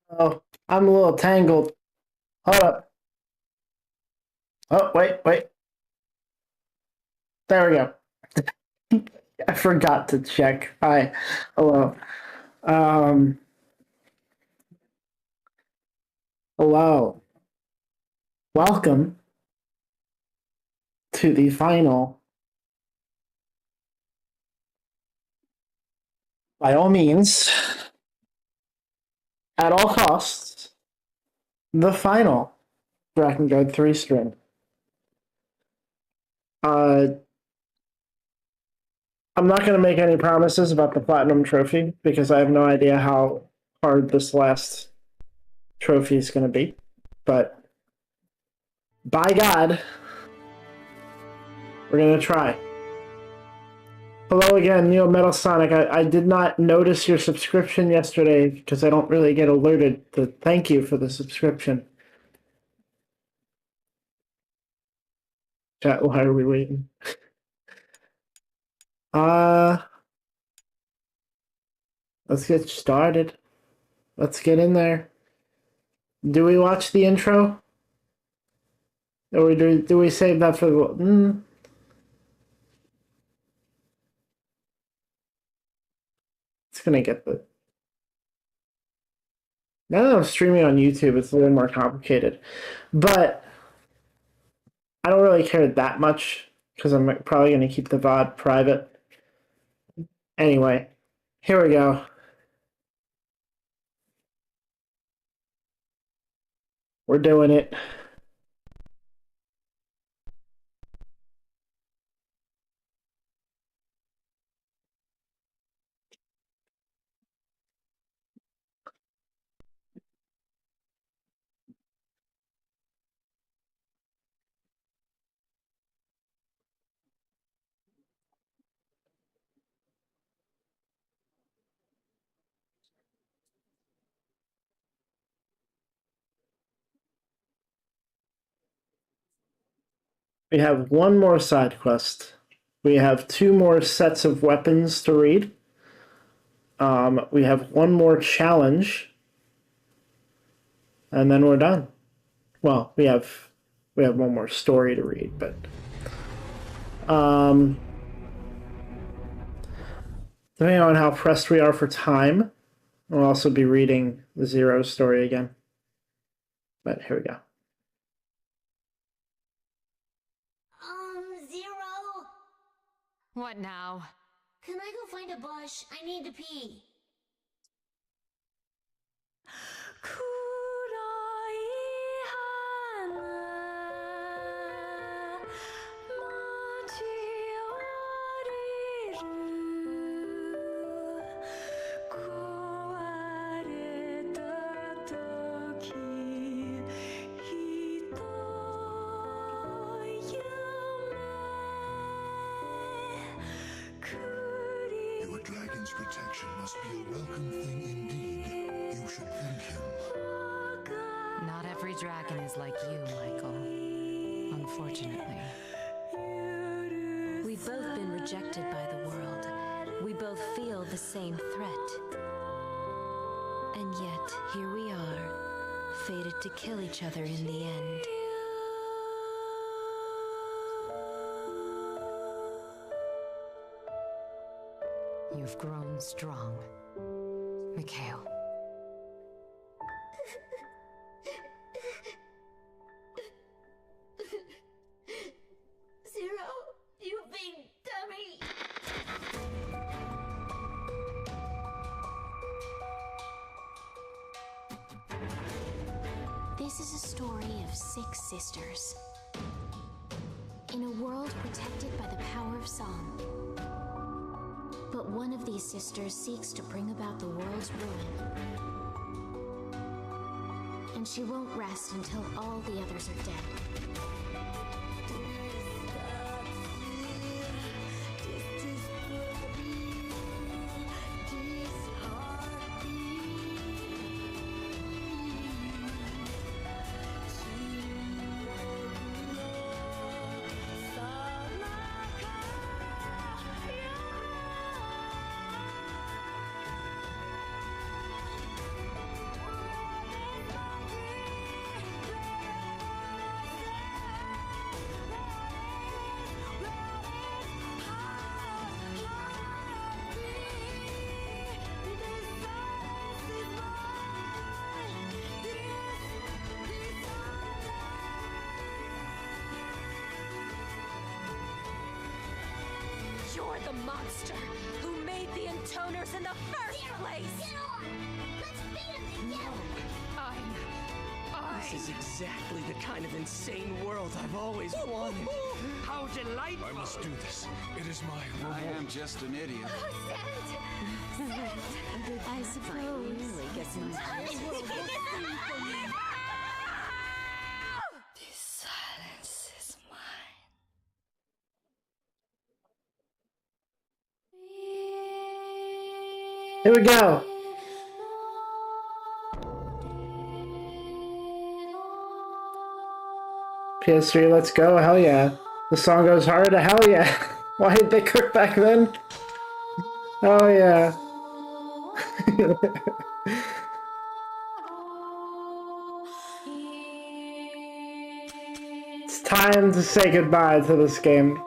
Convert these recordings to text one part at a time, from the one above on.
Oh, I'm a little tangled. Hold up. Oh, wait. There we go. I forgot to check. Hi. Hello. Um, hello. Welcome to the final, by all means, at all costs, the final Drakengard 3 stream. Uh, I'm not going to make any promises about the Platinum Trophy because I have no idea how hard this last trophy is going to be. But by God, we're going to try. Hello again, Neo Metal Sonic. I did not notice your subscription yesterday because I don't really get alerted. Thank you for the subscription. Chat, why are we waiting? Uh, let's get started. Let's get in there. Do we watch the intro? Or do we save that for the... It's gonna get the... Now that I'm streaming on YouTube, it's a little more complicated. But I don't really care that much because I'm probably going to keep the VOD private. Anyway, here we go. We're doing it. We have one more side quest. We have 2 more sets of weapons to read. We have 1 more challenge, and then we're done. Well, we have 1 more story to read, but depending on how pressed we are for time, we'll also be reading the Zero story again. But here we go. Zero? What now? Can I go find a bush? I need to pee. Your dragon's protection must be a welcome thing indeed. You should thank him. Not every dragon is like you, Michael. Unfortunately. We've both been rejected by the world. We both feel the same threat. And yet, here we are, fated to kill each other in the end. You've grown strong, Mikhail. Zero, you big dummy! This is a story of 6 sisters. In a world protected by the power of song. But one of these sisters seeks to bring about the world's ruin. And she won't rest until all the others are dead. You're the monster who made the intoners in the first place! Get on! Let's beat him together! This is exactly the kind of insane world I've always wanted. How delightful! I must do this. It is my reward. I am just an idiot. I suppose. Really get some This silence is mine. Here we go. PS3, let's go. Hell yeah. The song goes hard. Hell yeah. Why did they cook back then? Oh yeah. It's time to say goodbye to this game.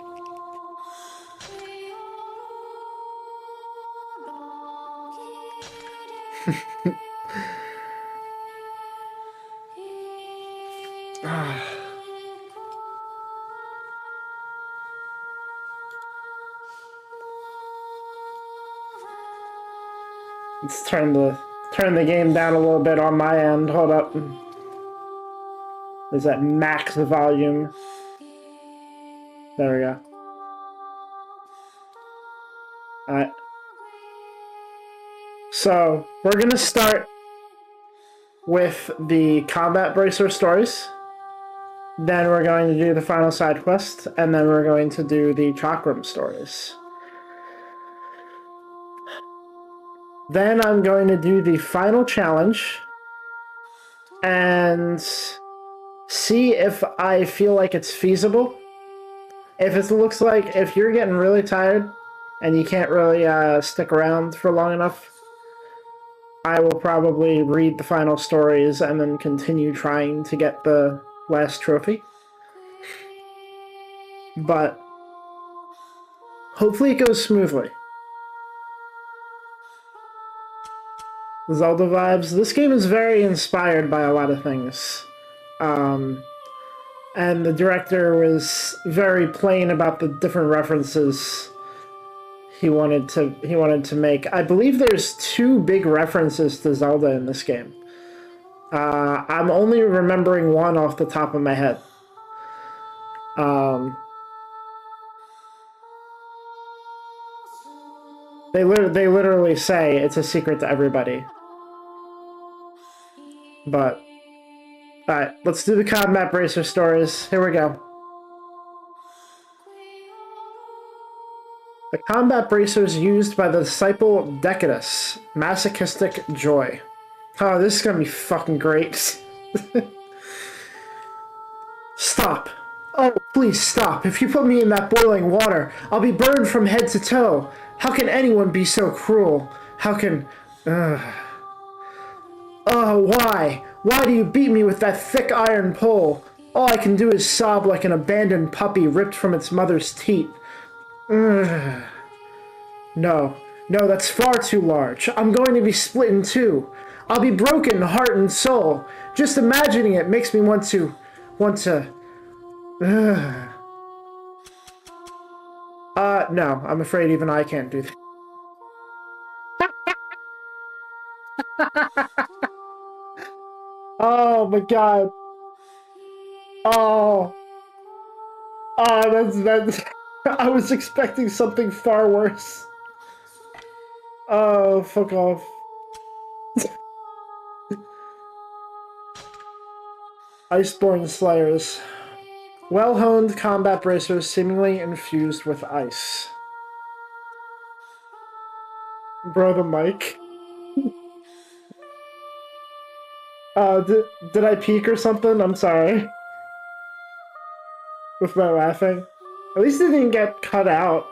Let's turn the game down a little bit on my end. Hold up. Is that max volume? There we go. Alright. So, we're gonna start with the combat bracer stories. Then we're going to do the final side quest, and then we're going to do the chakram stories. Then I'm going to do the final challenge and see if I feel like it's feasible. If it looks like if you're getting really tired and you can't really stick around for long enough, I will probably read the final stories and then continue trying to get the last trophy. But hopefully it goes smoothly. Zelda vibes. This game is very inspired by a lot of things. And the director was very plain about the different references he wanted to make. I believe there's 2 big references to Zelda in this game. I'm only remembering one off the top of my head. They literally say it's a secret to everybody. But, alright, let's do the combat bracer stories. Here we go. The combat bracers used by the disciple Decadus. Masochistic joy. Oh, this is gonna be fucking great. Stop. Oh, please stop. If you put me in that boiling water, I'll be burned from head to toe. How can anyone be so cruel? How can... Oh, why? Why do you beat me with that thick iron pole? All I can do is sob like an abandoned puppy ripped from its mother's teat. No, that's far too large. I'm going to be split in 2. I'll be broken, heart and soul. Just imagining it makes me want to... No, I'm afraid even I can't do that. Oh my god. Oh, that's I was expecting something far worse. Oh, fuck off. Iceborne Slayers. Well-honed combat bracers seemingly infused with ice. Bro, the mic. Did I peek or something? I'm sorry. With my laughing. At least it didn't get cut out.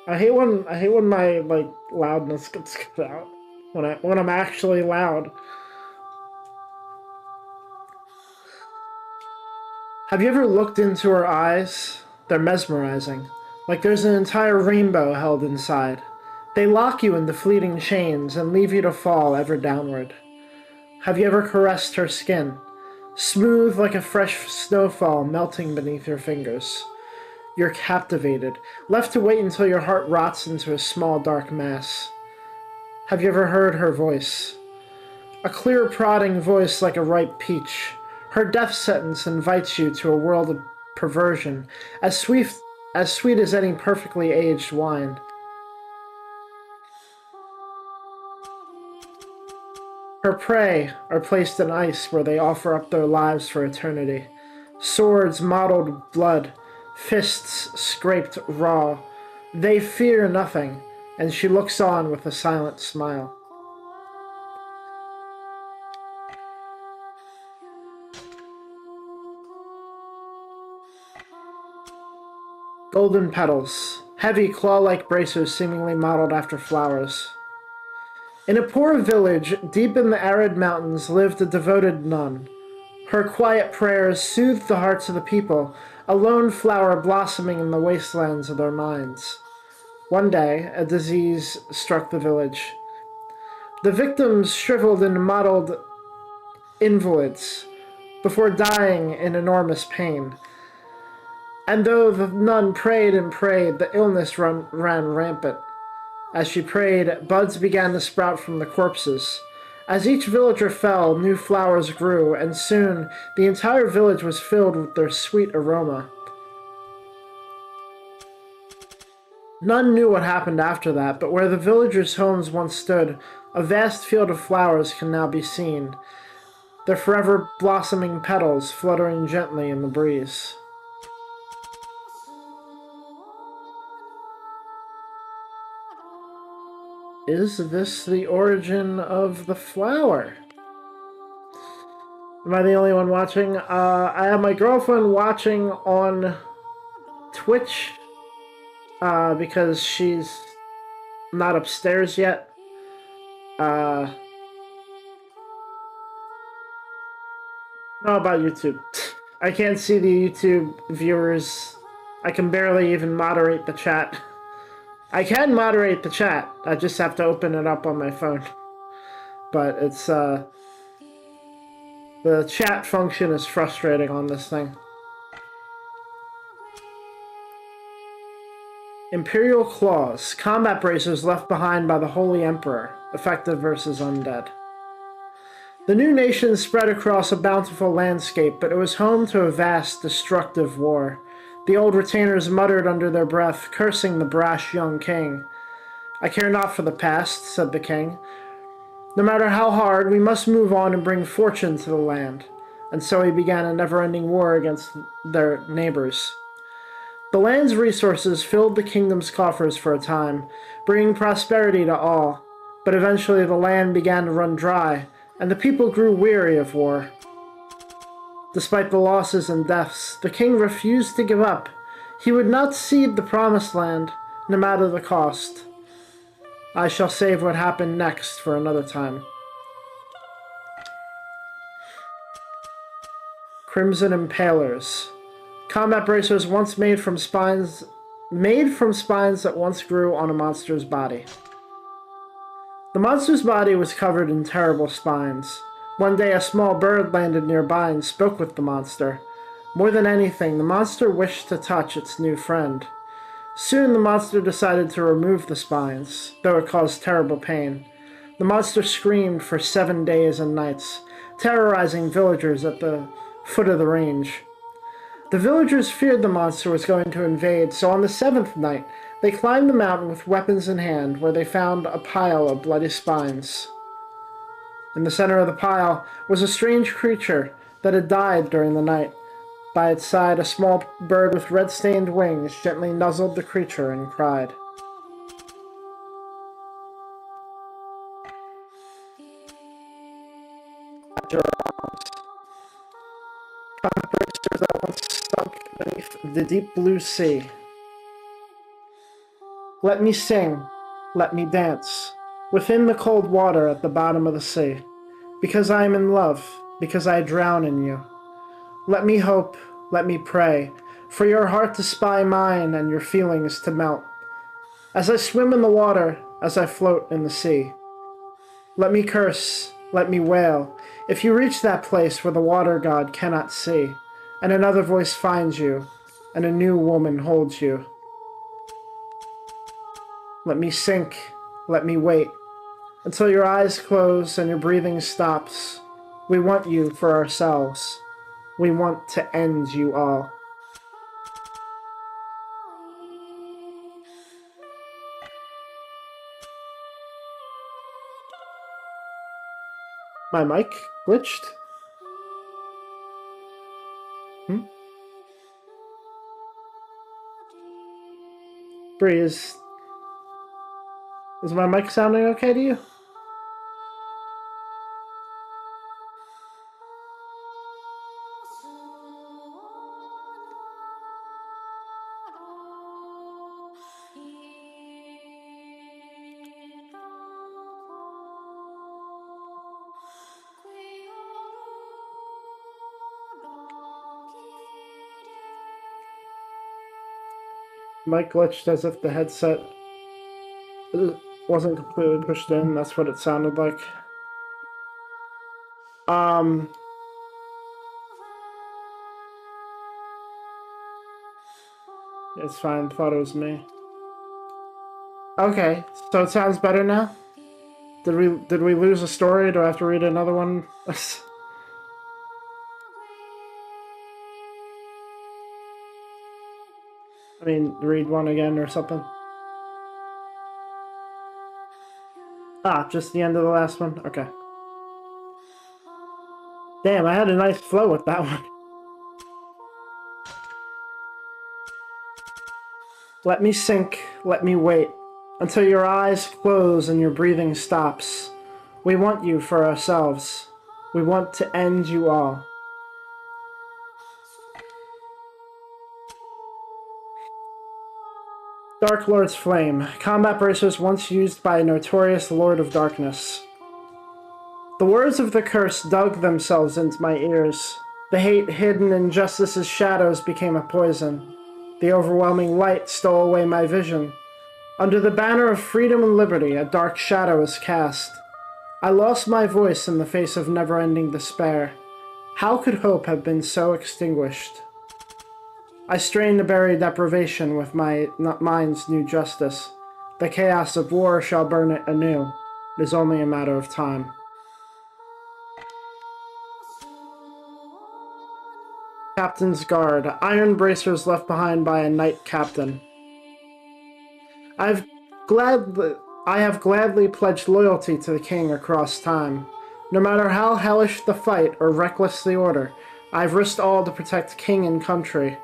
I hate when my like loudness gets cut out. When I'm actually loud. Have you ever looked into her eyes? They're mesmerizing. Like there's an entire rainbow held inside. They lock you into fleeting chains and leave you to fall ever downward. Have you ever caressed her skin? Smooth like a fresh snowfall melting beneath your fingers. You're captivated, left to wait until your heart rots into a small dark mass. Have you ever heard her voice? A clear prodding voice like a ripe peach. Her death sentence invites you to a world of perversion, as sweet as any perfectly aged wine. Her prey are placed in ice where they offer up their lives for eternity. Swords mottled with blood, fists scraped raw. They fear nothing, and she looks on with a silent smile. Golden petals, heavy claw-like bracers seemingly modeled after flowers. In a poor village deep in the arid mountains lived a devoted nun. Her quiet prayers soothed the hearts of the people, a lone flower blossoming in the wastelands of their minds. One day, a disease struck the village. The victims shriveled into mottled invalids before dying in enormous pain. And though the nun prayed and prayed, the illness ran rampant. As she prayed, buds began to sprout from the corpses. As each villager fell, new flowers grew, and soon the entire village was filled with their sweet aroma. None knew what happened after that, but where the villagers' homes once stood, a vast field of flowers can now be seen, their forever blossoming petals fluttering gently in the breeze. Is this the origin of the flower? Am I the only one watching? I have my girlfriend watching on Twitch because she's not upstairs yet. No, about YouTube. I can't see the YouTube viewers. I can barely even moderate the chat. I can moderate the chat. I just have to open it up on my phone. But it's, the chat function is frustrating on this thing. Imperial Claws. Combat bracers left behind by the Holy Emperor. Effective versus undead. The new nation spread across a bountiful landscape, but it was home to a vast, destructive war. The old retainers muttered under their breath, cursing the brash young king. "I care not for the past," said the king. "No matter how hard, we must move on and bring fortune to the land." And so he began a never-ending war against their neighbors. The land's resources filled the kingdom's coffers for a time, bringing prosperity to all. But eventually the land began to run dry, and the people grew weary of war. Despite the losses and deaths, the king refused to give up. He would not cede the promised land, no matter the cost. I shall save what happened next for another time. Crimson Impalers. Combat bracers once made from spines that once grew on a monster's body. The monster's body was covered in terrible spines. One day a small bird landed nearby and spoke with the monster. More than anything, the monster wished to touch its new friend. Soon the monster decided to remove the spines, though it caused terrible pain. The monster screamed for 7 days and nights, terrorizing villagers at the foot of the range. The villagers feared the monster was going to invade, so on the 7th night, they climbed the mountain with weapons in hand, where they found a pile of bloody spines. In the center of the pile was a strange creature that had died during the night. By its side, a small bird with red-stained wings gently nuzzled the creature and cried. At your arms. Combat that once sunk beneath the deep blue sea. Let me sing, let me dance, within the cold water at the bottom of the sea, because I am in love, because I drown in you. Let me hope, let me pray, for your heart to spy mine and your feelings to melt. As I swim in the water, as I float in the sea. Let me curse, let me wail, if you reach that place where the water god cannot see, and another voice finds you, and a new woman holds you. Let me sink, let me wait, until your eyes close and your breathing stops. We want you for ourselves. We want to end you all. My mic glitched? Bree, is my mic sounding okay to you? Mic glitched as if the headset wasn't completely pushed in. That's what it sounded like. It's fine. Thought it was me. Okay, so it sounds better now. Did we lose a story? Do I have to read another one? I mean, read one again or something. Ah, just the end of the last one? Okay. Damn, I had a nice flow with that one. Let me sink, let me wait, until your eyes close and your breathing stops. We want you for ourselves. We want to end you all. Dark Lord's Flame. Combat bracers once used by a notorious Lord of Darkness. The words of the curse dug themselves into my ears. The hate hidden in justice's shadows became a poison. The overwhelming light stole away my vision. Under the banner of freedom and liberty, a dark shadow is cast. I lost my voice in the face of never-ending despair. How could hope have been so extinguished? I strain to bury deprivation with my mind's new justice. The chaos of war shall burn it anew. It is only a matter of time. Captain's Guard. Iron bracers left behind by a knight captain. I have gladly pledged loyalty to the king across time. No matter how hellish the fight or reckless the order, I have risked all to protect king and country.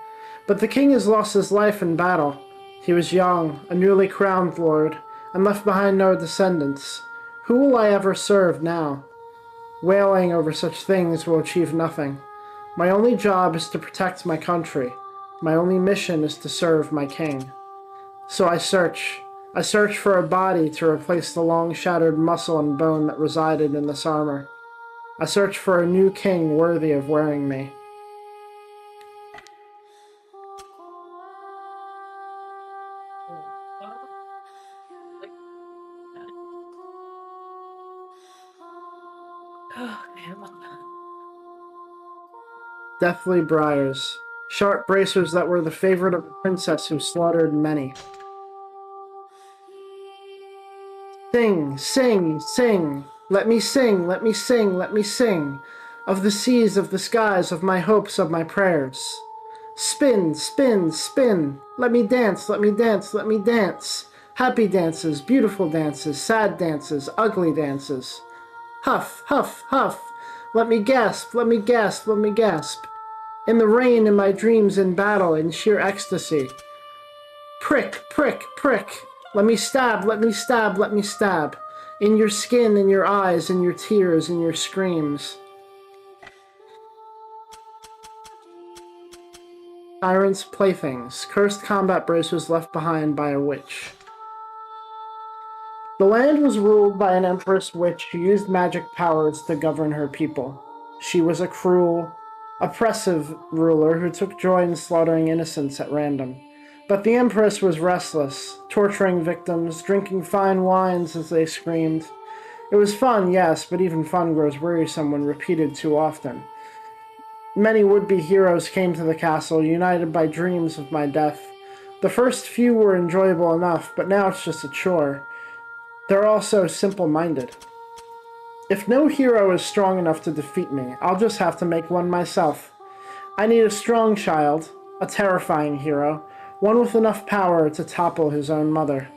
But the king has lost his life in battle. He was young, a newly crowned lord, and left behind no descendants. Who will I ever serve now? Wailing over such things will achieve nothing. My only job is to protect my country. My only mission is to serve my king. So I search. I search for a body to replace the long-shattered muscle and bone that resided in this armor. I search for a new king worthy of wearing me. Deathly briars. Sharp bracers that were the favorite of a princess who slaughtered many. Sing, sing, sing. Let me sing, let me sing, let me sing. Of the seas, of the skies, of my hopes, of my prayers. Spin, spin, spin. Let me dance, let me dance, let me dance. Happy dances, beautiful dances, sad dances, ugly dances. Huff, huff, huff. Let me gasp, let me gasp, let me gasp. In the rain, in my dreams, in battle, in sheer ecstasy. Prick, prick, prick. Let me stab, let me stab, let me stab. In your skin, in your eyes, in your tears, in your screams. Tyrant's playthings. Cursed combat bracers left behind by a witch. The land was ruled by an empress witch who used magic powers to govern her people. She was a cruel, oppressive ruler who took joy in slaughtering innocents at random. But the empress was restless, torturing victims, drinking fine wines as they screamed. It was fun, yes, but even fun grows wearisome when repeated too often. Many would-be heroes came to the castle, united by dreams of my death. The first few were enjoyable enough, but now it's just a chore. They're all so simple-minded. If no hero is strong enough to defeat me, I'll just have to make one myself. I need a strong child, a terrifying hero, one with enough power to topple his own mother.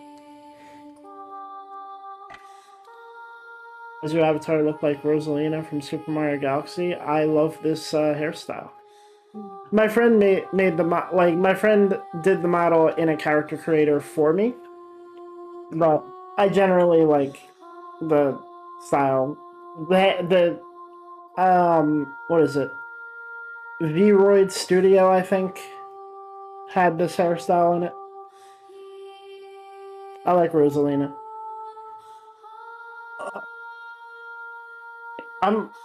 Does your avatar look like Rosalina from Super Mario Galaxy? I love this hairstyle. My friend made the my friend did the model in a character creator for me, but I generally like the style. What is it? V-Roid Studio, I think, had this hairstyle in it. I like Rosalina.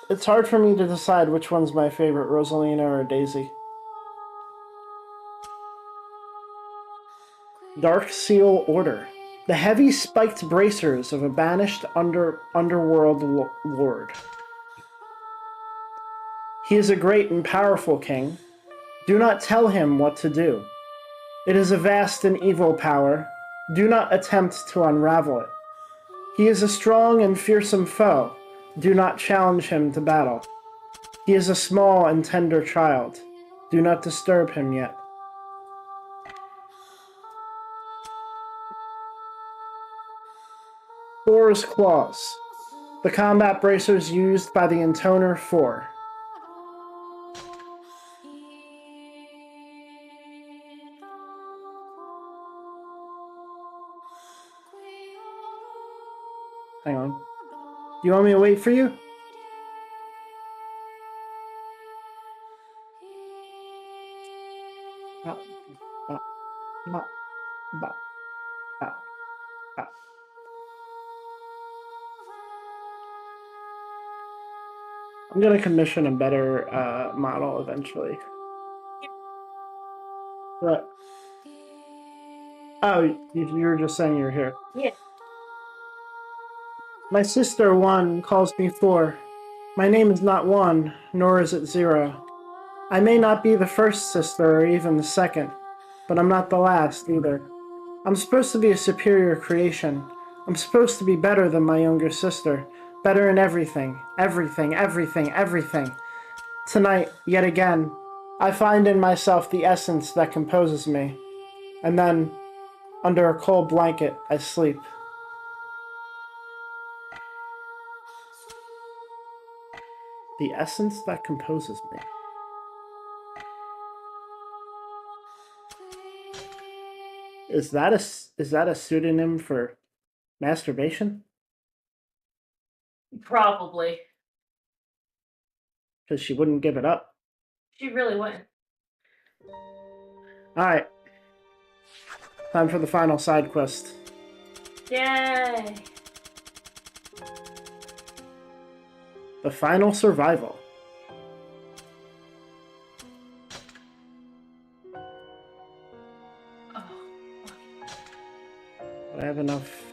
It's hard for me to decide which one's my favorite, Rosalina or Daisy. Dark Seal Order. The heavy spiked bracers of a banished underworld lord. He is a great and powerful king. Do not tell him what to do. It is a vast and evil power. Do not attempt to unravel it. He is a strong and fearsome foe. Do not challenge him to battle. He is a small and tender child. Do not disturb him yet. Thor's Claws. The combat bracers used by the Intoner 4. Hang on. Do you want me to wait for you? I'm gonna commission a better model eventually. What? Oh, you were just saying you're here. Yeah. My sister, 1, calls me 4. My name is not 1, nor is it 0. I may not be the first sister or even the second, but I'm not the last either. I'm supposed to be a superior creation. I'm supposed to be better than my younger sister. Better in everything. Everything, everything, everything. Tonight, yet again, I find in myself the essence that composes me. And then, under a cold blanket, I sleep. The essence that composes me. Is that a pseudonym for masturbation? Probably. Because she wouldn't give it up. She really wouldn't. Alright. Time for the final side quest. Yay! The final survival. Oh, I have enough.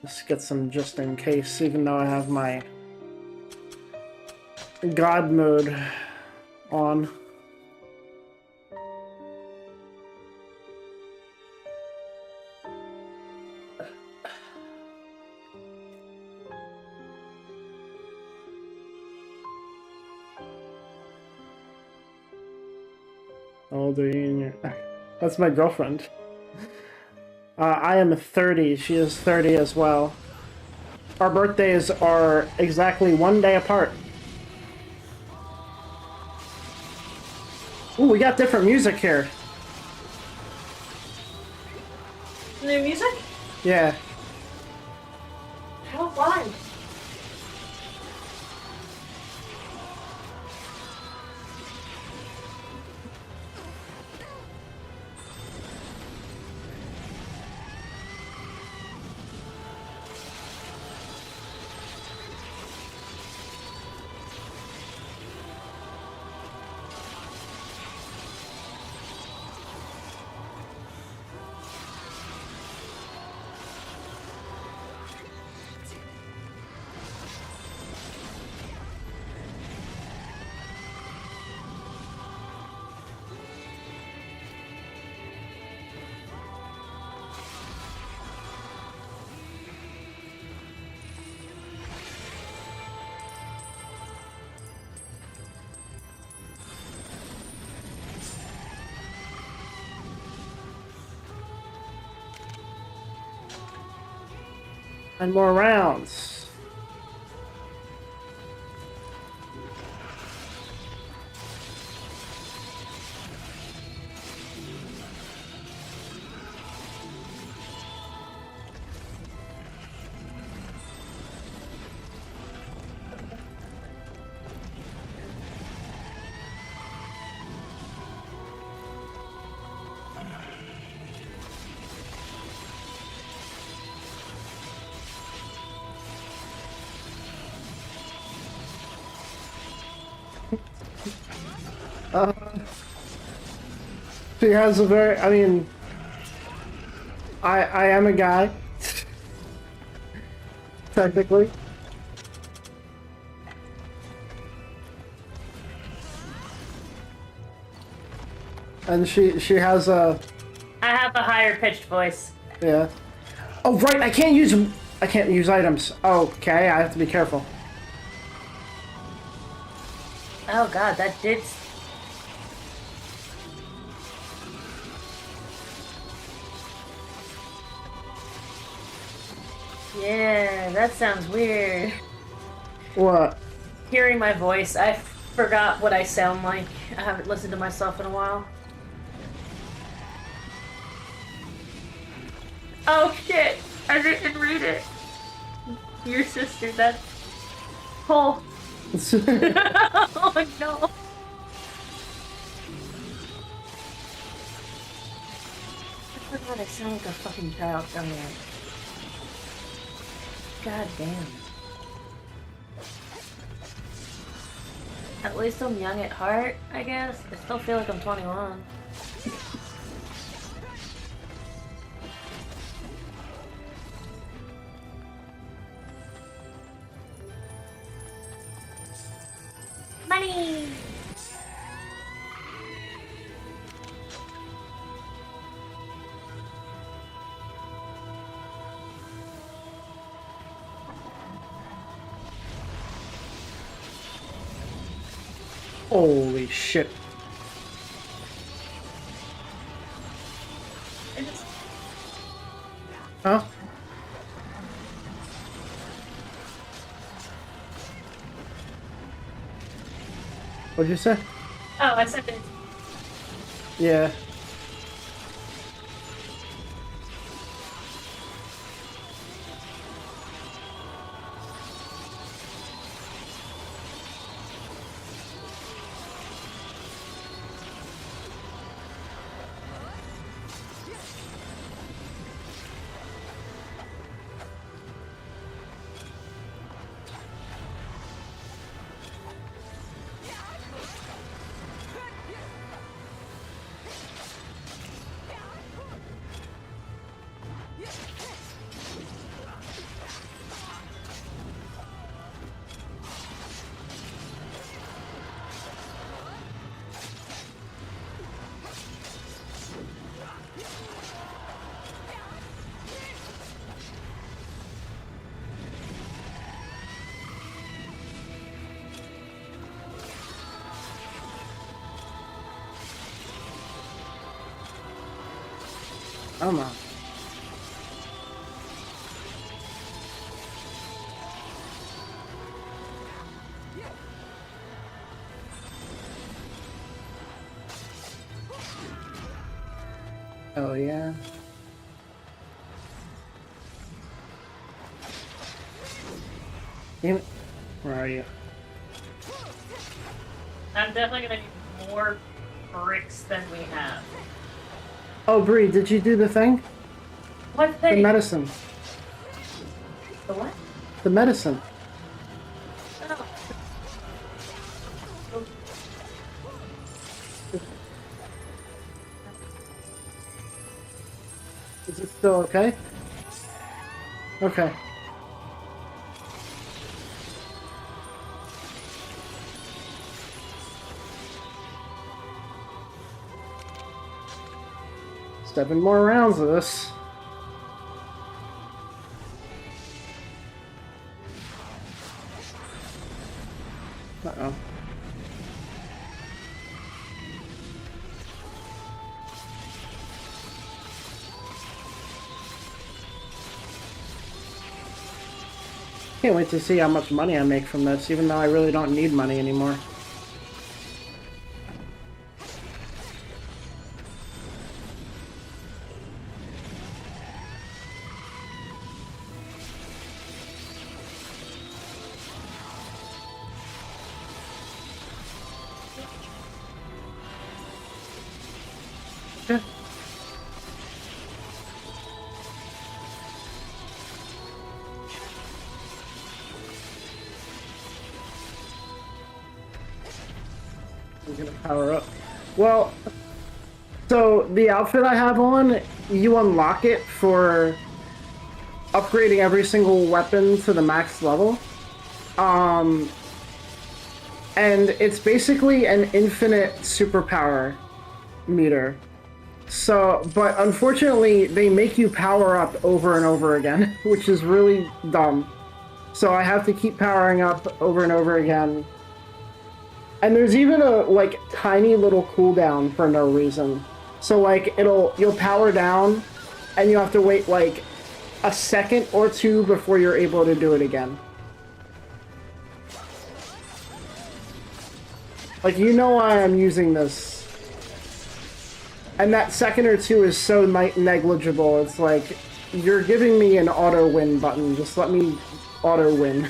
Let's get some just in case, even though I have my God mode on. How old are you? That's my girlfriend. I am 30. She is 30 as well. Our birthdays are exactly 1 day apart. Ooh, we got different music here. new music? Yeah. How fun! And more rounds. She has a very, I mean, I am a guy, technically. And she has a, I have a higher pitched voice. yeah. Oh right, I can't use items. Okay, I have to be careful. Oh god, that did. Yeah, that sounds weird. What? Hearing my voice, I forgot what I sound like. I haven't listened to myself in a while. Oh shit! I didn't read it. Your sister, that's Cole. Oh no. I forgot I sound like a fucking child somewhere. God damn. At least I'm young at heart, I guess. I still feel like I'm 21. Money! Holy shit. Huh? What'd you say? Oh, I said it. Yeah. Come on. Oh yeah. Damn it. Where are you? I'm definitely gonna need more bricks than we have. Oh, Bree, did you do the thing? What The thing? medicine. The what? The medicine. Oh. Is it still okay? Okay. Seven more rounds of this. Uh-oh. Can't wait to see how much money I make from this, even though I really don't need money anymore. Yeah. I'm gonna power up. Well, so the outfit I have on, you unlock it for upgrading every single weapon to the max level. And it's basically an infinite superpower meter. So, but unfortunately, they make you power up over and over again, which is really dumb. So I have to keep powering up over and over again. And there's even a, like, tiny little cooldown for no reason. So, like, you'll power down, and you have to wait, like, a second or two before you're able to do it again. Like, you know why I'm using this. And that second or two is so negligible. It's like, you're giving me an auto-win button. Just let me auto-win.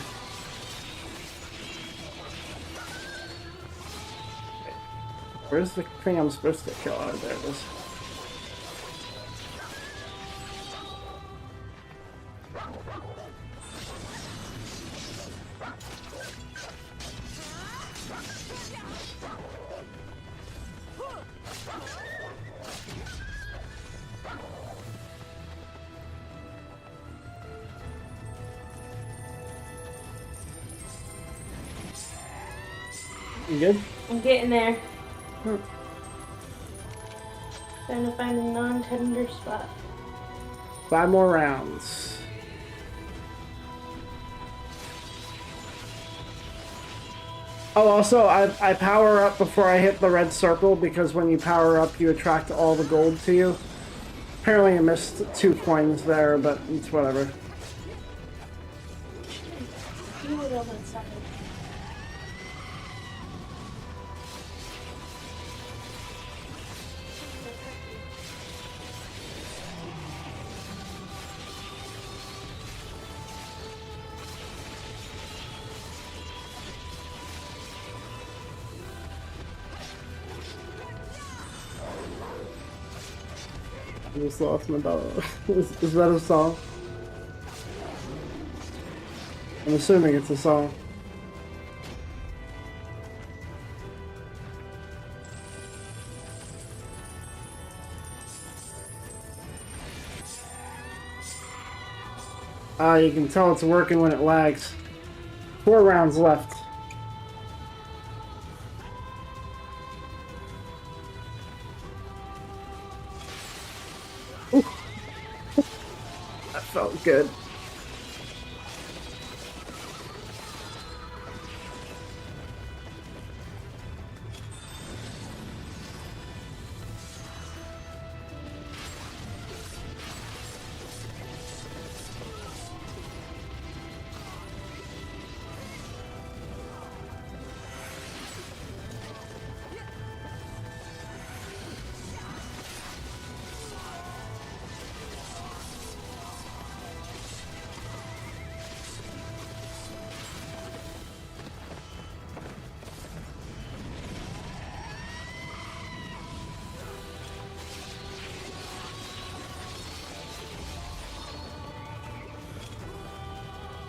Where's the thing I'm supposed to kill? Oh, there it is. You good? I'm getting there. Trying to find a non-tender spot. 5 more rounds. Oh, also, I power up before I hit the red circle, because when you power up, you attract all the gold to you. Apparently I missed 2 coins there, but it's whatever. I just lost my dollar. Is that a song? I'm assuming it's a song. Ah, you can tell it's working when it lags. 4 rounds left. Ooh. That felt good.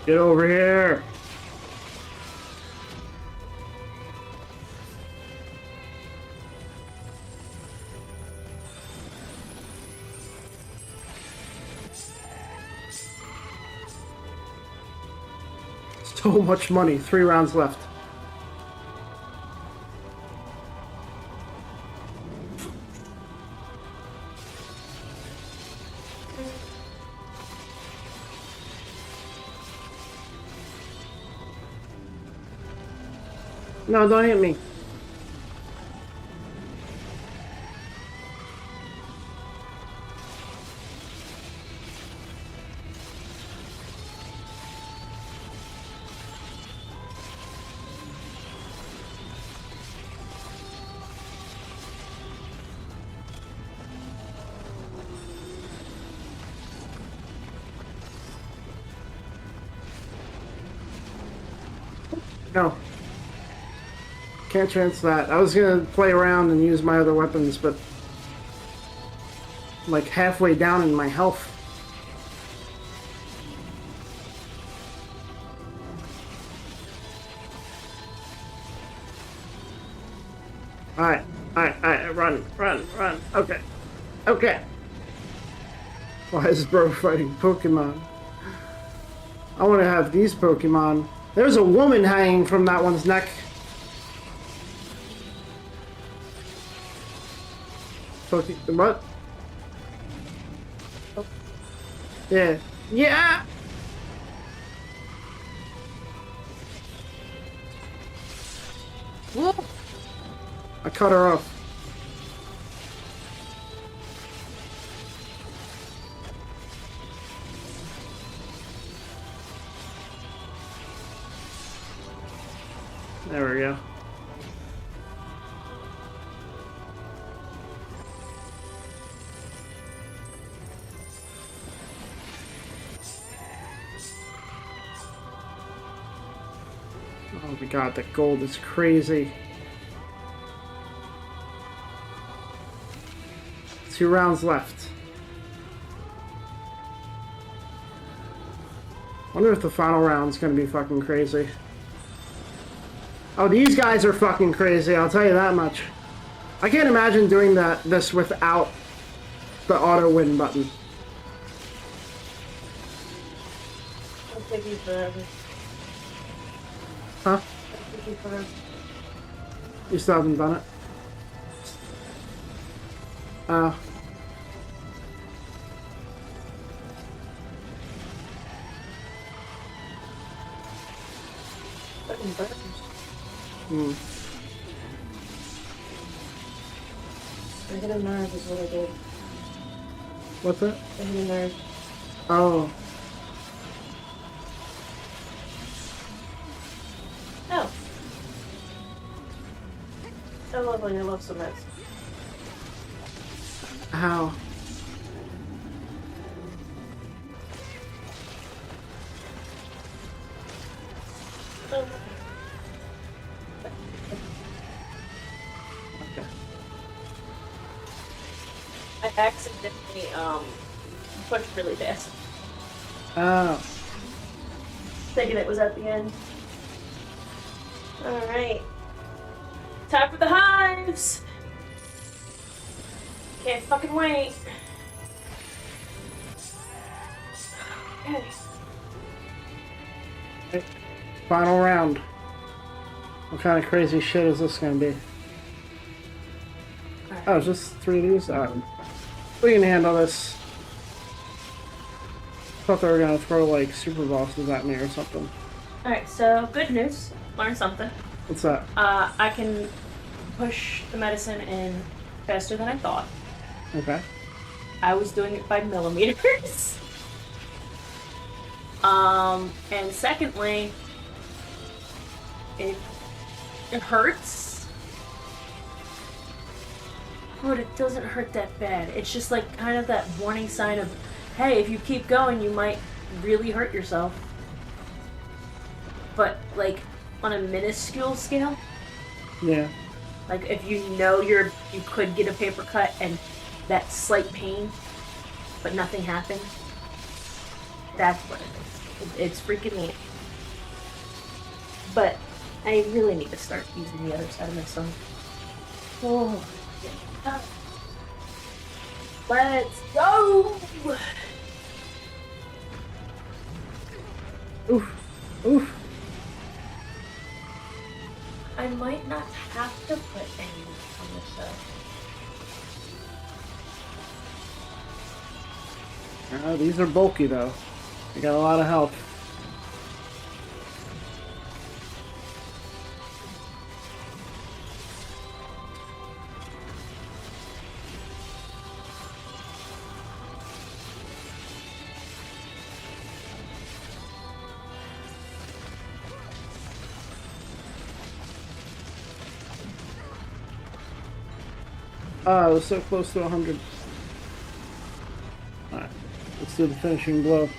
Get over here! So much money. 3 rounds left. No, don't hit me. Can't chance that. I was gonna play around and use my other weapons, but I'm like halfway down in my health. Alright, run. Okay. Okay. Why is bro fighting Pokemon? I want to have these Pokemon. There's a woman hanging from that one's neck. What? Oh. Yeah. Yeah! Whoa. I cut her off. There we go. Oh my god, the gold is crazy. 2 rounds left. Wonder if the final round's gonna be fucking crazy. Oh, these guys are fucking crazy, I'll tell you that much. I can't imagine doing this without the auto win button. It'll take you forever. Huh? It'll take you forever. You still haven't done it? Oh. Fucking burns. Hmm. I hit a nerve is what I did. What's that? I hit a nerve. Oh. Oh. So lovely, I love so much. How? Oh. Okay. I accidentally pushed really fast, Oh. thinking it was at the end. Alright. Time for the hives! Can't fucking wait. Okay. Final round. What kind of crazy shit is this gonna be? Oh, it's just 3 of these? We can handle this. Thought they were gonna throw like super bosses at me or something. Alright, so good news. Learned something. What's that? I can push the medicine in faster than I thought. Okay. I was doing it by millimeters. And secondly, it hurts, but it doesn't hurt that bad. It's just like kind of that warning sign of, hey, if you keep going, you might really hurt yourself. But like on a minuscule scale, Yeah. like if you know you could get a paper cut and that slight pain, but nothing happened. That's what it is. It's freaking me out. But I really need to start using the other side of my stomach. Oh, yeah. Let's go! Oof. Oof. I might not have to put any on this though. These are bulky though. They got a lot of health. I was so close to 100. Alright, let's do the finishing blow.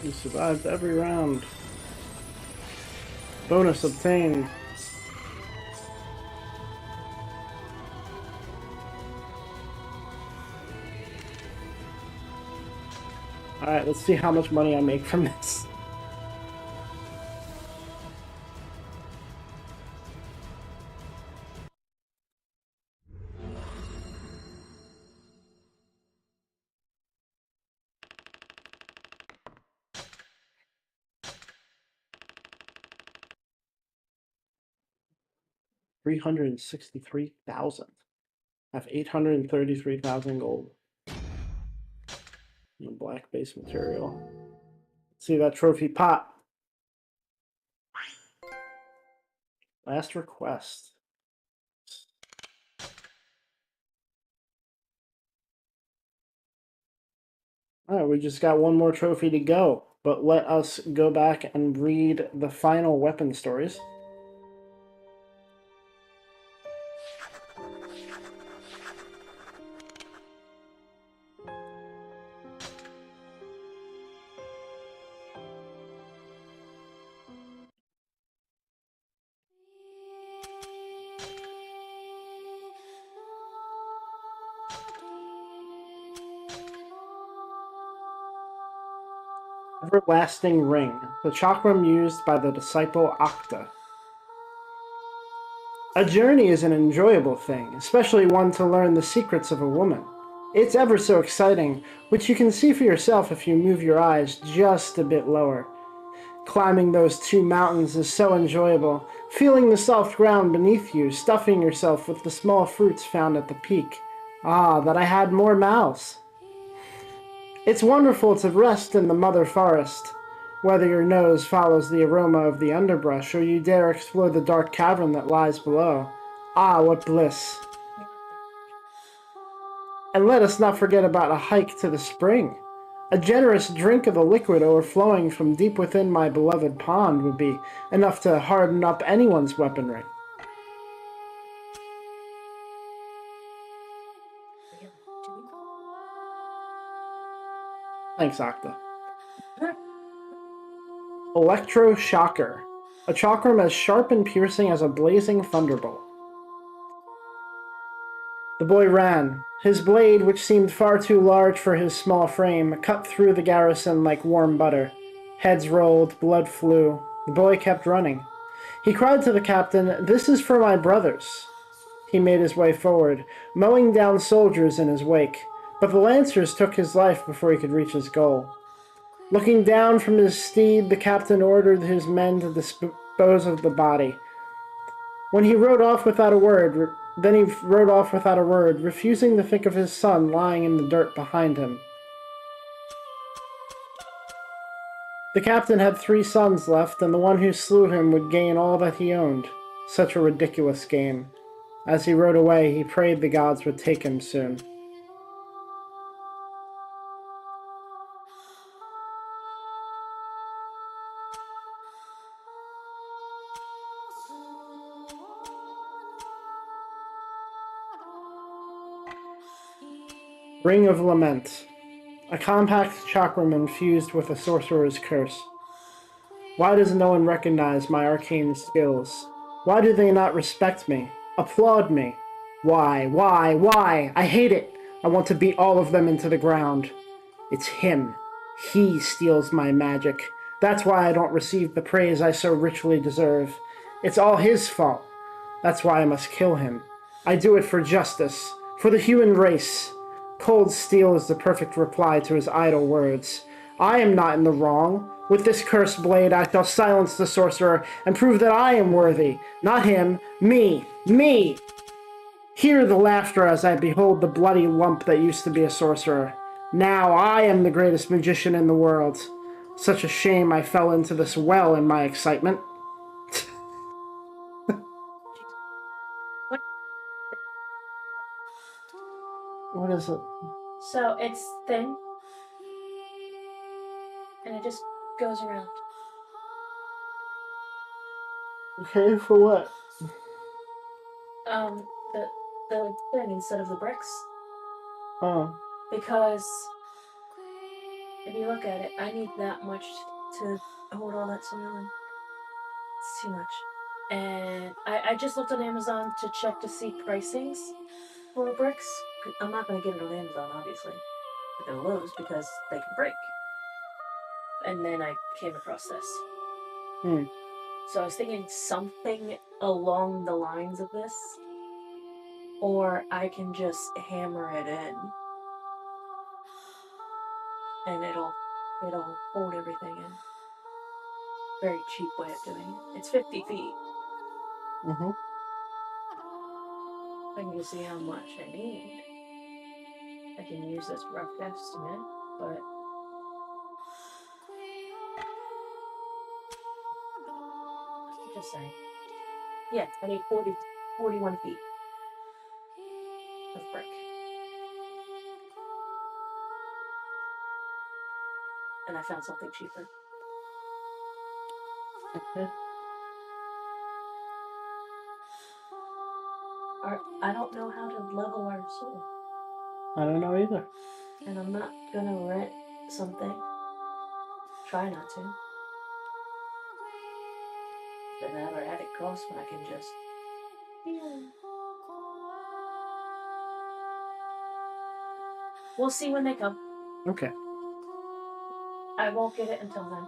You survived every round. Bonus obtained. Alright, let's see how much money I make from this. $363,000. I have 833,000 gold. And black base material. Let's see that trophy pot. Last request. Alright, we just got one more trophy to go. But let us go back and read the final weapon stories. Everlasting Ring, the chakram used by the disciple Akta. A journey is an enjoyable thing, especially one to learn the secrets of a woman. It's ever so exciting, which you can see for yourself if you move your eyes just a bit lower. Climbing those 2 mountains is so enjoyable, feeling the soft ground beneath you, stuffing yourself with the small fruits found at the peak. Ah, that I had more mouths. It's wonderful to rest in the mother forest, whether your nose follows the aroma of the underbrush or you dare explore the dark cavern that lies below. Ah, what bliss. And let us not forget about a hike to the spring. A generous drink of the liquid overflowing from deep within my beloved pond would be enough to harden up anyone's weaponry. Thanks, Octa. Electro Shocker. A chakram as sharp and piercing as a blazing thunderbolt. The boy ran. His blade, which seemed far too large for his small frame, cut through the garrison like warm butter. Heads rolled, blood flew. The boy kept running. He cried to the captain, "This is for my brothers." He made his way forward, mowing down soldiers in his wake, but the lancers took his life before he could reach his goal. Looking down from his steed, the captain ordered his men to dispose of the body. Then he rode off without a word, refusing to think of his son lying in the dirt behind him. The captain had 3 sons left, and the one who slew him would gain all that he owned. Such a ridiculous game. As he rode away, he prayed the gods would take him soon. Ring of Lament. A compact chakram infused with a sorcerer's curse. Why does no one recognize my arcane skills? Why do they not respect me? Applaud me? Why? I hate it! I want to beat all of them into the ground. It's him. He steals my magic. That's why I don't receive the praise I so richly deserve. It's all his fault. That's why I must kill him. I do it for justice, for the human race. Cold steel is the perfect reply to his idle words. I am not in the wrong. With this cursed blade I shall silence the sorcerer and prove that I am worthy. Not him. Me. Hear the laughter as I behold the bloody lump that used to be a sorcerer. Now I am the greatest magician in the world. Such a shame I fell into this well in my excitement. What is it? So it's thin, and it just goes around. Okay, for what? The thing instead of the bricks. Oh. Because If you look at it, I need that much to hold all that soil in. It's too much. And I just looked on Amazon to check to see pricings for bricks. I'm not going to get it on Amazon, obviously. But they're Lowe's because they can break. And then I came across this. So I was thinking something along the lines of this. Or I can just hammer it in. And it'll hold everything in. Very cheap way of doing it. It's 50 feet. Mm-hmm. I can just see how much I need. I can use this rough estimate, but just saying. Yeah, I need 41 feet of brick. And I found something cheaper. Okay. I don't know how to level our soil. I don't know either. And I'm not gonna rent something. Try not to. Then have our added cost when I can just. We'll see when they come. Okay. I won't get it until then.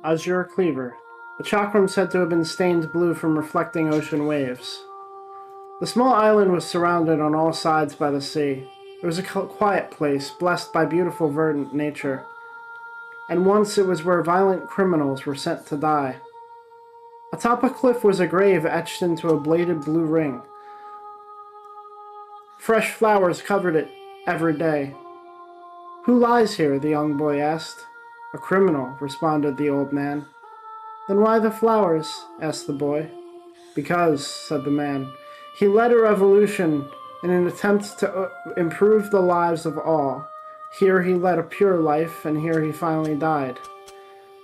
Azure Cleaver. The chakram said to have been stained blue from reflecting ocean waves. The small island was surrounded on all sides by the sea. It was a quiet place, blessed by beautiful verdant nature. And once it was where violent criminals were sent to die. Atop a cliff was a grave etched into a bladed blue ring. Fresh flowers covered it every day. "Who lies here?" the young boy asked. "A criminal," responded the old man. "Then why the flowers?" asked the boy. "Because," said the man, "he led a revolution in an attempt to improve the lives of all. Here he led a pure life, and here he finally died."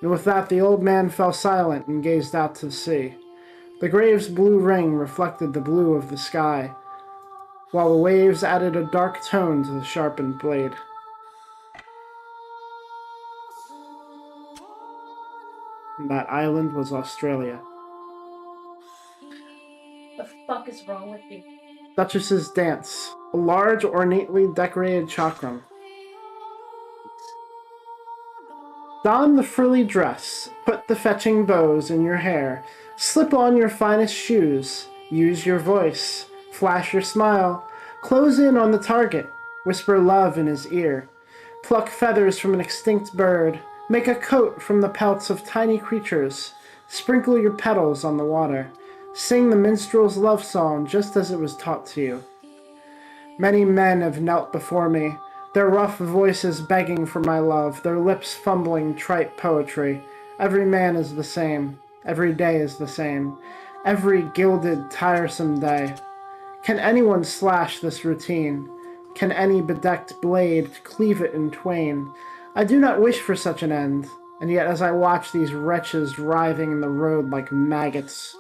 And with that the old man fell silent and gazed out to sea. The grave's blue ring reflected the blue of the sky, while the waves added a dark tone to the sharpened blade. And that island was Australia. The fuck is wrong with you? Duchess's Dance, a large, ornately decorated chakram. Don the frilly dress, put the fetching bows in your hair, slip on your finest shoes, use your voice, flash your smile, close in on the target, whisper love in his ear, pluck feathers from an extinct bird, make a coat from the pelts of tiny creatures, sprinkle your petals on the water, sing the minstrel's love song just as it was taught to you. Many men have knelt before me, their rough voices begging for my love, their lips fumbling trite poetry. Every man is the same, every day is the same, every gilded, tiresome day. Can anyone slash this routine? Can any bedecked blade cleave it in twain? I do not wish for such an end, and yet as I watch these wretches writhing in the road like maggots,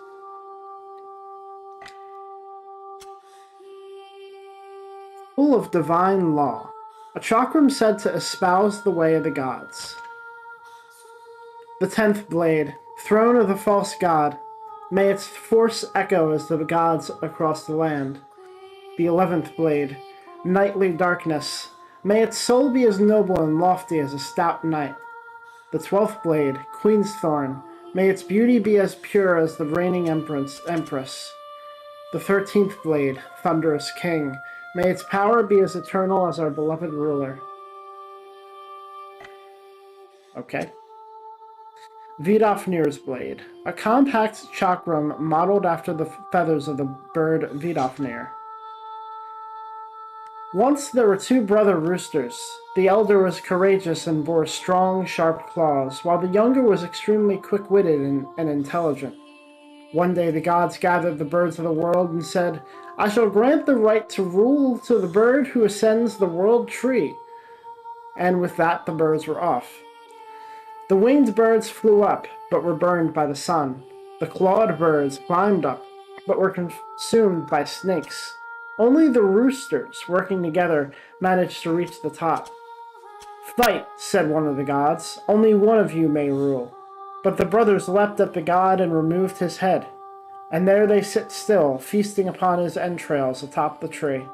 full of divine law, a chakram said to espouse the way of the gods. The 10th blade, throne of the false god, may its force echo as the gods across the land. The 11th blade, nightly darkness, may its soul be as noble and lofty as a stout knight. The 12th blade, queen's thorn, may its beauty be as pure as the reigning empress. The 13th blade, thunderous king, may its power be as eternal as our beloved ruler. Okay. Vidofnir's blade, a compact chakram modeled after the feathers of the bird Vidofnir. Once there were two brother roosters. The elder was courageous and bore strong, sharp claws, while the younger was extremely quick-witted and intelligent. One day the gods gathered the birds of the world and said, "I shall grant the right to rule to the bird who ascends the world tree." And with that the birds were off. The winged birds flew up, but were burned by the sun. The clawed birds climbed up, but were consumed by snakes. Only the roosters, working together, managed to reach the top. "Fight," said one of the gods. "Only one of you may rule." But the brothers leapt at the god and removed his head. And there they sit still, feasting upon his entrails atop the tree.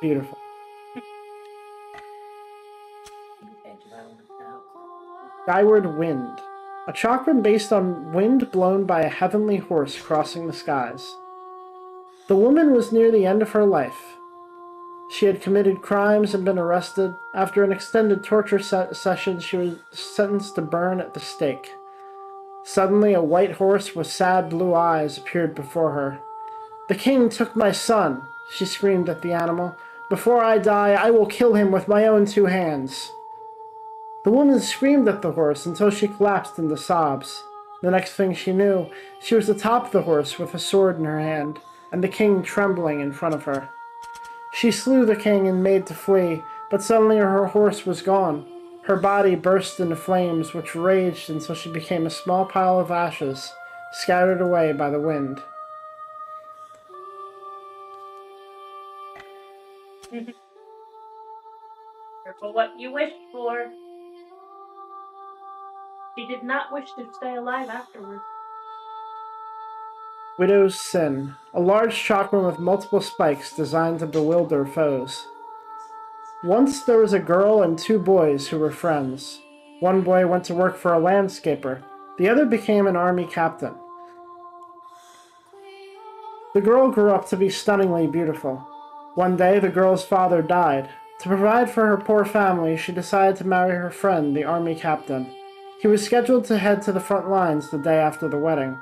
Beautiful. Skyward Wind. A chakram based on wind blown by a heavenly horse crossing the skies. The woman was near the end of her life. She had committed crimes and been arrested. After an extended torture session, she was sentenced to burn at the stake. Suddenly, a white horse with sad blue eyes appeared before her. "The king took my son," she screamed at the animal. "Before I die, I will kill him with my own 2 hands." The woman screamed at the horse until she collapsed into sobs. The next thing she knew, she was atop the horse with a sword in her hand, and the king trembling in front of her. She slew the king and made to flee, but suddenly her horse was gone. Her body burst into flames, which raged until she became a small pile of ashes, scattered away by the wind. Careful what you wish for. She did not wish to stay alive afterward. Widow's Sin. A large chakram with multiple spikes designed to bewilder foes. Once there was a girl and 2 boys who were friends. One boy went to work for a landscaper. The other became an army captain. The girl grew up to be stunningly beautiful. One day, the girl's father died. To provide for her poor family, she decided to marry her friend, the army captain. He was scheduled to head to the front lines the day after the wedding.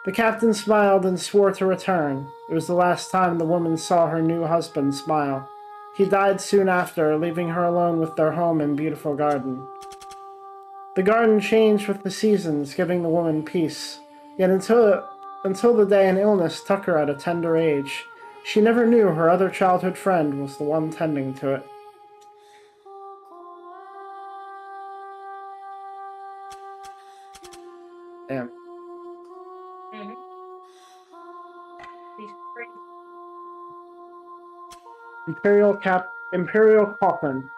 The captain smiled and swore to return. It was the last time the woman saw her new husband smile. He died soon after, leaving her alone with their home and beautiful garden. The garden changed with the seasons, giving the woman peace. Yet until the day an illness took her at a tender age, she never knew her other childhood friend was the one tending to it. Damn. These crazy. Imperial Coffin.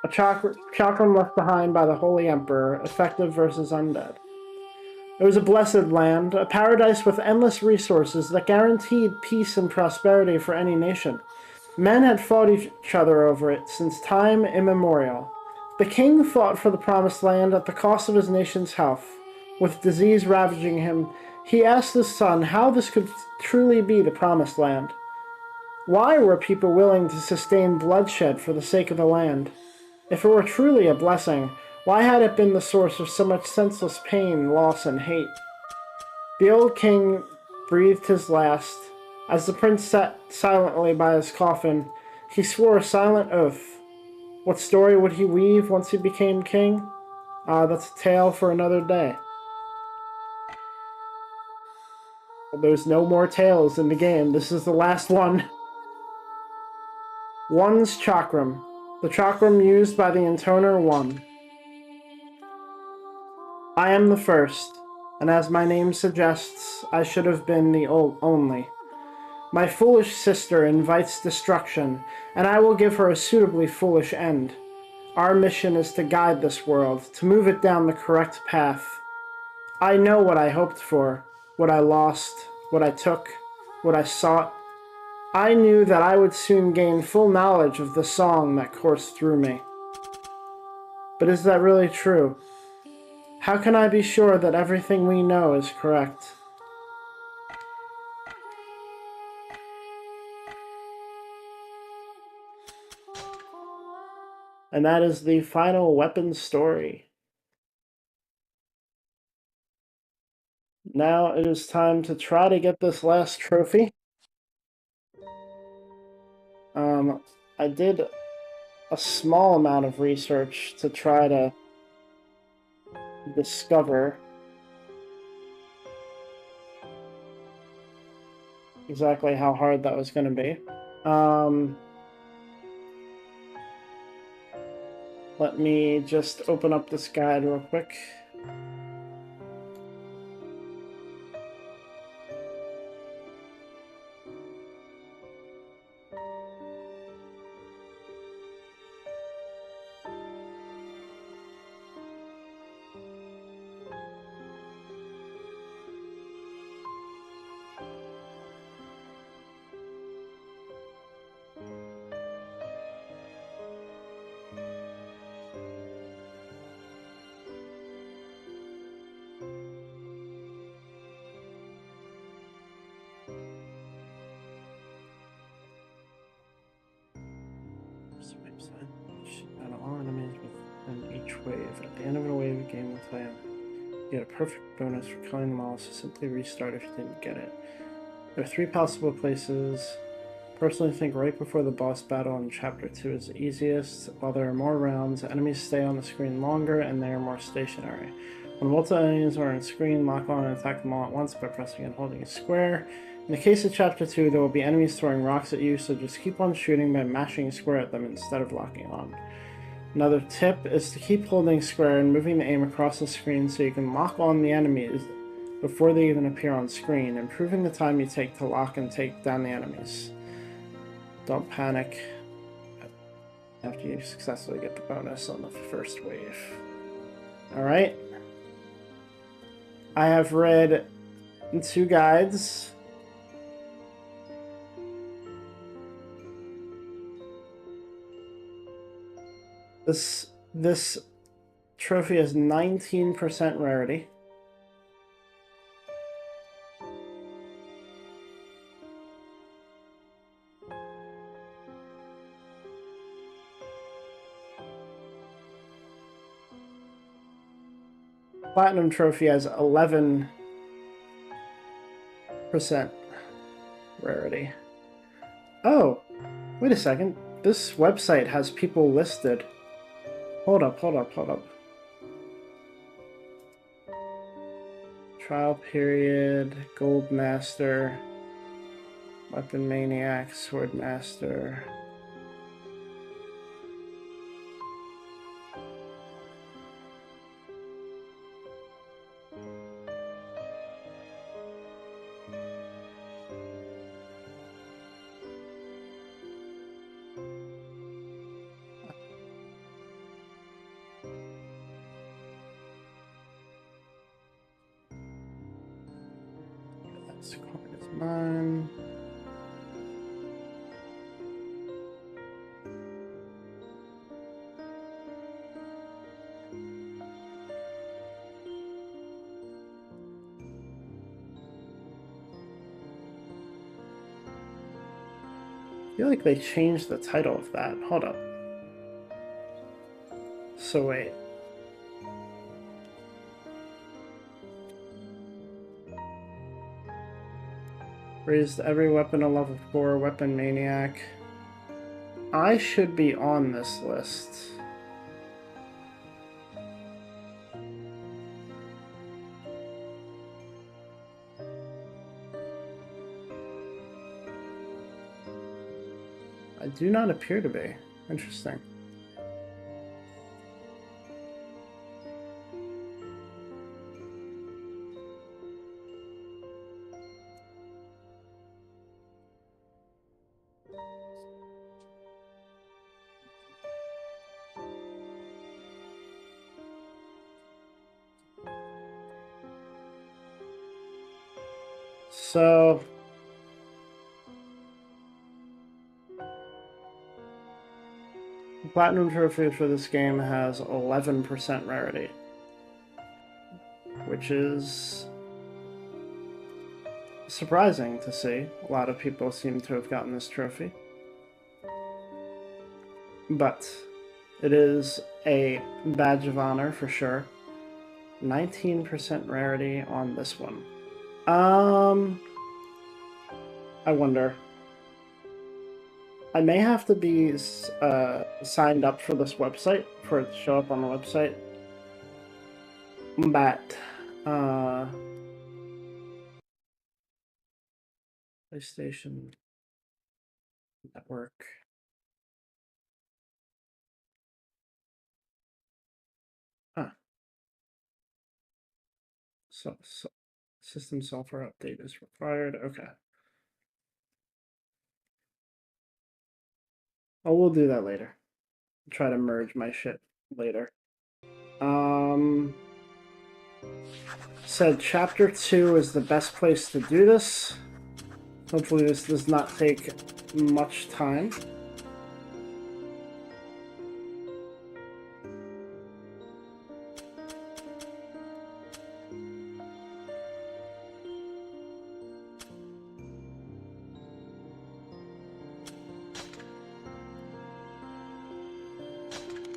A chakram left behind by the Holy Emperor, effective versus undead. It was a blessed land, a paradise with endless resources that guaranteed peace and prosperity for any nation. Men had fought each other over it since time immemorial. The king fought for the promised land at the cost of his nation's health. With disease ravaging him, he asked his son how this could truly be the promised land. Why were people willing to sustain bloodshed for the sake of the land? If it were truly a blessing, why had it been the source of so much senseless pain, loss, and hate? The old king breathed his last. As the prince sat silently by his coffin, he swore a silent oath. What story would he weave once he became king? That's a tale for another day. Well, there's no more tales in the game. This is the last one. One's chakram. The chakram used by the intoner One. I am the first, and as my name suggests, I should have been the only. My foolish sister invites destruction, and I will give her a suitably foolish end. Our mission is to guide this world, to move it down the correct path. I know what I hoped for, what I lost, what I took, what I sought. I knew that I would soon gain full knowledge of the song that coursed through me. But is that really true? How can I be sure that everything we know is correct? And that is the final weapon story. Now it is time to try to get this last trophy. I did a small amount of research to try to discover exactly how hard that was going to be. Let me just open up this guide real quick. the game will tell you. You get a perfect bonus for killing them all, so simply restart if you didn't get it. There are 3 possible places. Personally think right before the boss battle in Chapter 2 is the easiest. While there are more rounds, enemies stay on the screen longer and they are more stationary. When multiple enemies are on screen, lock on and attack them all at once by pressing and holding a square. In the case of Chapter 2, there will be enemies throwing rocks at you, so just keep on shooting by mashing square at them instead of locking on. Another tip is to keep holding square and moving the aim across the screen so you can lock on the enemies before they even appear on screen, improving the time you take to lock and take down the enemies. Don't panic after you successfully get the bonus on the first wave. Alright. I have read 2 guides. This trophy has 19% rarity. Platinum trophy has 11% rarity. Oh, wait a second. This website has people listed. Hold up. Trial period, Gold Master, Weapon Maniac, Sword Master. This card is mine. I feel like they changed the title of that. Hold up. So wait. Raised every weapon a level 4, Weapon Maniac. I should be on this list. I do not appear to be. Interesting. So the Platinum Trophy for this game has 11% rarity, which is surprising to see. A lot of people seem to have gotten this trophy. But it is a badge of honor for sure. 19% rarity on this one. I wonder. I may have to be signed up for this website for it to show up on the website. But PlayStation Network. Huh. So system software update is required. Okay. Oh, we'll do that later. Try to merge my shit later. Said chapter 2 is the best place to do this. Hopefully this does not take much time.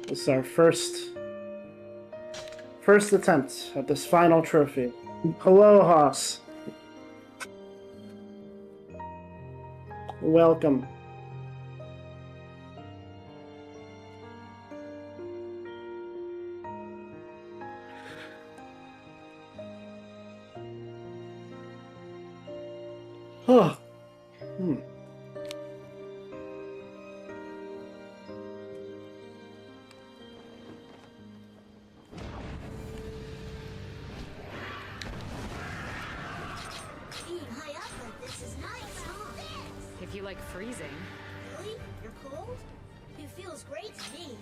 This is our first first attempt at this final trophy. Hello, Haas. Welcome. Oh. Being high up like this is nice, huh? If you like freezing. Really? You're cold? It feels great to me.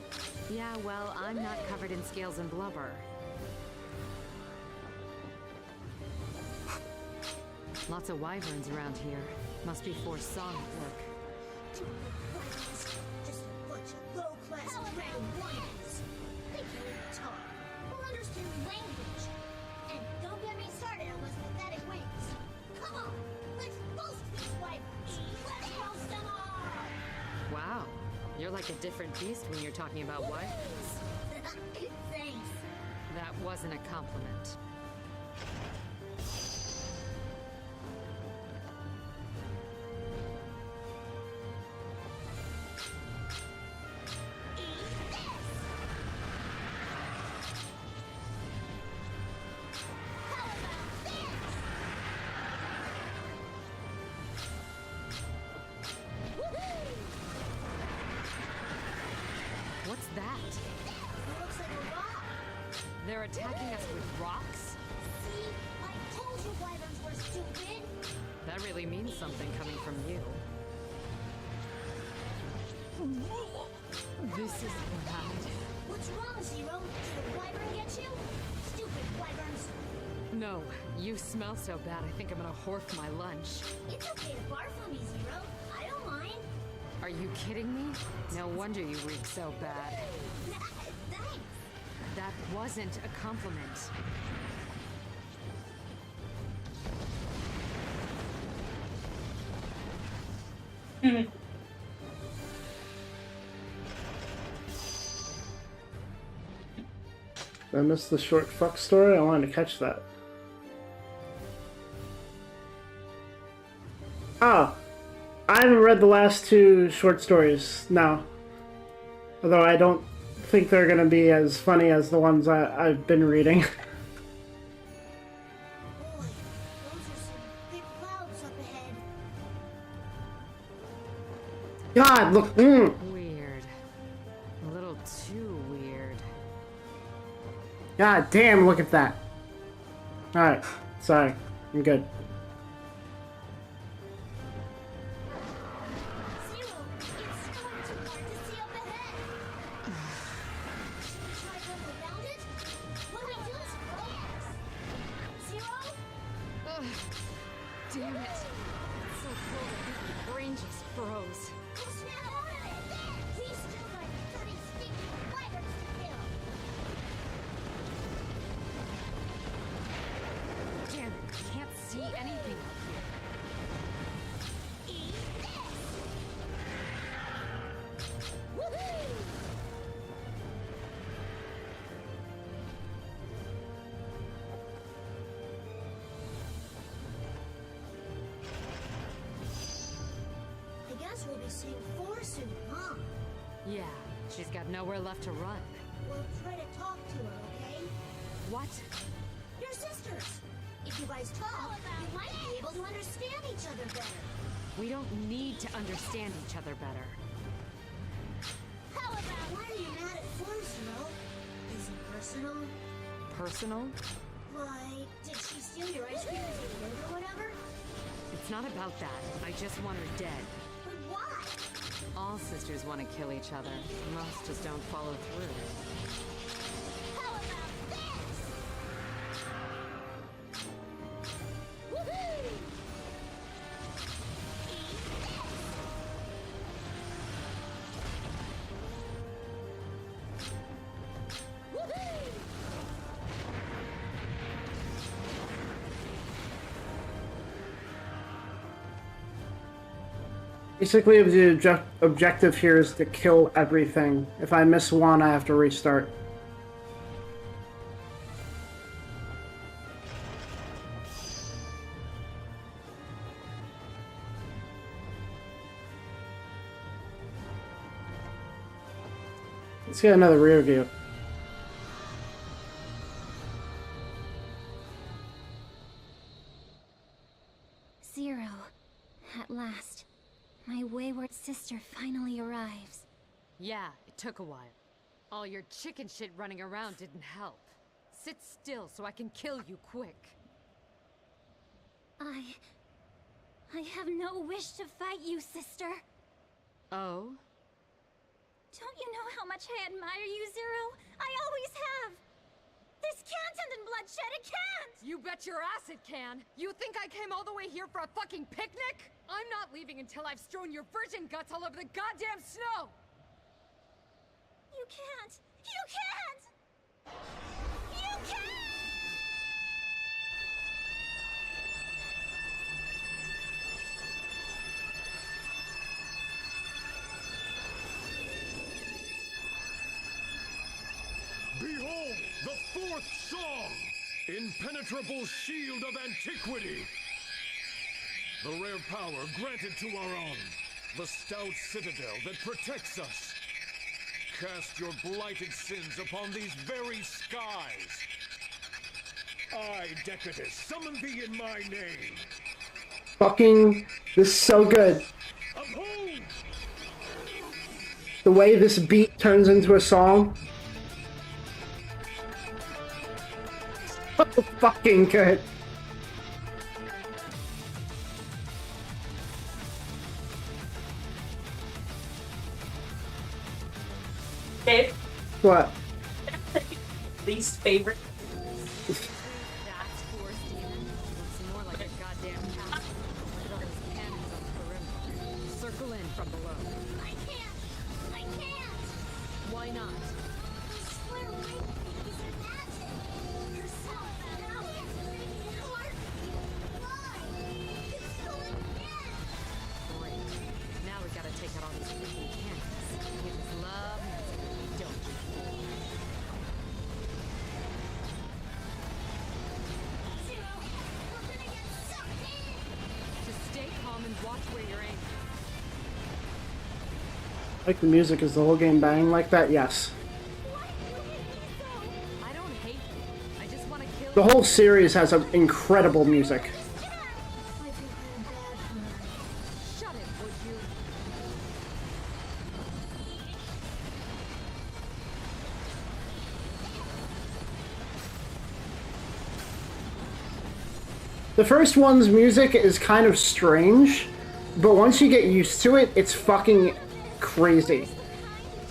Yeah, well, I'm not covered in scales and blubber. Lots of wyverns around here. Must be for song work. Just a bunch of low-class random whiners. They can't even talk or understand language. And don't get me started on those pathetic wings. Come on, let's roast these wyverns. Let's roast them all. Wow, you're like a different beast when you're talking about wyverns. Thanks. That wasn't a compliment. What's that? It looks like a rock. They're attacking us with rocks? See? I told you wyverns were stupid. That really means something coming from you. This is bad. What's wrong, Zero? Did a wyvern get you? Stupid wyverns. No, you smell so bad I think I'm gonna horf my lunch. It's okay to barf on me, Zero. I don't mind. Are you kidding me? No wonder you reek so bad. Thanks. That wasn't a compliment. I missed the short fuck story. I wanted to catch that. Oh, I haven't read the last two short stories now. Although I don't think they're gonna be as funny as the ones I've been reading. Boy, those are some big clouds up ahead. God, look. Weird. A little too weird. God damn, look at that. Alright, sorry. I'm good. Zero, it's storm too hard to see up ahead. Should we try going around it? What do we do, Zero? Zero? Ugh, damn it. It's so cold I think my brain just froze. We'll snap out of it. We still got 30 stinking wyverns to kill. Damn it, I can't see anything up here. Eat this! Woohoo! I guess we'll be seeing 4 soon, huh? Yeah, she's got nowhere left to run. We'll try to talk to her, okay? What? You're sisters! If you guys talk, you might be able to understand each other better. We don't need to understand each other better. How about why are you mad at Zero? Is it personal? Personal? Why, did she steal your ice cream as you lived or whatever? It's not about that. I just want her dead. But why? All sisters want to kill each other. Most just don't follow through. How about this? Woohoo! Eat this! Woohoo! Basically, the objective here is to kill everything. If I miss one, I have to restart. Let's get another rear view. Zero. At last. My wayward sister finally arrives. Yeah, it took a while. All your chicken shit running around didn't help. Sit still so I can kill you quick. I have no wish to fight you, sister. Oh? Don't you know how much I admire you, Zero? I always have! This can't end in bloodshed, it can't! You bet your ass it can! You think I came all the way here for a fucking picnic? I'm not leaving until I've strewn your virgin guts all over the goddamn snow! You can't! You can't! You can't! Behold, the fourth song! Impenetrable shield of antiquity! The rare power granted to our own. The stout citadel that protects us. Cast your blighted sins upon these very skies. I, Decadus, summon thee in my name. Fucking, this is so good. Uphold! The way this beat turns into a song. So fucking good. Dave, What? least favorite. That's force demon. Looks more like a goddamn castle. Look at all those cannons on the perimeter. Circle in from below. I can't! I can't! Why not? I swear my babies are magic! You're so now it's breaking your heart! Why? It's going again! Great. Now we gotta take out all these freaking cannons. We just love music, don't you? Zero, we're gonna get sucked in! Just stay calm and watch where you're aiming. Like the music, is the whole game banging like that? Yes. I don't hate you. I just want to kill The you. whole series has an incredible music. Shut it, would you? The first one's music is kind of strange, but once you get used to it, it's fucking crazy.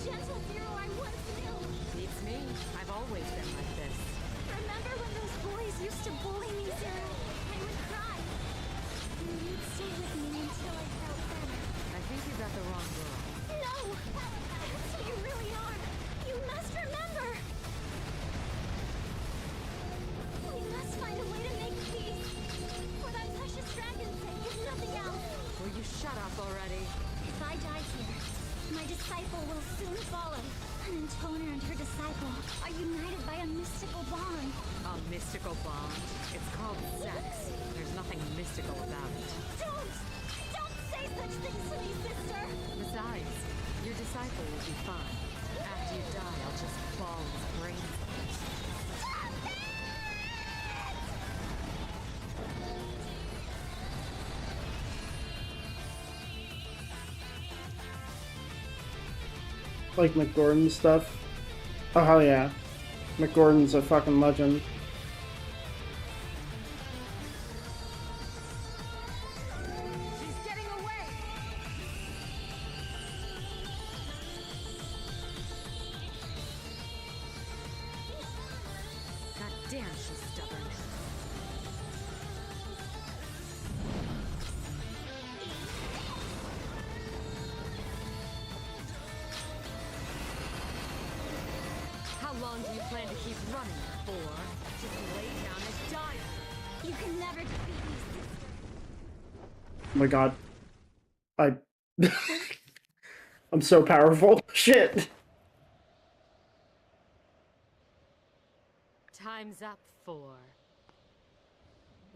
Gentle Zero I once knew. Beats me. I've always been like this. Remember when those boys used to bully me, Zero? I would cry. And you'd stay with me until I felt better. I think you got the wrong girl. No! That's who you really are! You must remember! We must find a way to make peace. For that precious dragon's sake, if nothing else. Will you shut up already? If I die here, my disciple will soon follow. An Intoner and her disciple are united by a mystical bond. A mystical bond. It's called sex. There's nothing mystical about it. Don't! Don't say such things to me, sister! Besides, your disciple will be fine. After you die, I'll just ball his brains out. Stop it! Like McGordon stuff. Oh hell yeah. McGordon's a fucking legend. She's getting away! God damn, she's stubborn. How long do you plan to keep running for? Just lay down and die. You can never defeat me, sister. Oh my god. I'm so powerful. Shit. Time's up, 4.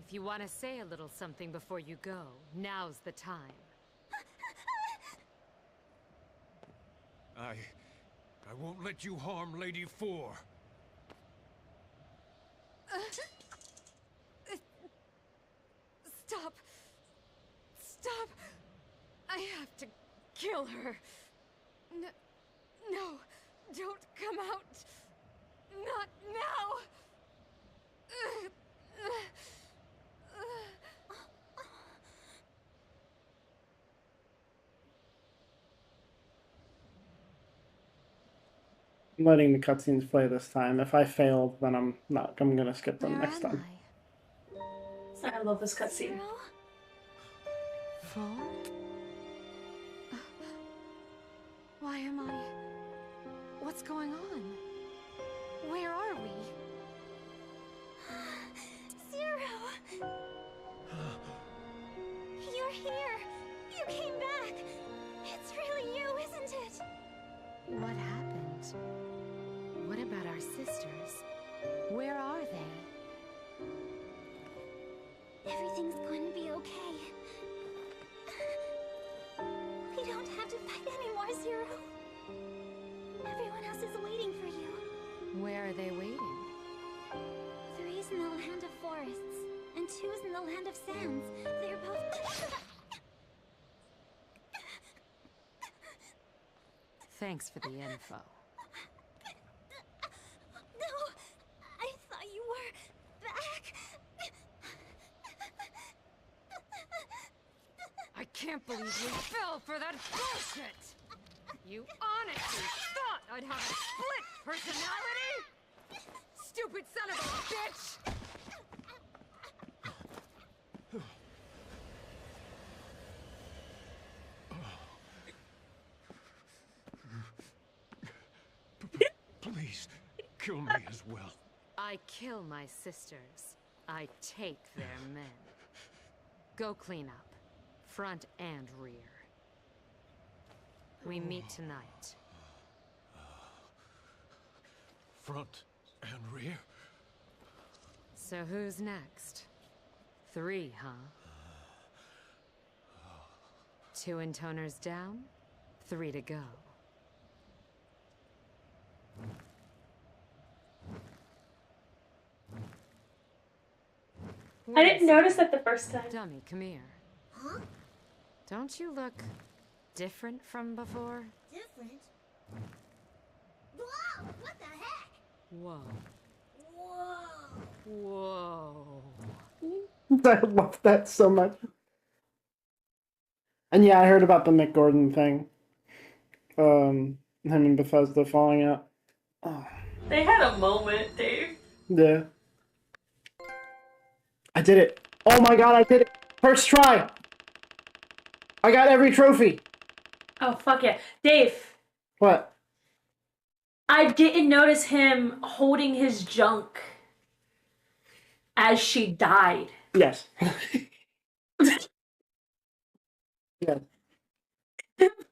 If you want to say a little something before you go, now's the time. I won't let you harm Lady Four. Stop. Stop. I have to kill her. No, don't come out. Not now. I'm letting the cutscenes play this time. If I failed, then I'm not. I'm gonna skip them Where next am time. I love this cutscene. Zero? Four? Why am I... What's going on? Where are we? Zero! You're here! You came back! It's really you, isn't it? What happened? What about our sisters? Where are they? Everything's going to be okay. We don't have to fight anymore, Zero. Everyone else is waiting for you. Where are they waiting? 3's in the land of forests, and 2's in the land of sands. They're both... Thanks for the info. No, I thought you were back. I can't believe you fell for that bullshit! You honestly thought I'd have a split personality? Stupid son of a bitch! Please, kill me as well. I kill my sisters. I take their men. Go clean up. Front and rear. We meet tonight. Front and rear? So who's next? 3, huh? 2 intoners down, 3 to go. I didn't notice that the first time. Dummy, come here. Huh? Don't you look different from before? Different? Whoa! What the heck? Whoa. Whoa! Whoa. I love that so much. And yeah, I heard about the Mick Gordon thing. Him and Bethesda falling out. Oh, They had a moment, Dave. yeah. I did it. Oh my god, I did it. First try. I got every trophy. Oh, fuck yeah. Dave, What? I didn't notice him holding his junk as she died. Yes. Yeah.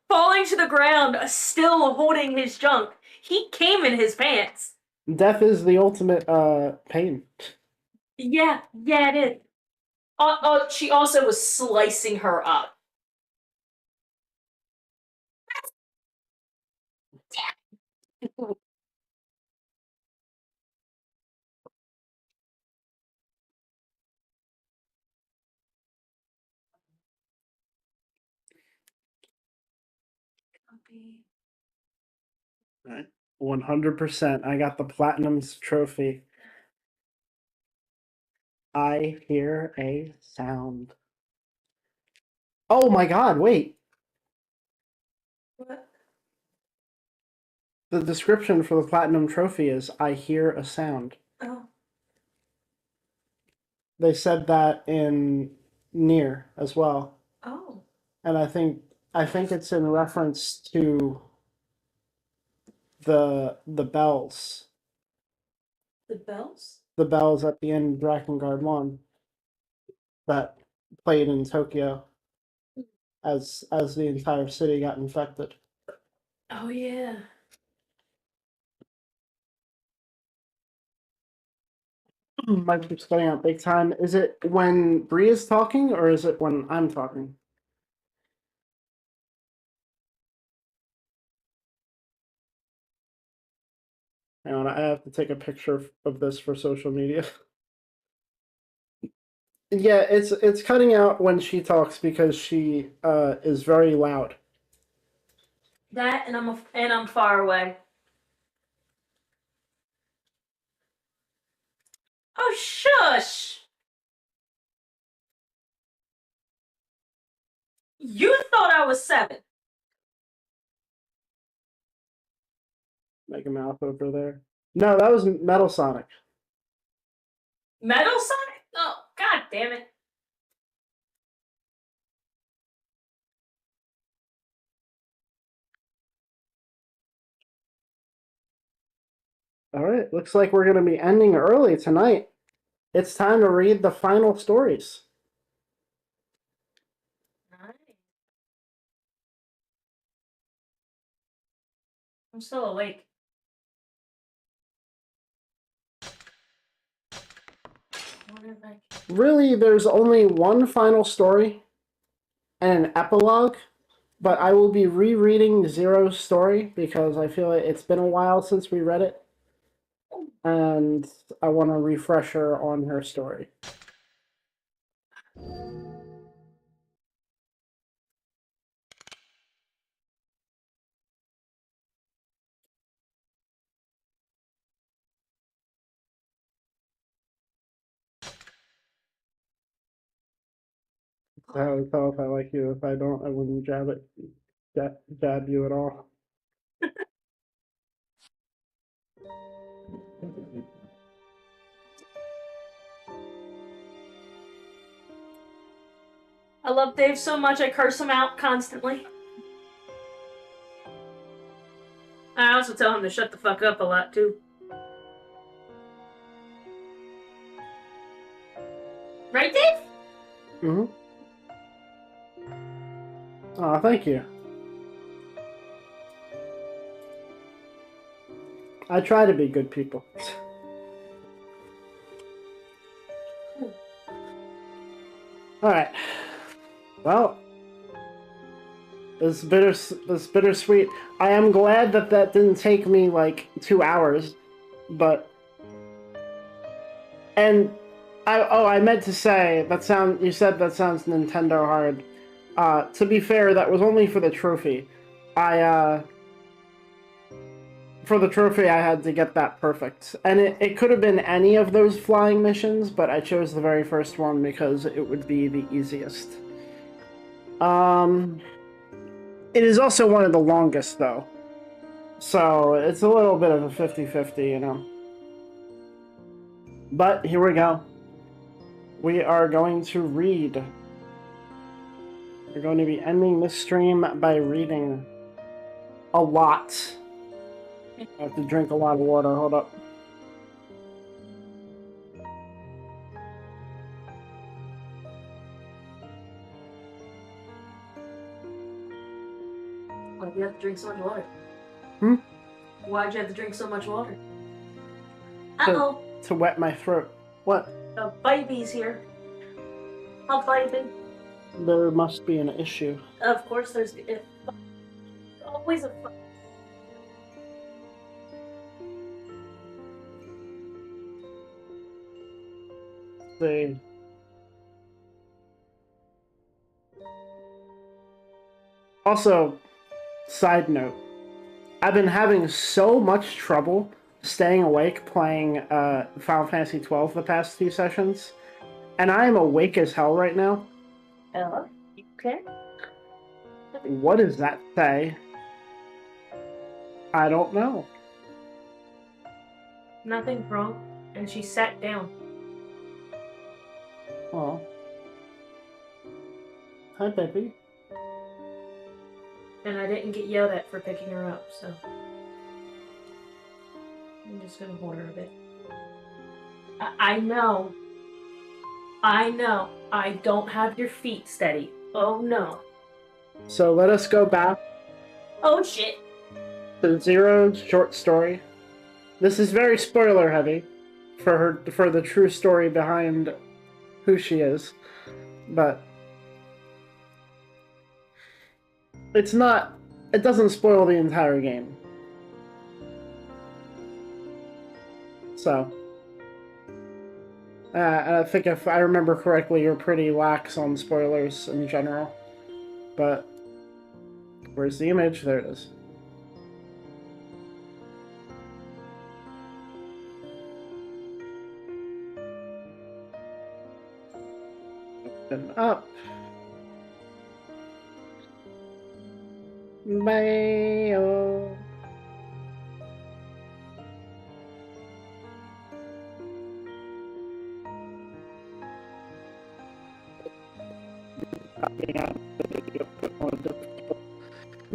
Falling to the ground, still holding his junk. He came in his pants. Death is the ultimate pain. Yeah, it is. She also was slicing her up. Right. 100%. I got the Platinum's trophy. I hear a sound. Oh my god, wait. What? The description for the Platinum trophy is I hear a sound. Oh. They said that in Nier as well. Oh. And I think it's in reference to the bells. The bells? The bells at the end of Drakengard 1 that played in Tokyo as the entire city got infected. Oh, yeah. My keeps cutting out big time. Is it when Bree is talking or is it when I'm talking? Hang on, I have to take a picture of this for social media. Yeah, it's cutting out when she talks because she is very loud. That and I'm far away. Oh shush! You thought I was 7. Make a mouth over there. No, that was Metal Sonic. Metal Sonic? Oh, god damn it. All right, looks like we're going to be ending early tonight. It's time to read the final stories. Nice. I'm still awake. Really, there's only one final story and an epilogue, but I will be rereading Zero's story because I feel like it's been a while since we read it, and I want to refresh her on her story. I would tell if I like you. If I don't, I wouldn't jab you at all. I love Dave so much I curse him out constantly. I also tell him to shut the fuck up a lot too. Right, Dave? Mm-hmm. Oh, thank you. I try to be good people. Alright. Well, it's bittersweet. I am glad that didn't take me like 2 hours, but... And I meant to say you said that sounds Nintendo hard. To be fair, that was only for the trophy. For the trophy, I had to get that perfect. And it could have been any of those flying missions, but I chose the very first one because it would be the easiest. It is also one of the longest, though. So, it's a little bit of a 50-50, you know. But, here we go. We are going to read. We're going to be ending this stream by reading a lot. I have to drink a lot of water. Hold up. Why'd you have to drink so much water? Hmm? Why'd you have to drink so much water? Uh-oh. To wet my throat. What? The baby's here. A baby. There must be an issue. Of course there's always a See. Also, side note, I've been having so much trouble staying awake playing Final Fantasy XII the past 2 sessions, and I am awake as hell right now. Ella, you okay? What does that say? I don't know. Nothing wrong. And she sat down. Oh. Hi, baby. And I didn't get yelled at for picking her up, so I'm just gonna hold her a bit. I know. I don't have your feet steady. Oh no. So let us go back Oh shit. to Zero's short story. This is very spoiler heavy for the true story behind who she is, but it doesn't spoil the entire game. So, I think if I remember correctly, you're pretty lax on spoilers in general. But where's the image? There it is. Open up. Bye.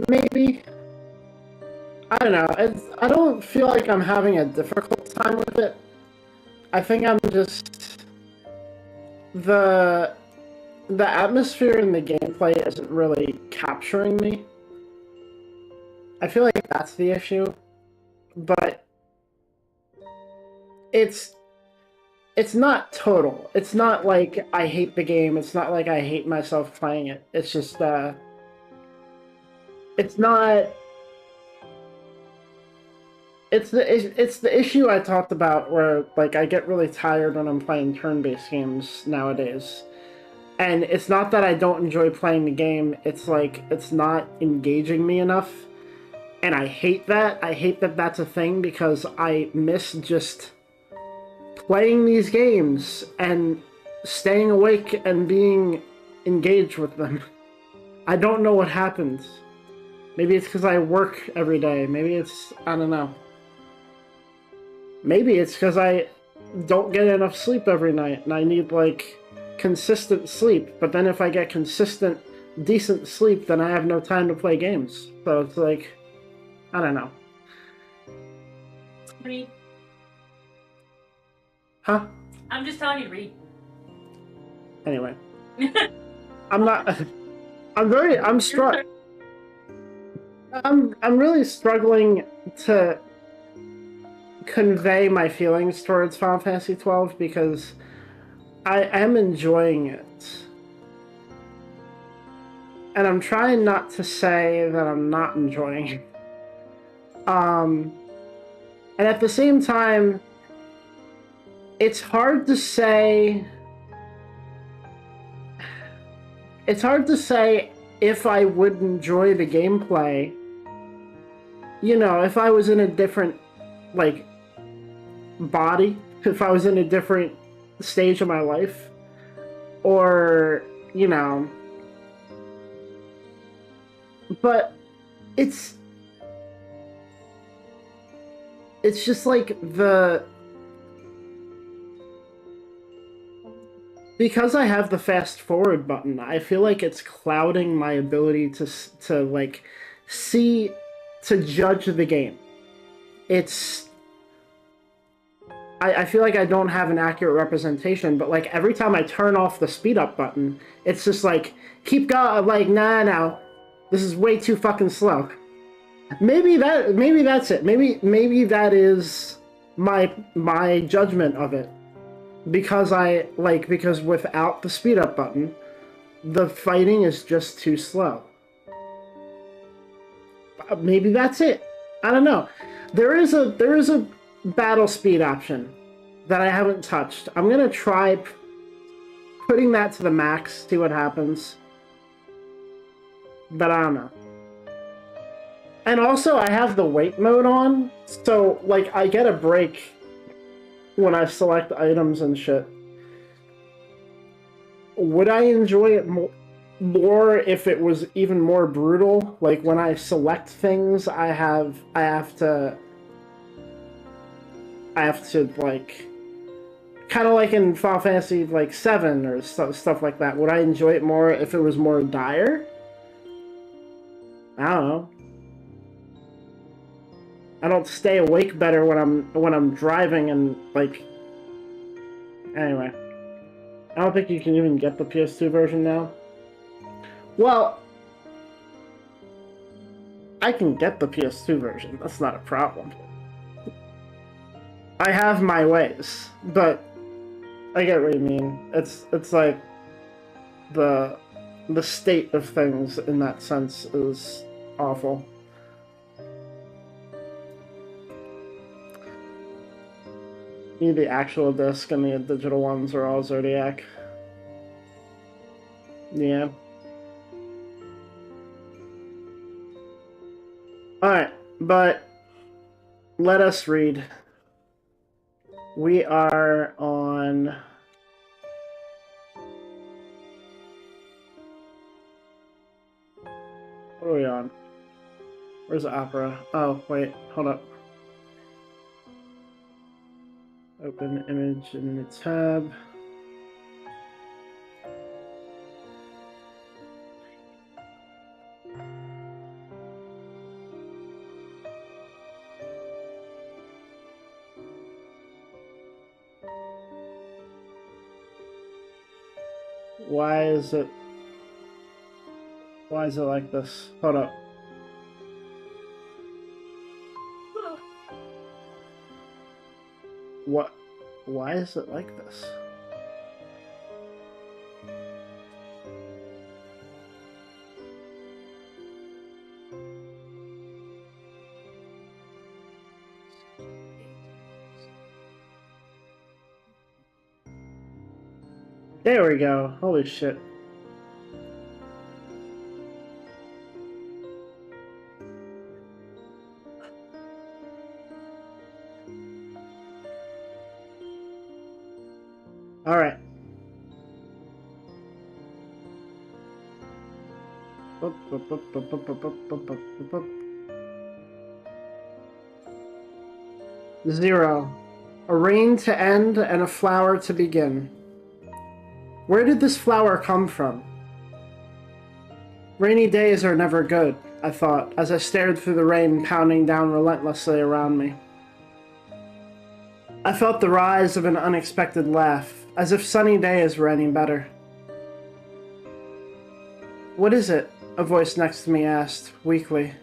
Maybe. I don't know. I don't feel like I'm having a difficult time with it. I think I'm just the atmosphere and the gameplay isn't really capturing me. I feel like that's the issue. But it's not total. It's not like I hate the game. It's not like I hate myself playing it. It's just it's not. It's the issue I talked about where like I get really tired when I'm playing turn-based games nowadays. And it's not that I don't enjoy playing the game, it's like it's not engaging me enough. And I hate that. I hate that that's a thing because I miss just playing these games and staying awake and being engaged with them. I don't know what happens. Maybe it's because I work every day. Maybe it's, I don't know. Maybe it's because I don't get enough sleep every night and I need, like, consistent sleep. But then if I get consistent, decent sleep, then I have no time to play games. So it's like, I don't know. Read. Huh? I'm just telling you, read. Anyway. I'm not... I'm really struggling to convey my feelings towards Final Fantasy XII because I am enjoying it. And I'm trying not to say that I'm not enjoying it. And at the same time, it's hard to say... It's hard to say if I would enjoy the gameplay. You know, if I was in a different, like, body, if I was in a different stage of my life, or, you know, but it's just like because I have the fast forward button, I feel like it's clouding my ability to like see, to judge the game. I feel like I don't have an accurate representation, but like every time I turn off the speed up button, it's just like, keep going, like, nah, this is way too fucking slow. Maybe that's it. Maybe that is my judgment of it. Because because without the speed up button, the fighting is just too slow. Maybe that's it. I don't know. There is a battle speed option that I haven't touched. I'm gonna try putting that to the max, see what happens. But I don't know. And also, I have the wait mode on, so like I get a break when I select items and shit. Would I enjoy it more if it was even more brutal? Like when I select things, I have to like, kind of like in Final Fantasy like 7 or stuff like that. Would I enjoy it more if it was more dire? I don't know. I don't stay awake better when I'm driving and like. Anyway, I don't think you can even get the PS2 version now. Well, I can get the PS2 version. That's not a problem. I have my ways, but I get what you mean. It's like the state of things in that sense is awful. Need the actual disc, and the digital ones are all Zodiac. Yeah. Alright, but let us read. We are on... What are we on? Where's the opera? Oh, wait, hold up. Open image in the tab. Why is it like this? Hold up. What? Why is it like this? There we go. Holy shit. All right. Zero. A rain to end and a flower to begin. Where did this flower come from? Rainy days are never good, I thought, as I stared through the rain pounding down relentlessly around me. I felt the rise of an unexpected laugh, as if sunny days were any better. What is it? A voice next to me asked, weakly.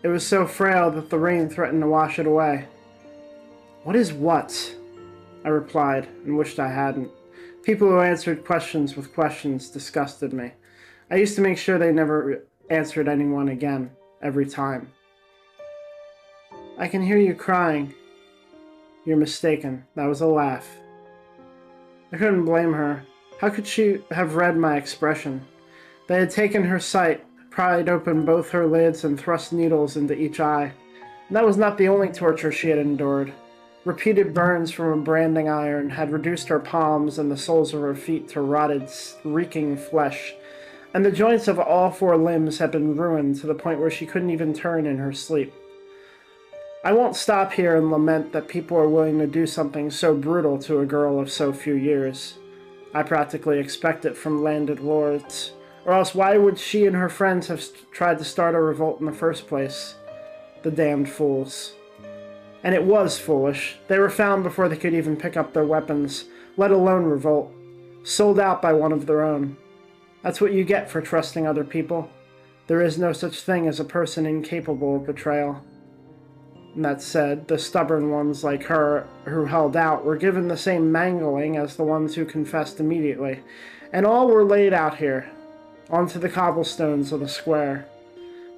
It was so frail that the rain threatened to wash it away. What is what? I replied, and wished I hadn't. People who answered questions with questions disgusted me. I used to make sure they never answered anyone again, every time. I can hear you crying. You're mistaken. That was a laugh. I couldn't blame her. How could she have read my expression? They had taken her sight, pried open both her lids, and thrust needles into each eye. And that was not the only torture she had endured. Repeated burns from a branding iron had reduced her palms and the soles of her feet to rotted, reeking flesh, and the joints of all four limbs had been ruined to the point where she couldn't even turn in her sleep. I won't stop here and lament that people are willing to do something so brutal to a girl of so few years. I practically expect it from landed lords, or else why would she and her friends have tried to start a revolt in the first place? The damned fools. And it was foolish. They were found before they could even pick up their weapons, let alone revolt. Sold out by one of their own. That's what you get for trusting other people. There is no such thing as a person incapable of betrayal. And that said, the stubborn ones like her who held out were given the same mangling as the ones who confessed immediately, and all were laid out here, onto the cobblestones of the square.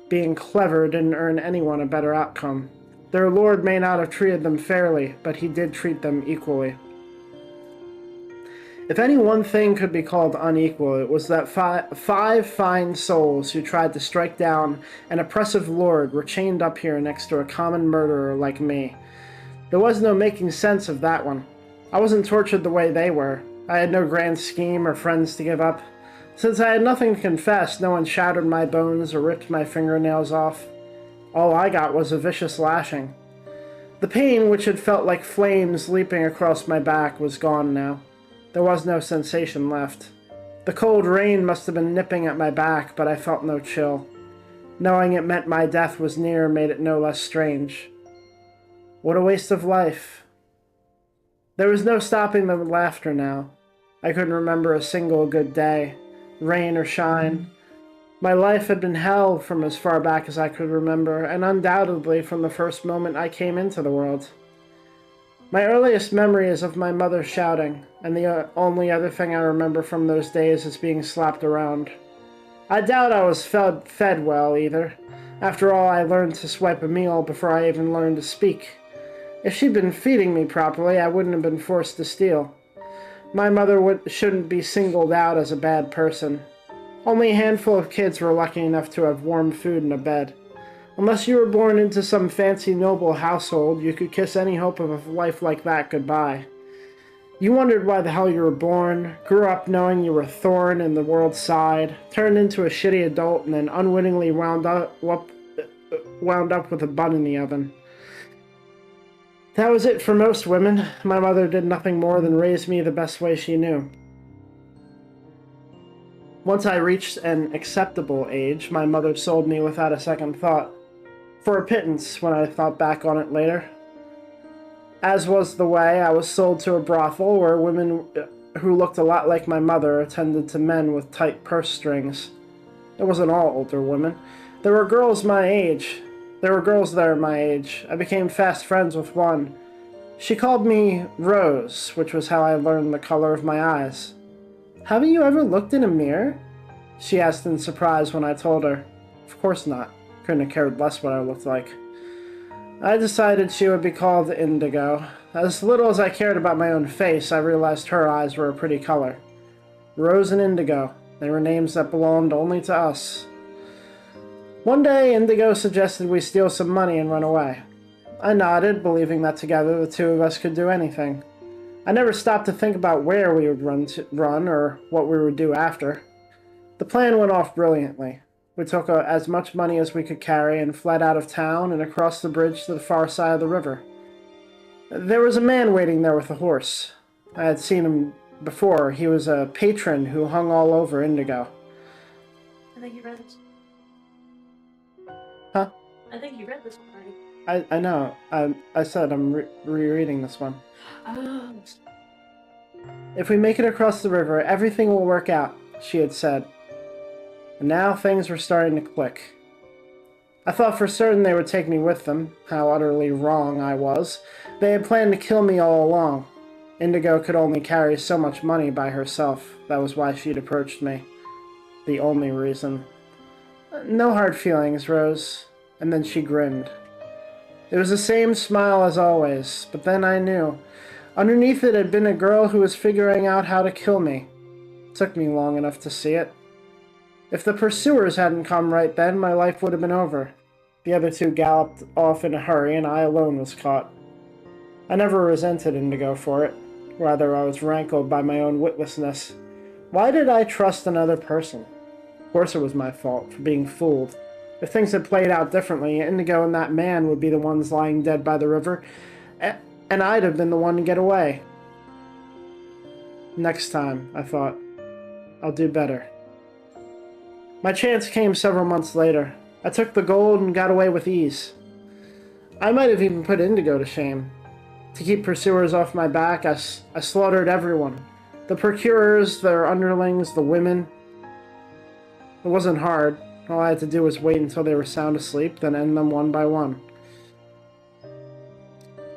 Being clever didn't earn anyone a better outcome. Their lord may not have treated them fairly, but he did treat them equally. If any one thing could be called unequal, it was that five fine souls who tried to strike down an oppressive lord were chained up here next to a common murderer like me. There was no making sense of that one. I wasn't tortured the way they were. I had no grand scheme or friends to give up. Since I had nothing to confess, no one shattered my bones or ripped my fingernails off. All I got was a vicious lashing. The pain, which had felt like flames leaping across my back, was gone now. There was no sensation left. The cold rain must have been nipping at my back, but I felt no chill. Knowing it meant my death was near made it no less strange. What a waste of life. There was no stopping the laughter now. I couldn't remember a single good day, rain or shine. My life had been hell from as far back as I could remember, and undoubtedly from the first moment I came into the world. My earliest memory is of my mother shouting, and the only other thing I remember from those days is being slapped around. I doubt I was fed well, either. After all, I learned to swipe a meal before I even learned to speak. If she'd been feeding me properly, I wouldn't have been forced to steal. My mother shouldn't be singled out as a bad person. Only a handful of kids were lucky enough to have warm food and a bed. Unless you were born into some fancy noble household, you could kiss any hope of a life like that goodbye. You wondered why the hell you were born, grew up knowing you were a thorn in the world's side, turned into a shitty adult, and then unwittingly wound up with a bun in the oven. That was it for most women. My mother did nothing more than raise me the best way she knew. Once I reached an acceptable age, my mother sold me without a second thought. For a pittance, when I thought back on it later. As was the way, I was sold to a brothel where women who looked a lot like my mother attended to men with tight purse strings. It wasn't all older women. There were girls my age. There were girls there my age. I became fast friends with one. She called me Rose, which was how I learned the color of my eyes. "Haven't you ever looked in a mirror?" she asked in surprise when I told her. Of course not. Couldn't have cared less what I looked like. I decided she would be called Indigo. As little as I cared about my own face, I realized her eyes were a pretty color. Rose and Indigo. They were names that belonged only to us. One day, Indigo suggested we steal some money and run away. I nodded, believing that together the two of us could do anything. I never stopped to think about where we would run or what we would do after. The plan went off brilliantly. We took as much money as we could carry and fled out of town and across the bridge to the far side of the river. There was a man waiting there with a horse. I had seen him before. He was a patron who hung all over Indigo. I think you read this. Huh? I think you read this one already. I know. I said I'm rereading this one. Oh. If we make it across the river, everything will work out, she had said. And now things were starting to click. I thought for certain they would take me with them. How utterly wrong I was. They had planned to kill me all along. Indigo could only carry so much money by herself. That was why she'd approached me. The only reason. No hard feelings, Rose. And then she grinned. It was the same smile as always, but then I knew. Underneath it had been a girl who was figuring out how to kill me. It took me long enough to see it. If the pursuers hadn't come right then, my life would have been over. The other two galloped off in a hurry, and I alone was caught. I never resented Indigo for it. Rather, I was rankled by my own witlessness. Why did I trust another person? Of course it was my fault for being fooled. If things had played out differently, Indigo and that man would be the ones lying dead by the river, and I'd have been the one to get away. Next time, I thought, I'll do better. My chance came several months later. I took the gold and got away with ease. I might have even put Indigo to shame. To keep pursuers off my back, I slaughtered everyone. The procurers, their underlings, the women. It wasn't hard. All I had to do was wait until they were sound asleep, then end them one by one.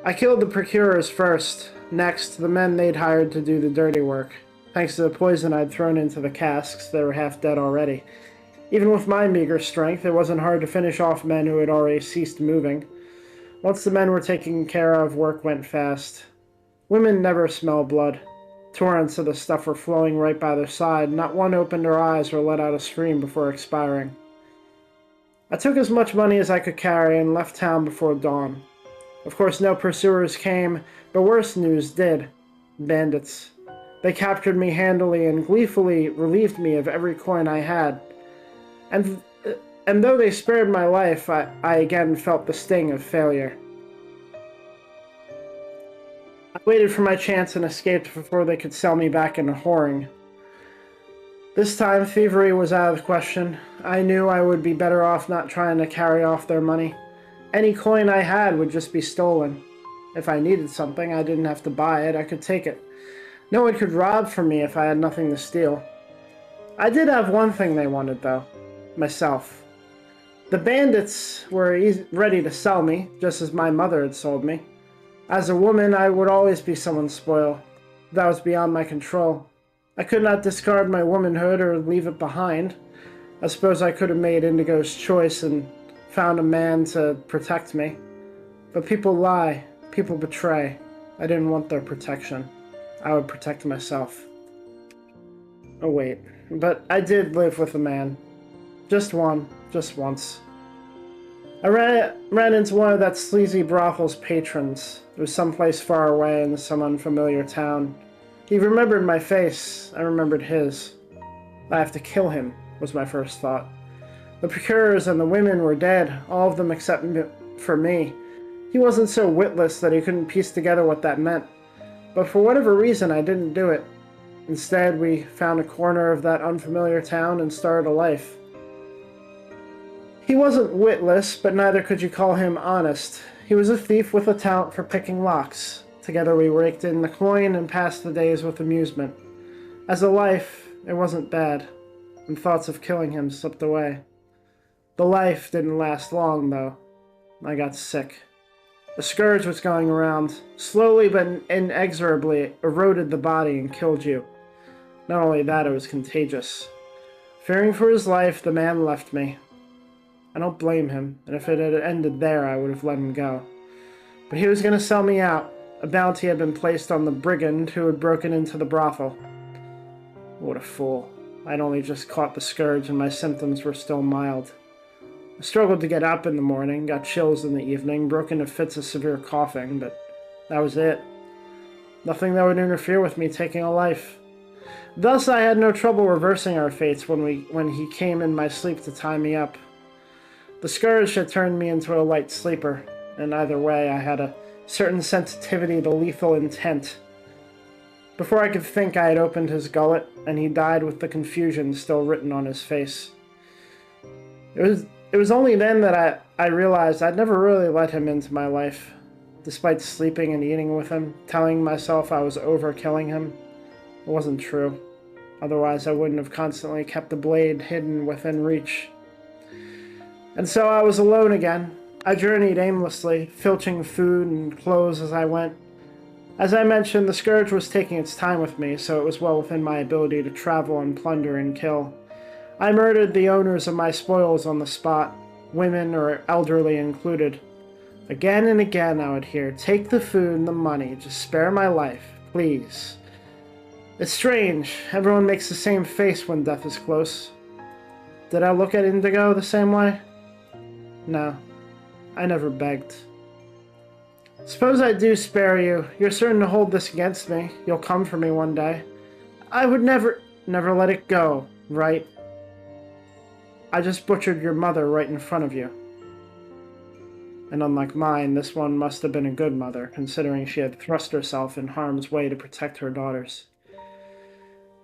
I killed the procurers first. Next, the men they'd hired to do the dirty work. Thanks to the poison I'd thrown into the casks, they were half dead already. Even with my meager strength, it wasn't hard to finish off men who had already ceased moving. Once the men were taken care of, work went fast. Women never smell blood. Torrents of the stuff were flowing right by their side. Not one opened her eyes or let out a scream before expiring. I took as much money as I could carry and left town before dawn. Of course, no pursuers came, but worse news did. Bandits. They captured me handily and gleefully relieved me of every coin I had. And though they spared my life, I again felt the sting of failure. I waited for my chance and escaped before they could sell me back into whoring. This time, thievery was out of the question. I knew I would be better off not trying to carry off their money. Any coin I had would just be stolen. If I needed something, I didn't have to buy it, I could take it. No one could rob from me if I had nothing to steal. I did have one thing they wanted, though. Myself. The bandits were ready to sell me, just as my mother had sold me. As a woman, I would always be someone's spoil. That was beyond my control. I could not discard my womanhood or leave it behind. I suppose I could have made Indigo's choice and found a man to protect me. But people lie. people betray. I didn't want their protection. I would protect myself. Oh wait, but I did live with a man. Just once. I ran into one of that sleazy brothel's patrons. It was someplace far away in some unfamiliar town. He remembered my face. I remembered his. I have to kill him, was my first thought. The procurers and the women were dead, all of them except for me. He wasn't so witless that he couldn't piece together what that meant. But for whatever reason, I didn't do it. Instead, we found a corner of that unfamiliar town and started a life. He wasn't witless, but neither could you call him honest. He was a thief with a talent for picking locks. Together we raked in the coin and passed the days with amusement. As a life, it wasn't bad, and thoughts of killing him slipped away. The life didn't last long, though. I got sick. A scourge was going around, slowly but inexorably eroded the body and killed you. Not only that, it was contagious. Fearing for his life, the man left me. I don't blame him, and if it had ended there, I would have let him go. But he was going to sell me out. A bounty had been placed on the brigand who had broken into the brothel. What a fool. I'd only just caught the scourge, and my symptoms were still mild. I struggled to get up in the morning, got chills in the evening, broke into fits of severe coughing, but that was it. Nothing that would interfere with me taking a life. Thus, I had no trouble reversing our fates when he came in my sleep to tie me up. The scourge had turned me into a light sleeper, and either way, I had a certain sensitivity to lethal intent. Before I could think, I had opened his gullet, and he died with the confusion still written on his face. It was only then that I realized I'd never really let him into my life. Despite sleeping and eating with him, telling myself I was over killing him, it wasn't true. Otherwise, I wouldn't have constantly kept the blade hidden within reach. And so I was alone again. I journeyed aimlessly, filching food and clothes as I went. As I mentioned, the scourge was taking its time with me, so it was well within my ability to travel and plunder and kill. I murdered the owners of my spoils on the spot, women or elderly included. Again and again I would hear, "Take the food and the money, just spare my life, please." It's strange, everyone makes the same face when death is close. Did I look at Indigo the same way? No, I never begged. Suppose I do spare you. You're certain to hold this against me. You'll come for me one day. I would never let it go, right? I just butchered your mother right in front of you. And unlike mine, this one must have been a good mother, considering she had thrust herself in harm's way to protect her daughters.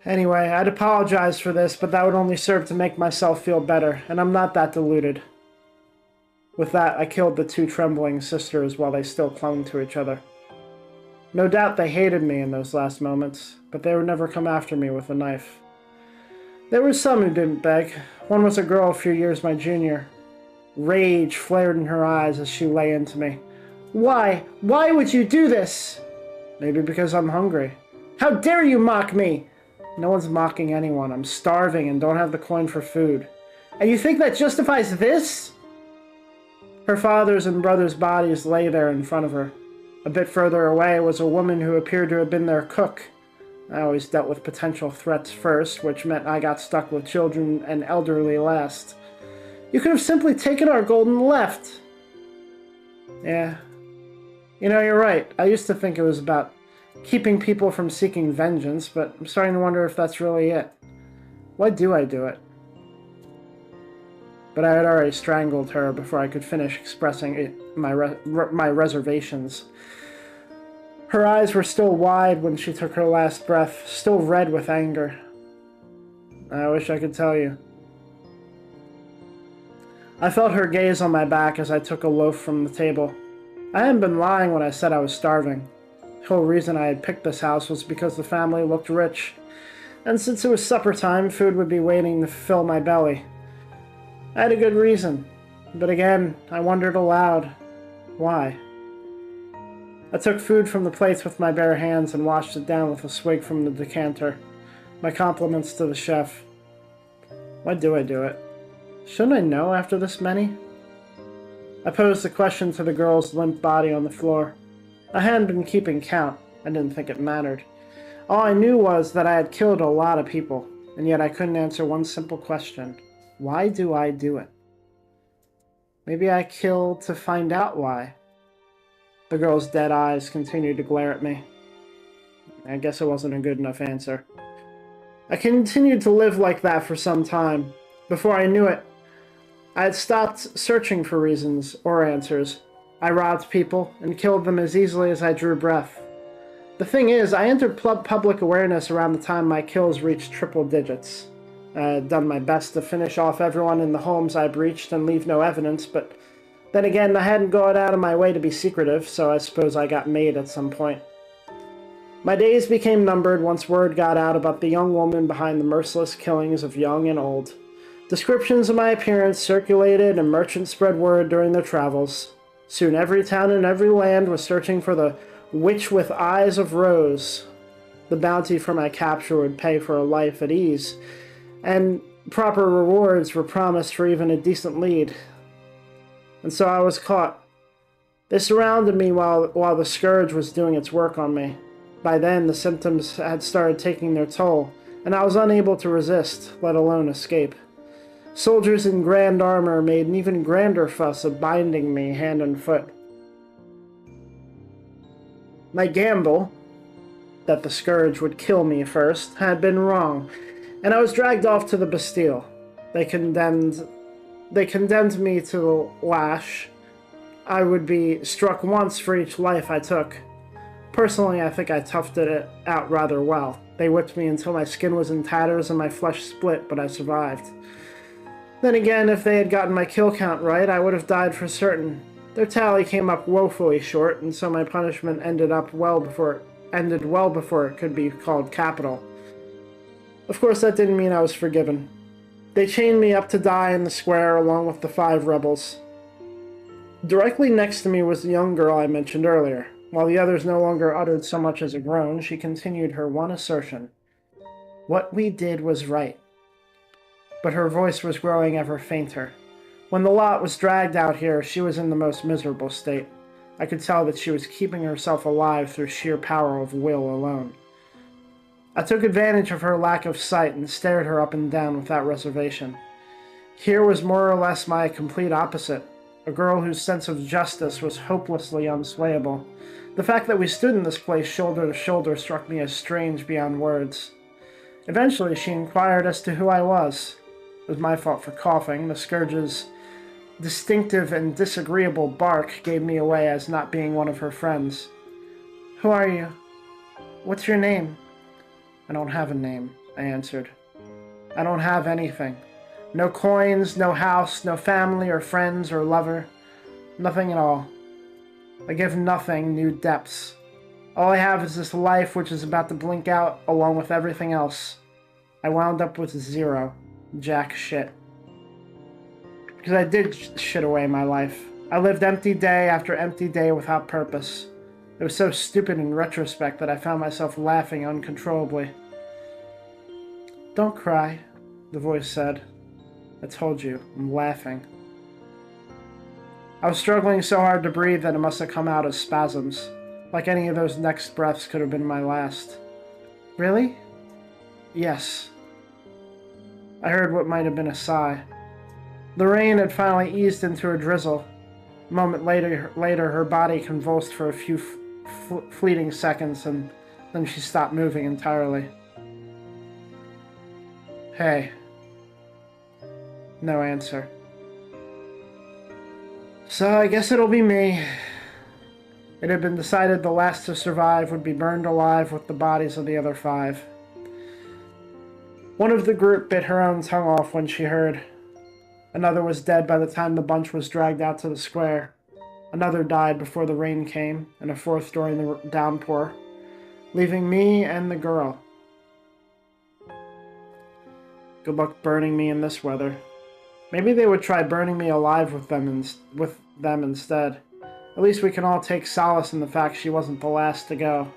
Anyway, I'd apologize for this, but that would only serve to make myself feel better, and I'm not that deluded. With that, I killed the two trembling sisters while they still clung to each other. No doubt they hated me in those last moments, but they would never come after me with a knife. There were some who didn't beg. One was a girl a few years my junior. Rage flared in her eyes as she lay into me. Why? Why would you do this? Maybe because I'm hungry. How dare you mock me? No one's mocking anyone. I'm starving and don't have the coin for food. And you think that justifies this? Her father's and brother's bodies lay there in front of her. A bit further away was a woman who appeared to have been their cook. I always dealt with potential threats first, which meant I got stuck with children and elderly last. You could have simply taken our gold and left. Yeah. You know, you're right. I used to think it was about keeping people from seeking vengeance, but I'm starting to wonder if that's really it. Why do I do it? But I had already strangled her before I could finish expressing my reservations. Her eyes were still wide when she took her last breath, still red with anger. I wish I could tell you. I felt her gaze on my back as I took a loaf from the table. I hadn't been lying when I said I was starving. The whole reason I had picked this house was because the family looked rich, and since it was supper time, food would be waiting to fill my belly. I had a good reason, but again, I wondered aloud, why? I took food from the plates with my bare hands and washed it down with a swig from the decanter. My compliments to the chef. Why do I do it? Shouldn't I know after this many? I posed the question to the girl's limp body on the floor. I hadn't been keeping count. I didn't think it mattered. All I knew was that I had killed a lot of people, and yet I couldn't answer one simple question. Why do I do it? Maybe I kill to find out why. The girl's dead eyes continued to glare at me. I guess it wasn't a good enough answer. I continued to live like that for some time. Before I knew it, I had stopped searching for reasons or answers. I robbed people and killed them as easily as I drew breath. The thing is, I entered public awareness around the time my kills reached triple digits. I had done my best to finish off everyone in the homes I breached and leave no evidence, but then again, I hadn't gone out of my way to be secretive, so I suppose I got made at some point. My days became numbered once word got out about the young woman behind the merciless killings of young and old. Descriptions of my appearance circulated and merchants spread word during their travels. Soon every town and every land was searching for the witch with eyes of rose. The bounty for my capture would pay for a life at ease, and proper rewards were promised for even a decent lead. And so I was caught. They surrounded me while the scourge was doing its work on me. By then, the symptoms had started taking their toll, and I was unable to resist, let alone escape. Soldiers in grand armor made an even grander fuss of binding me hand and foot. My gamble, that the scourge would kill me first, had been wrong, and I was dragged off to the Bastille. They condemned me to the lash. I would be struck once for each life I took. Personally, I think I toughed it out rather well. They whipped me until my skin was in tatters and my flesh split, but I survived. Then again, if they had gotten my kill count right, I would have died for certain. Their tally came up woefully short, and so my punishment ended well before it could be called capital. Of course, that didn't mean I was forgiven. They chained me up to die in the square along with the 5 rebels. Directly next to me was the young girl I mentioned earlier. While the others no longer uttered so much as a groan, she continued her one assertion. What we did was right. But her voice was growing ever fainter. When the lot was dragged out here, she was in the most miserable state. I could tell that she was keeping herself alive through sheer power of will alone. I took advantage of her lack of sight and stared her up and down without reservation. Here was more or less my complete opposite, a girl whose sense of justice was hopelessly unswayable. The fact that we stood in this place shoulder to shoulder struck me as strange beyond words. Eventually, she inquired as to who I was. It was my fault for coughing. The scourge's distinctive and disagreeable bark gave me away as not being one of her friends. Who are you? What's your name? I don't have a name, I answered. I don't have anything. No coins, no house, no family or friends or lover. Nothing at all. I give nothing new depths. All I have is this life which is about to blink out along with everything else. I wound up with 0. Jack shit. Because I did shit away my life. I lived empty day after empty day without purpose. It was so stupid in retrospect that I found myself laughing uncontrollably. Don't cry, the voice said. I told you, I'm laughing. I was struggling so hard to breathe that it must have come out as spasms. Like any of those next breaths could have been my last. Really? Yes. I heard what might have been a sigh. The rain had finally eased into a drizzle. A moment later her body convulsed for a few fleeting seconds, and then she stopped moving entirely. Hey. No answer. So I guess it'll be me. It had been decided the last to survive would be burned alive with the bodies of the other 5. One of the group bit her own tongue off when she heard. Another was dead by the time the bunch was dragged out to the square. Another died before the rain came, and a 4th during the downpour, leaving me and the girl. Good luck burning me in this weather. Maybe they would try burning me alive with them instead. At least we can all take solace in the fact she wasn't the last to go.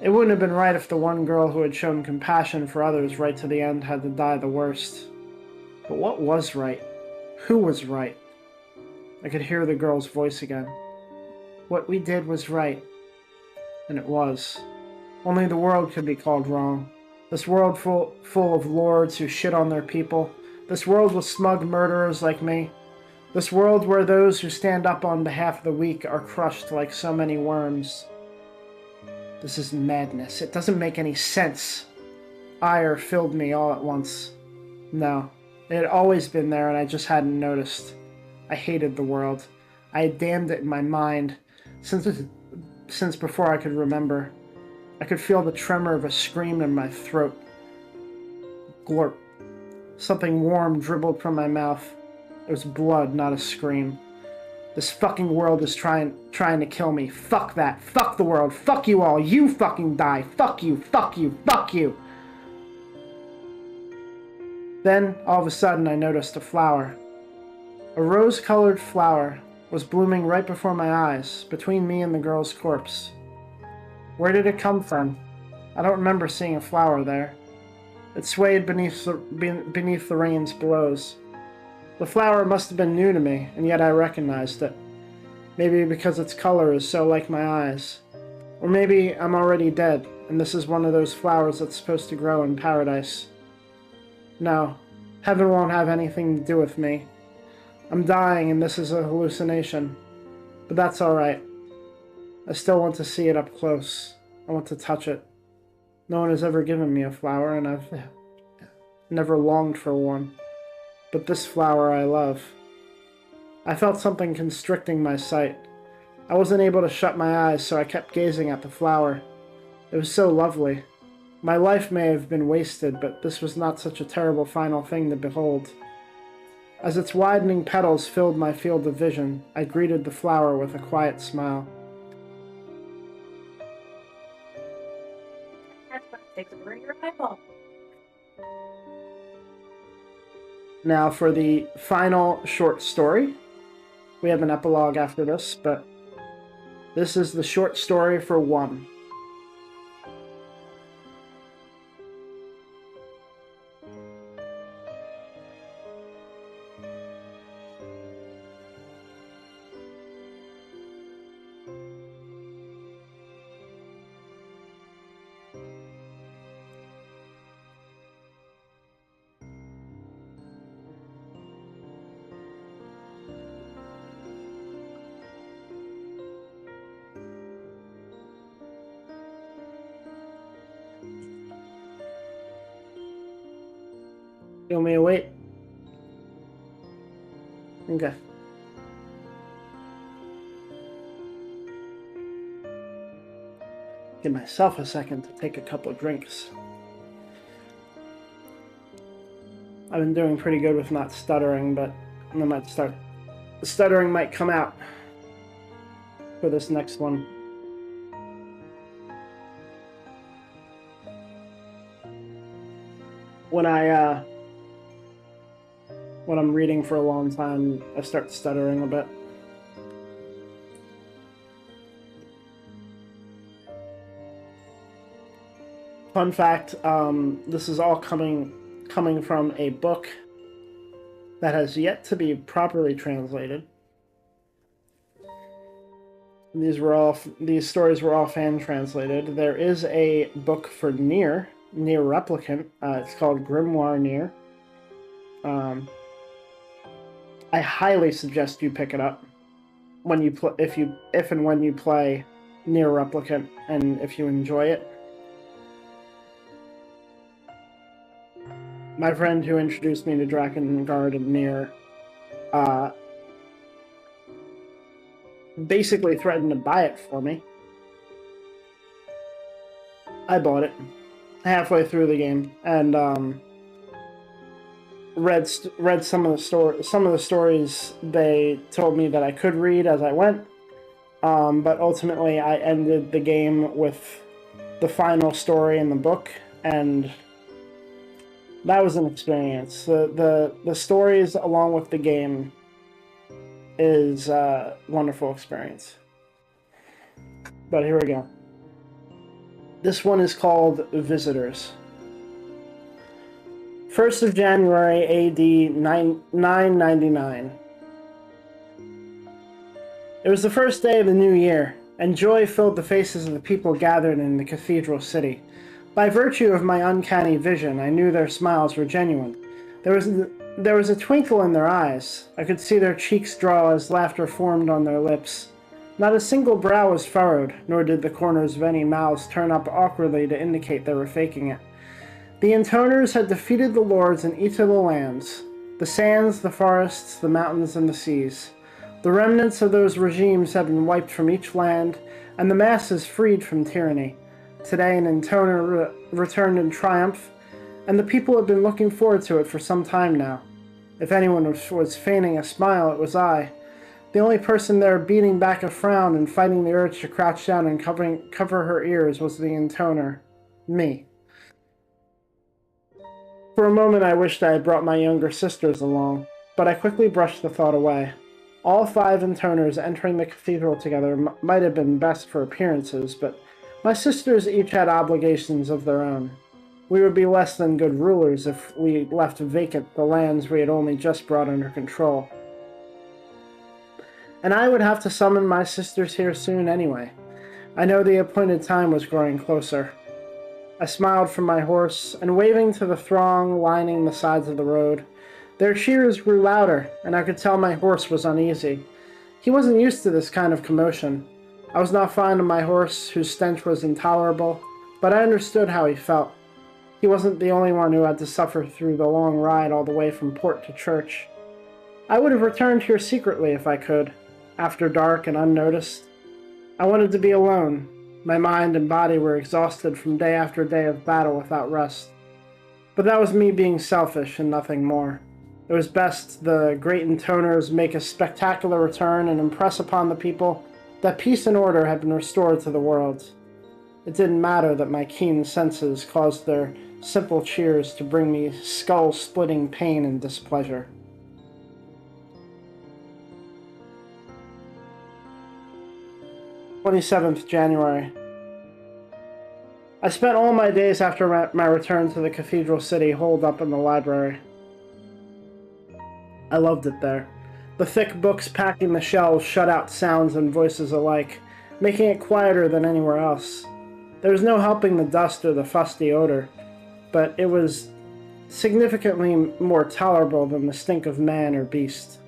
It wouldn't have been right if the one girl who had shown compassion for others right to the end had to die the worst. But what was right? Who was right? I could hear the girl's voice again. what we did was right. And it was. Only the world could be called wrong. This world full of lords who shit on their people. This world with smug murderers like me. This world where those who stand up on behalf of the weak are crushed like so many worms. This is madness. It doesn't make any sense. Ire filled me all at once. No, it had always been there and I just hadn't noticed. I hated the world. I had damned it in my mind since before I could remember. I could feel the tremor of a scream in my throat. Glorp. Something warm dribbled from my mouth. It was blood, not a scream. This fucking world is trying to kill me. Fuck that. Fuck the world. Fuck you all. You fucking die. Fuck you. Fuck you. Fuck you. Then, all of a sudden, I noticed a flower. A rose-colored flower was blooming right before my eyes, between me and the girl's corpse. Where did it come from? I don't remember seeing a flower there. It swayed beneath the rain's blows. The flower must have been new to me, and yet I recognized it. Maybe because its color is so like my eyes. Or maybe I'm already dead, and this is one of those flowers that's supposed to grow in paradise. No, heaven won't have anything to do with me. I'm dying, and this is a hallucination. But that's alright. I still want to see it up close. I want to touch it. No one has ever given me a flower, and I've never longed for one. But this flower I love. I felt something constricting my sight. I wasn't able to shut my eyes, so I kept gazing at the flower. It was so lovely. My life may have been wasted, but this was not such a terrible final thing to behold. As its widening petals filled my field of vision, I greeted the flower with a quiet smile. That's what takes a ring your eyeball. Now for the final short story. We have an epilogue after this, but this is the short story for one. You want me to wait? Okay. Give myself a second to take a couple of drinks. I've been doing pretty good with not stuttering, but I might start. The stuttering might come out for this next one. When I'm reading for a long time, I start stuttering a bit. Fun fact, this is all coming from a book that has yet to be properly translated. These stories were all fan translated. There is a book for Nier Replicant. It's called Grimoire Nier. I highly suggest you pick it up when you if and when you play Nier Replicant, and if you enjoy it. My friend who introduced me to Drakengard and Nier basically threatened to buy it for me. I bought it halfway through the game and read some of the stories they told me that I could read as I went, but ultimately I ended the game with the final story in the book, and that was an experience. The stories along with the game is a wonderful experience. But here we go. This one is called Visitors. 1st of January, AD 999. It was the first day of the new year, and joy filled the faces of the people gathered in the cathedral city. By virtue of my uncanny vision, I knew their smiles were genuine. There was a twinkle in their eyes. I could see their cheeks draw as laughter formed on their lips. Not a single brow was furrowed, nor did the corners of any mouths turn up awkwardly to indicate they were faking it. The intoners had defeated the lords in each of the lands, the sands, the forests, the mountains, and the seas. The remnants of those regimes had been wiped from each land, and the masses freed from tyranny. Today an intoner returned in triumph, and the people had been looking forward to it for some time now. If anyone was feigning a smile, it was I. The only person there beating back a frown and fighting the urge to crouch down and cover her ears was the intoner. Me. For a moment I wished I had brought my younger sisters along, but I quickly brushed the thought away. All 5 intoners entering the cathedral together might have been best for appearances, but my sisters each had obligations of their own. We would be less than good rulers if we left vacant the lands we had only just brought under control. And I would have to summon my sisters here soon anyway. I know the appointed time was growing closer. I smiled from my horse, and waving to the throng lining the sides of the road, their cheers grew louder, and I could tell my horse was uneasy. He wasn't used to this kind of commotion. I was not fond of my horse, whose stench was intolerable, but I understood how he felt. He wasn't the only one who had to suffer through the long ride all the way from port to church. I would have returned here secretly if I could, after dark and unnoticed. I wanted to be alone. My mind and body were exhausted from day after day of battle without rest. But that was me being selfish and nothing more. It was best the great intoners make a spectacular return and impress upon the people that peace and order had been restored to the world. It didn't matter that my keen senses caused their simple cheers to bring me skull-splitting pain and displeasure. 27th January. I spent all my days after my return to the cathedral city holed up in the library. I loved it there. The thick books packing the shelves shut out sounds and voices alike, making it quieter than anywhere else. There was no helping the dust or the fusty odor, but it was significantly more tolerable than the stink of man or beast.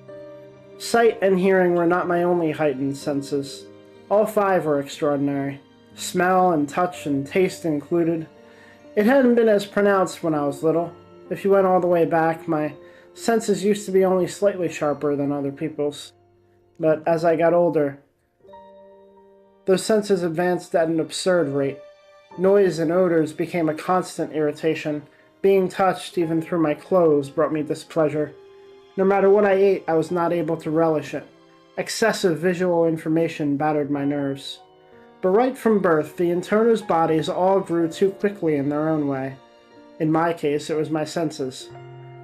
Sight and hearing were not my only heightened senses. All 5 were extraordinary. Smell and touch and taste included. It hadn't been as pronounced when I was little. If you went all the way back, my senses used to be only slightly sharper than other people's. But as I got older, those senses advanced at an absurd rate. Noise and odors became a constant irritation. Being touched, even through my clothes, brought me displeasure. No matter what I ate, I was not able to relish it. Excessive visual information battered my nerves. But right from birth, the intoners' bodies all grew too quickly in their own way. In my case, it was my senses.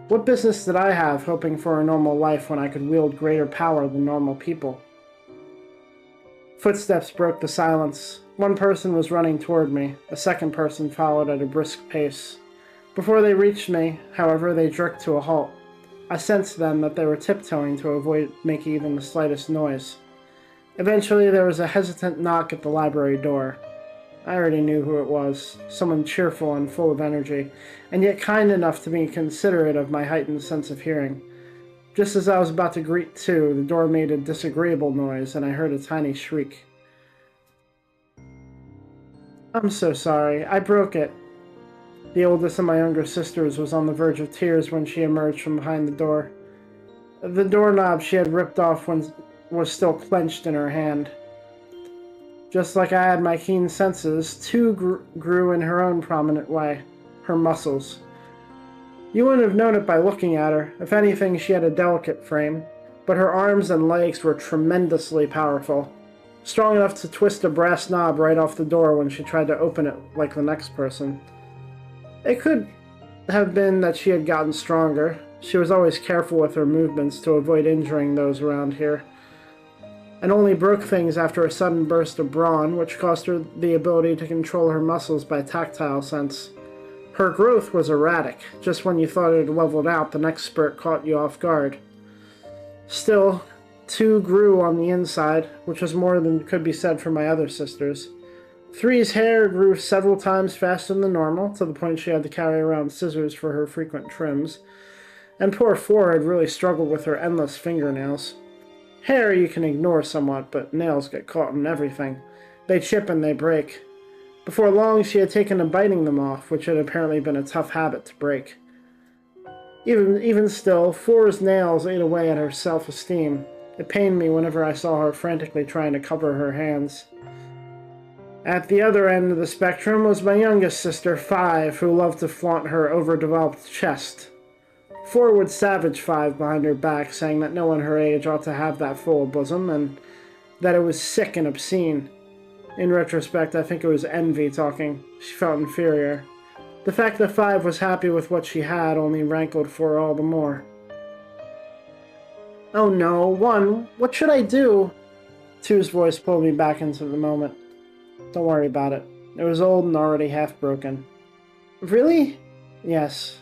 What business did I have hoping for a normal life when I could wield greater power than normal people? Footsteps broke the silence. One person was running toward me. A second person followed at a brisk pace. Before they reached me, however, they jerked to a halt. I sensed then that they were tiptoeing to avoid making even the slightest noise. Eventually, there was a hesitant knock at the library door. I already knew who it was, someone cheerful and full of energy, and yet kind enough to be considerate of my heightened sense of hearing. Just as I was about to greet two, the door made a disagreeable noise, and I heard a tiny shriek. "I'm so sorry, I broke it." The oldest of my younger sisters was on the verge of tears when she emerged from behind the door. The doorknob she had ripped off was still clenched in her hand. Just like I had my keen senses, two grew in her own prominent way, her muscles. You wouldn't have known it by looking at her. If anything, she had a delicate frame, but her arms and legs were tremendously powerful, strong enough to twist a brass knob right off the door when she tried to open it like the next person. It could have been that she had gotten stronger. She was always careful with her movements to avoid injuring those around here, and only broke things after a sudden burst of brawn, which cost her the ability to control her muscles by tactile sense. Her growth was erratic. Just when you thought it had leveled out, the next spurt caught you off guard. Still, 2 grew on the inside, which was more than could be said for my other sisters. 3's hair grew several times faster than normal, to the point she had to carry around scissors for her frequent trims. And poor 4 had really struggled with her endless fingernails. Hair you can ignore somewhat, but nails get caught in everything. They chip and they break. Before long, she had taken to biting them off, which had apparently been a tough habit to break. Even still, 4's nails ate away at her self-esteem. It pained me whenever I saw her frantically trying to cover her hands. At the other end of the spectrum was my youngest sister, 5, who loved to flaunt her overdeveloped chest. 4 would savage 5 behind her back, saying that no one her age ought to have that full bosom, and that it was sick and obscene. In retrospect, I think it was envy talking. She felt inferior. The fact that 5 was happy with what she had only rankled for her all the more. "Oh no, 1, what should I do?" 2's voice pulled me back into the moment. "Don't worry about it. It was old and already half broken." "Really?" "Yes."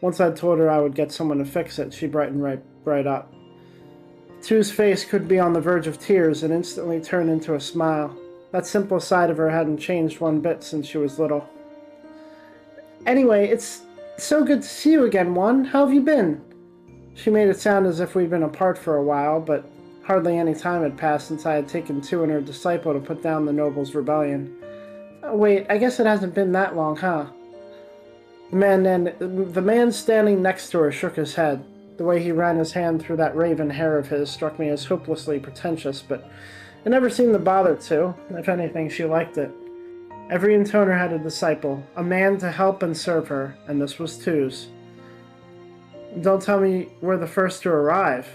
Once I'd told her I would get someone to fix it, she brightened right up. 2's face could be on the verge of tears and instantly turned into a smile. That simple side of her hadn't changed one bit since she was little. "Anyway, it's so good to see you again, 1. How have you been?" She made it sound as if we'd been apart for a while, but hardly any time had passed since I had taken 2 and her disciple to put down the noble's rebellion. "Oh, wait, I guess it hasn't been that long, huh?" The man standing next to her shook his head. The way he ran his hand through that raven hair of his struck me as hopelessly pretentious, but it never seemed to bother 2. If anything, she liked it. Every intoner had a disciple, a man to help and serve her, and this was 2's. "Don't tell me we're the first to arrive."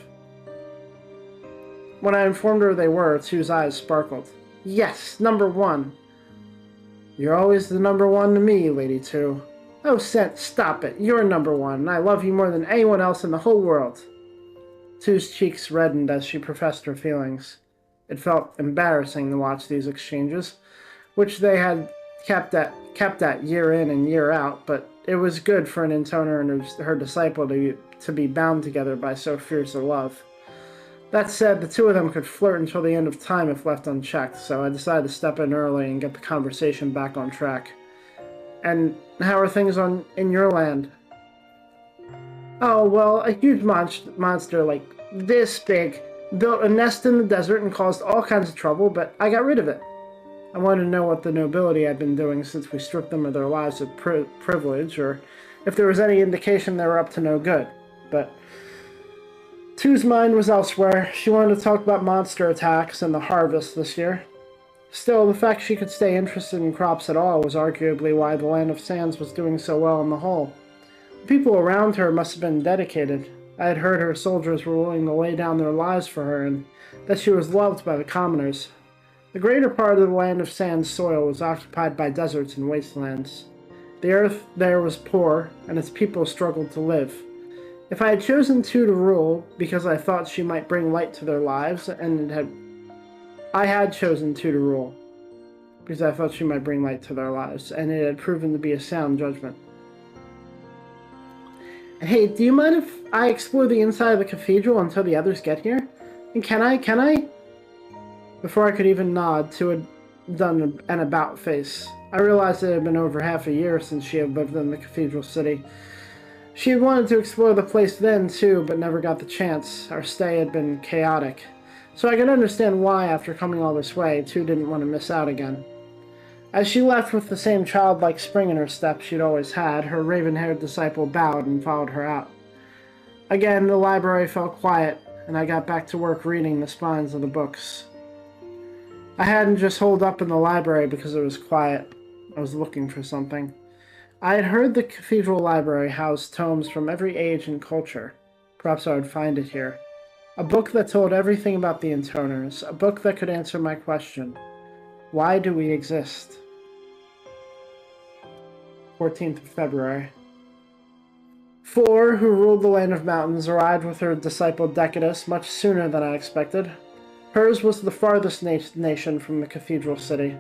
When I informed her they were, 2's eyes sparkled. "Yes, number 1. "You're always the number 1 to me, Lady 2. "Oh, stop it. You're number 1, and I love you more than anyone else in the whole world." 2's cheeks reddened as she professed her feelings. It felt embarrassing to watch these exchanges, which they had kept at year in and year out, but it was good for an intoner and her disciple to be bound together by so fierce a love. That said, the 2 of them could flirt until the end of time if left unchecked, so I decided to step in early and get the conversation back on track. "And how are things in your land?" "Oh, well, a huge monster like this big built a nest in the desert and caused all kinds of trouble, but I got rid of it." I wanted to know what the nobility had been doing since we stripped them of their lives of privilege, or if there was any indication they were up to no good. But 2's mind was elsewhere. She wanted to talk about monster attacks and the harvest this year. Still, the fact she could stay interested in crops at all was arguably why the Land of Sands was doing so well on the whole. The people around her must have been dedicated. I had heard her soldiers were willing to lay down their lives for her, and that she was loved by the commoners. The greater part of the Land of Sands soil was occupied by deserts and wastelands. The earth there was poor, and its people struggled to live. If I had chosen 2 to rule because I thought she might bring light to their lives, I had chosen 2 to rule because I thought she might bring light to their lives, and it had proven to be a sound judgment. "Hey, do you mind if I explore the inside of the cathedral until the others get here? And can I? Before I could even nod, 2 had done an about face. I realized it had been over half a year since she had lived in the cathedral city. She had wanted to explore the place then, too, but never got the chance. Our stay had been chaotic. So I could understand why, after coming all this way, 2 didn't want to miss out again. As she left with the same childlike spring in her step she'd always had, her raven-haired disciple bowed and followed her out. Again, the library felt quiet, and I got back to work reading the spines of the books. I hadn't just holed up in the library because it was quiet. I was looking for something. I had heard the cathedral library housed tomes from every age and culture. Perhaps I would find it here. A book that told everything about the intoners. A book that could answer my question. Why do we exist? 14th of February. 4, who ruled the Land of Mountains, arrived with her disciple Decadus much sooner than I expected. Hers was the farthest nation from the cathedral city.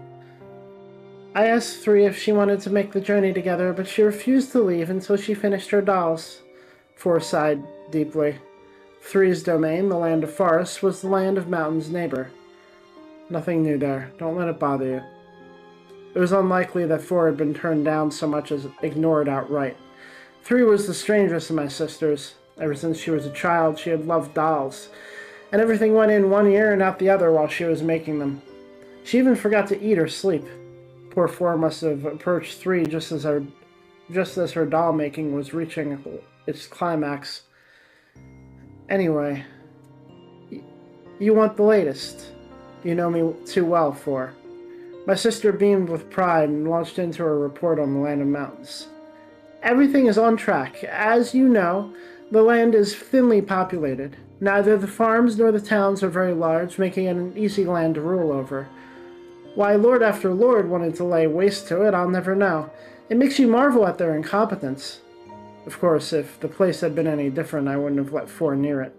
I asked 3 if she wanted to make the journey together, but she refused to leave until she finished her dolls. 4 sighed deeply. Three's domain, the land of forests, was the land of mountain's neighbor. Nothing new there. Don't let it bother you. It was unlikely that 4 had been turned down so much as ignored outright. 3 was the strangest of my sisters. Ever since she was a child, she had loved dolls, and everything went in one ear and out the other while she was making them. She even forgot to eat or sleep. Poor 4 must have approached 3 just as her doll making was reaching its climax. Anyway, you want the latest. You know me too well, 4. My sister beamed with pride and launched into her report on the land of mountains. Everything is on track. As you know, the land is thinly populated. Neither the farms nor the towns are very large, making it an easy land to rule over. Why lord after lord wanted to lay waste to it, I'll never know. It makes you marvel at their incompetence. Of course, if the place had been any different, I wouldn't have let 4 near it.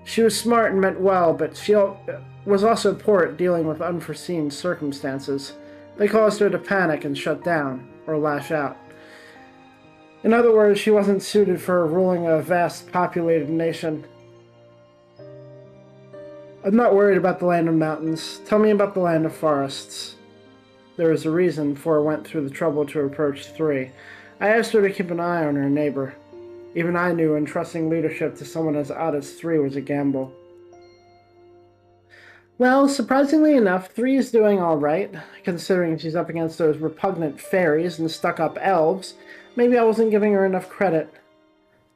She was smart and meant well, but she was also poor at dealing with unforeseen circumstances. They caused her to panic and shut down, or lash out. In other words, she wasn't suited for ruling a vast populated nation. I'm not worried about the land of mountains. Tell me about the land of forests. There was a reason 4 went through the trouble to approach 3. I asked her to keep an eye on her neighbor. Even I knew entrusting leadership to someone as odd as 3 was a gamble. Well, surprisingly enough, 3 is doing all right, considering she's up against those repugnant fairies and stuck-up elves. Maybe I wasn't giving her enough credit.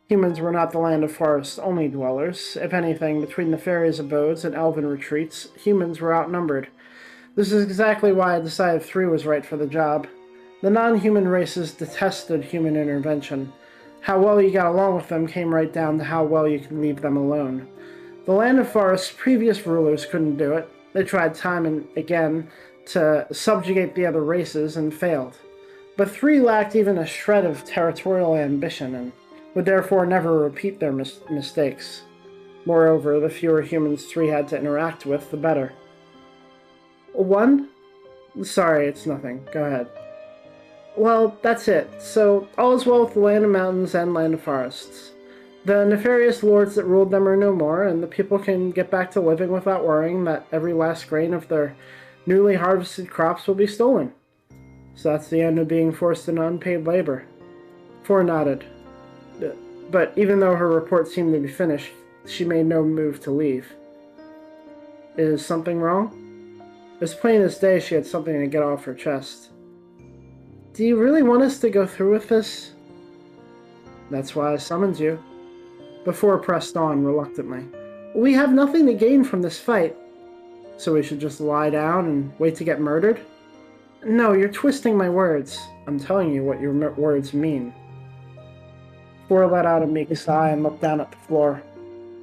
Humans were not the land of forest only dwellers. If anything, between the fairies' abodes and elven retreats, humans were outnumbered. This is exactly why I decided 3 was right for the job. The non-human races detested human intervention. How well you got along with them came right down to how well you could leave them alone. The land of forest's previous rulers couldn't do it. They tried time and again to subjugate the other races and failed. But 3 lacked even a shred of territorial ambition and would therefore never repeat their mistakes. Moreover, the fewer humans 3 had to interact with, the better. 1? Sorry, it's nothing. Go ahead. Well, that's it. So, all is well with the land of mountains and land of forests. The nefarious lords that ruled them are no more, and the people can get back to living without worrying that every last grain of their newly harvested crops will be stolen. So that's the end of being forced into unpaid labor. 4 nodded. But even though her report seemed to be finished, she made no move to leave. Is something wrong? As plain as day, she had something to get off her chest. Do you really want us to go through with this? That's why I summoned you. Before pressed on reluctantly. We have nothing to gain from this fight. So we should just lie down and wait to get murdered? No, you're twisting my words. I'm telling you what your words mean. 4 let out a meek sigh and looked down at the floor.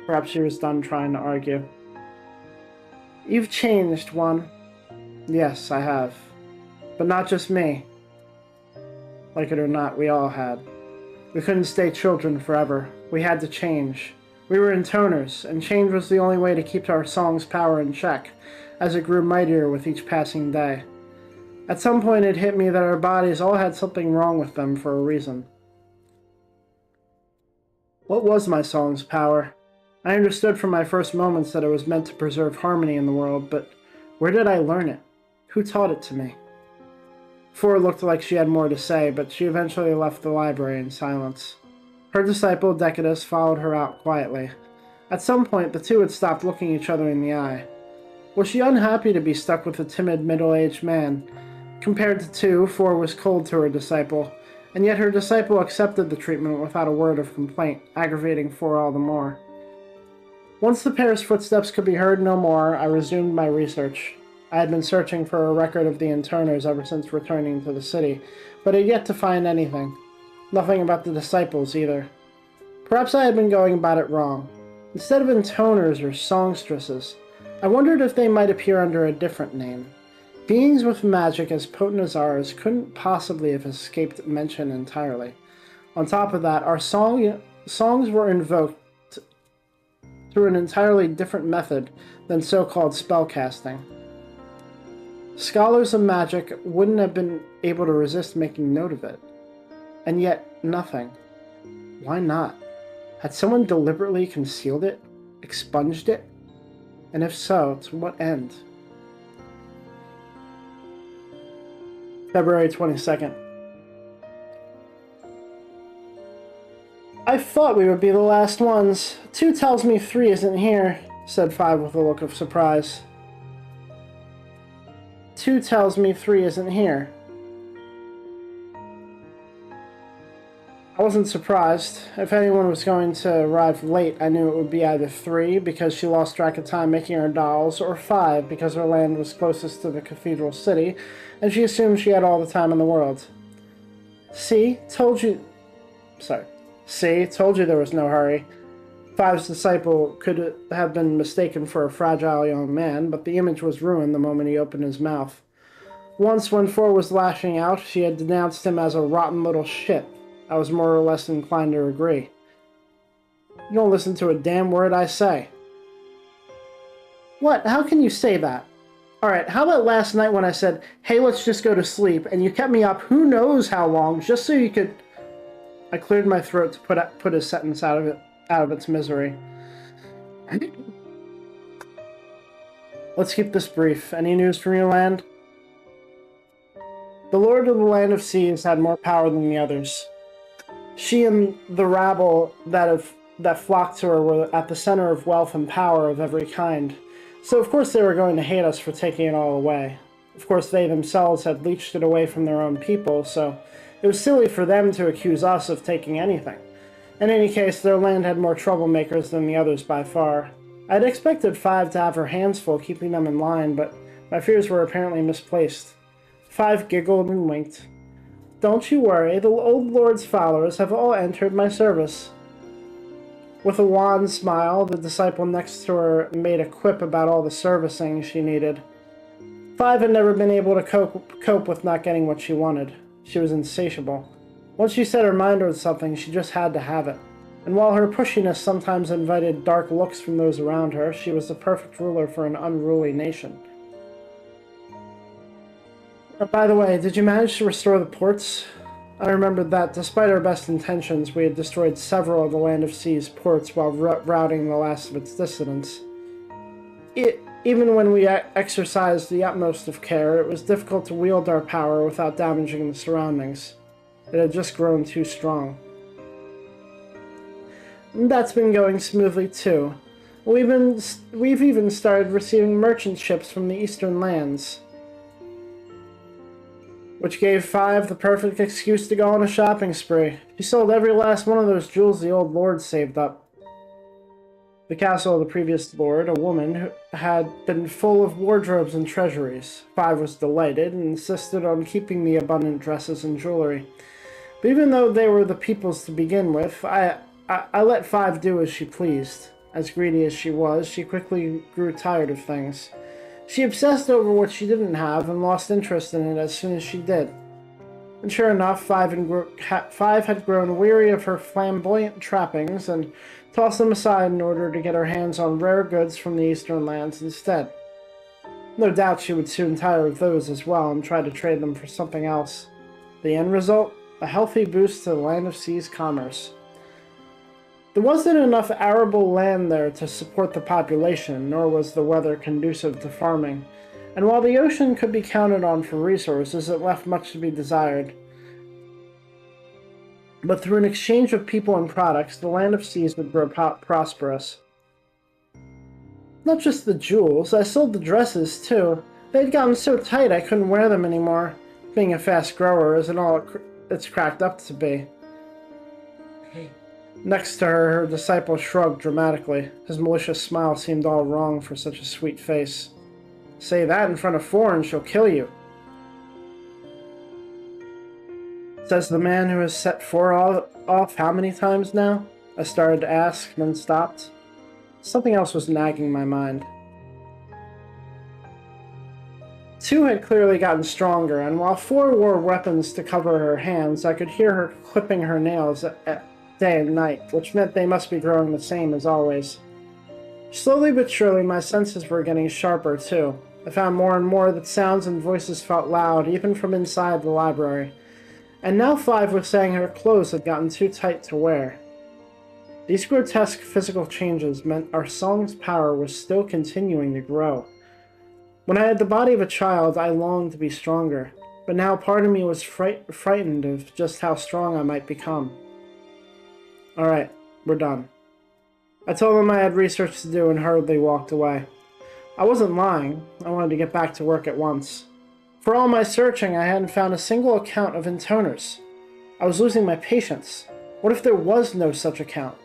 Perhaps she was done trying to argue. You've changed, 1. Yes, I have. But not just me. Like it or not, we all had. We couldn't stay children forever. We had to change. We were intoners, and change was the only way to keep our song's power in check, as it grew mightier with each passing day. At some point it hit me that our bodies all had something wrong with them for a reason. What was my song's power? I understood from my first moments that it was meant to preserve harmony in the world, but where did I learn it? Who taught it to me? 4 looked like she had more to say, but she eventually left the library in silence. Her disciple, Decadus, followed her out quietly. At some point, the two had stopped looking each other in the eye. Was she unhappy to be stuck with a timid, middle-aged man? Compared to 2, 4 was cold to her disciple, and yet her disciple accepted the treatment without a word of complaint, aggravating 4 all the more. Once the pair's footsteps could be heard no more, I resumed my research. I had been searching for a record of the intoners ever since returning to the city, but had yet to find anything. Nothing about the disciples either. Perhaps I had been going about it wrong. Instead of intoners or songstresses, I wondered if they might appear under a different name. Beings with magic as potent as ours couldn't possibly have escaped mention entirely. On top of that, our songs were invoked through an entirely different method than so-called spellcasting. Scholars of magic wouldn't have been able to resist making note of it. And yet, nothing. Why not? Had someone deliberately concealed it? expunged it? And if so, to what end? February 22nd. I thought we would be the last ones. 2 tells me 3 isn't here, said 5 with a look of surprise. 2 tells me 3 isn't here. I wasn't surprised. If anyone was going to arrive late, I knew it would be either 3 because she lost track of time making her dolls, or 5 because her land was closest to the cathedral city, and she assumed she had all the time in the world. See, told you there was no hurry. 5's disciple could have been mistaken for a fragile young man, but the image was ruined the moment he opened his mouth. Once, when 4 was lashing out, she had denounced him as a rotten little shit. I was more or less inclined to agree. You don't listen to a damn word I say. What? How can you say that? Alright, how about last night when I said, hey, let's just go to sleep, and you kept me up who knows how long, just so you could... I cleared my throat to put a sentence out of its misery. Let's keep this brief. Any news from your land? The Lord of the Land of Seas had more power than the others. She and the rabble that flocked to her were at the center of wealth and power of every kind. So of course they were going to hate us for taking it all away. Of course they themselves had leached it away from their own people, so it was silly for them to accuse us of taking anything. In any case, their land had more troublemakers than the others by far. I'd expected 5 to have her hands full keeping them in line, but my fears were apparently misplaced. 5 giggled and winked. Don't you worry, the old lord's followers have all entered my service. With a wan smile, the disciple next to her made a quip about all the servicing she needed. 5 had never been able to cope with not getting what she wanted. She was insatiable. Once she set her mind on something, she just had to have it. And while her pushiness sometimes invited dark looks from those around her, she was the perfect ruler for an unruly nation. By the way, did you manage to restore the ports? I remembered that, despite our best intentions, we had destroyed several of the Land of Sea's ports while routing the last of its dissidents. Even when we exercised the utmost of care, it was difficult to wield our power without damaging the surroundings. It had just grown too strong. That's been going smoothly too. We've even started receiving merchant ships from the eastern lands, which gave 5 the perfect excuse to go on a shopping spree. She sold every last one of those jewels the old lord saved up. The castle of the previous lord, a woman, who had been full of wardrobes and treasuries. 5 was delighted and insisted on keeping the abundant dresses and jewelry. But even though they were the people's to begin with, I let 5 do as she pleased. As greedy as she was, she quickly grew tired of things. She obsessed over what she didn't have and lost interest in it as soon as she did. And sure enough, 5 had grown weary of her flamboyant trappings and tossed them aside in order to get her hands on rare goods from the eastern lands instead. No doubt she would soon tire of those as well and try to trade them for something else. The end result? A healthy boost to the Land of Sea's commerce. There wasn't enough arable land there to support the population, nor was the weather conducive to farming, and while the ocean could be counted on for resources, it left much to be desired. But through an exchange of people and products, the Land of Seas would grow prosperous. Not just the jewels, I sold the dresses too. They had gotten so tight I couldn't wear them anymore. Being a fast grower isn't all it's cracked up to be. Next to her, her disciple shrugged dramatically. His malicious smile seemed all wrong for such a sweet face. Say that in front of 4 and she'll kill you. Says the man who has set 4 off how many times now? I started to ask, then stopped. Something else was nagging my mind. 2 had clearly gotten stronger, and while 4 wore weapons to cover her hands, I could hear her clipping her nails day and night, which meant they must be growing the same as always. Slowly but surely, my senses were getting sharper, too. I found more and more that sounds and voices felt loud, even from inside the library. And now 5 was saying her clothes had gotten too tight to wear. These grotesque physical changes meant our song's power was still continuing to grow. When I had the body of a child, I longed to be stronger, but now part of me was frightened of just how strong I might become. Alright, we're done. I told them I had research to do and hurriedly walked away. I wasn't lying. I wanted to get back to work at once. For all my searching, I hadn't found a single account of intoners. I was losing my patience. What if there was no such account?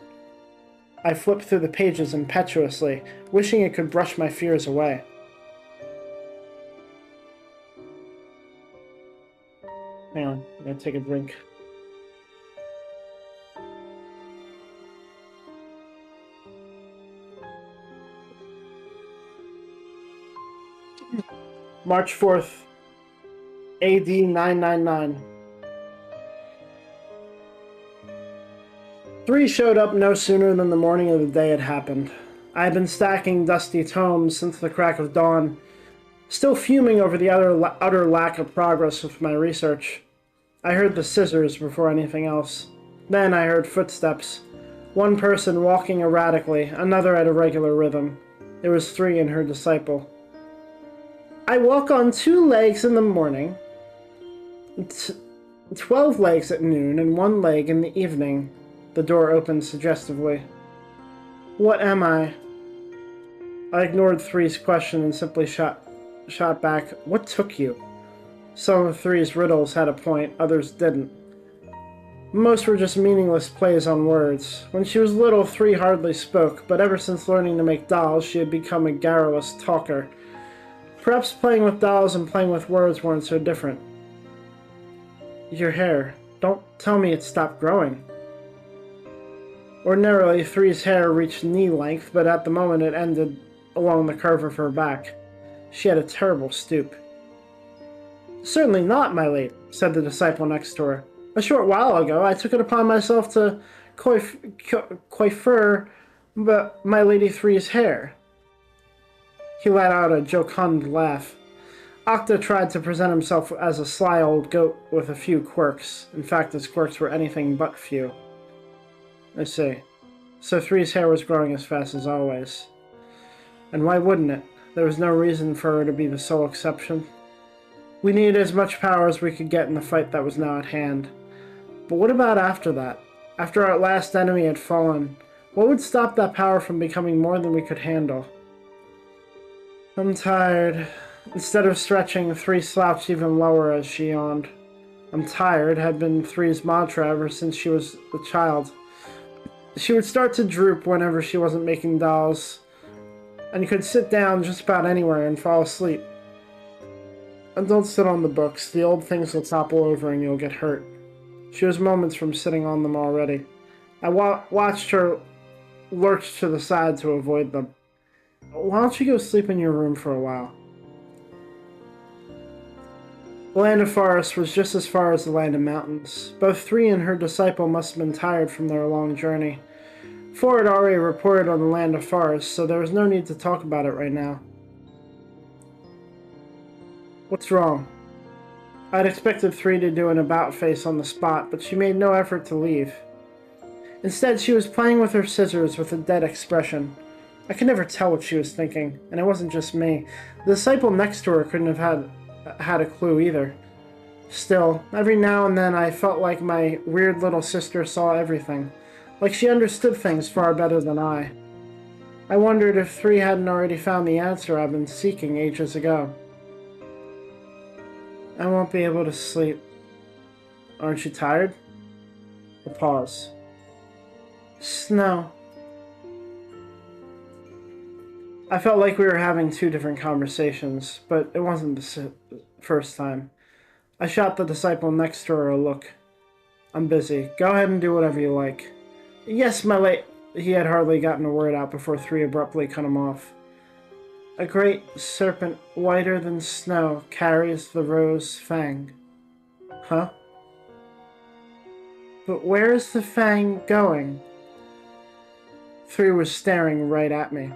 I flipped through the pages impetuously, wishing it could brush my fears away. Hang on, I'm gonna take a drink. March 4th, AD 999. 3 showed up no sooner than the morning of the day had happened. I had been stacking dusty tomes since the crack of dawn, still fuming over the utter lack of progress with my research. I heard the scissors before anything else. Then I heard footsteps. One person walking erratically, another at a regular rhythm. There was 3 and her disciple. I walk on 2 legs in the morning, 12 legs at noon, and 1 leg in the evening. The door opened suggestively. What am I? I ignored 3's question and simply shot back, what took you? Some of 3's riddles had a point, others didn't. Most were just meaningless plays on words. When she was little, 3 hardly spoke, but ever since learning to make dolls, she had become a garrulous talker. Perhaps playing with dolls and playing with words weren't so different. Your hair. Don't tell me it stopped growing. Ordinarily, 3's hair reached knee length, but at the moment it ended along the curve of her back. She had a terrible stoop. Certainly not, my lady, said the disciple next to her. A short while ago, I took it upon myself to coiffure my lady 3's hair. He let out a jocund laugh. Octa tried to present himself as a sly old goat with a few quirks. In fact, his quirks were anything but few. I see. So 3's hair was growing as fast as always. And why wouldn't it? There was no reason for her to be the sole exception. We needed as much power as we could get in the fight that was now at hand. But what about after that? After our last enemy had fallen, what would stop that power from becoming more than we could handle? I'm tired. Instead of stretching, 3 slouched even lower as she yawned. I'm tired had been 3's mantra ever since she was a child. She would start to droop whenever she wasn't making dolls, and could sit down just about anywhere and fall asleep. And don't sit on the books. The old things will topple over and you'll get hurt. She was moments from sitting on them already. I watched her lurch to the side to avoid them. Why don't you go sleep in your room for a while? The land of forests was just as far as the land of mountains. Both 3 and her disciple must have been tired from their long journey. 4 had already reported on the land of forests, so there was no need to talk about it right now. What's wrong? I'd expected 3 to do an about-face on the spot, but she made no effort to leave. Instead, she was playing with her scissors with a dead expression. I could never tell what she was thinking, and it wasn't just me. The disciple next to her couldn't have had a clue either. Still, every now and then I felt like my weird little sister saw everything, like she understood things far better than I. I wondered if 3 hadn't already found the answer I've been seeking ages ago. I won't be able to sleep. Aren't you tired? A pause. Snow. I felt like we were having 2 different conversations, but it wasn't the first time. I shot the disciple next to her a look. I'm busy. Go ahead and do whatever you like. Yes, my lady. He had hardly gotten a word out before 3 abruptly cut him off. A great serpent, whiter than snow, carries the rose fang. Huh? But where is the fang going? 3 was staring right at me.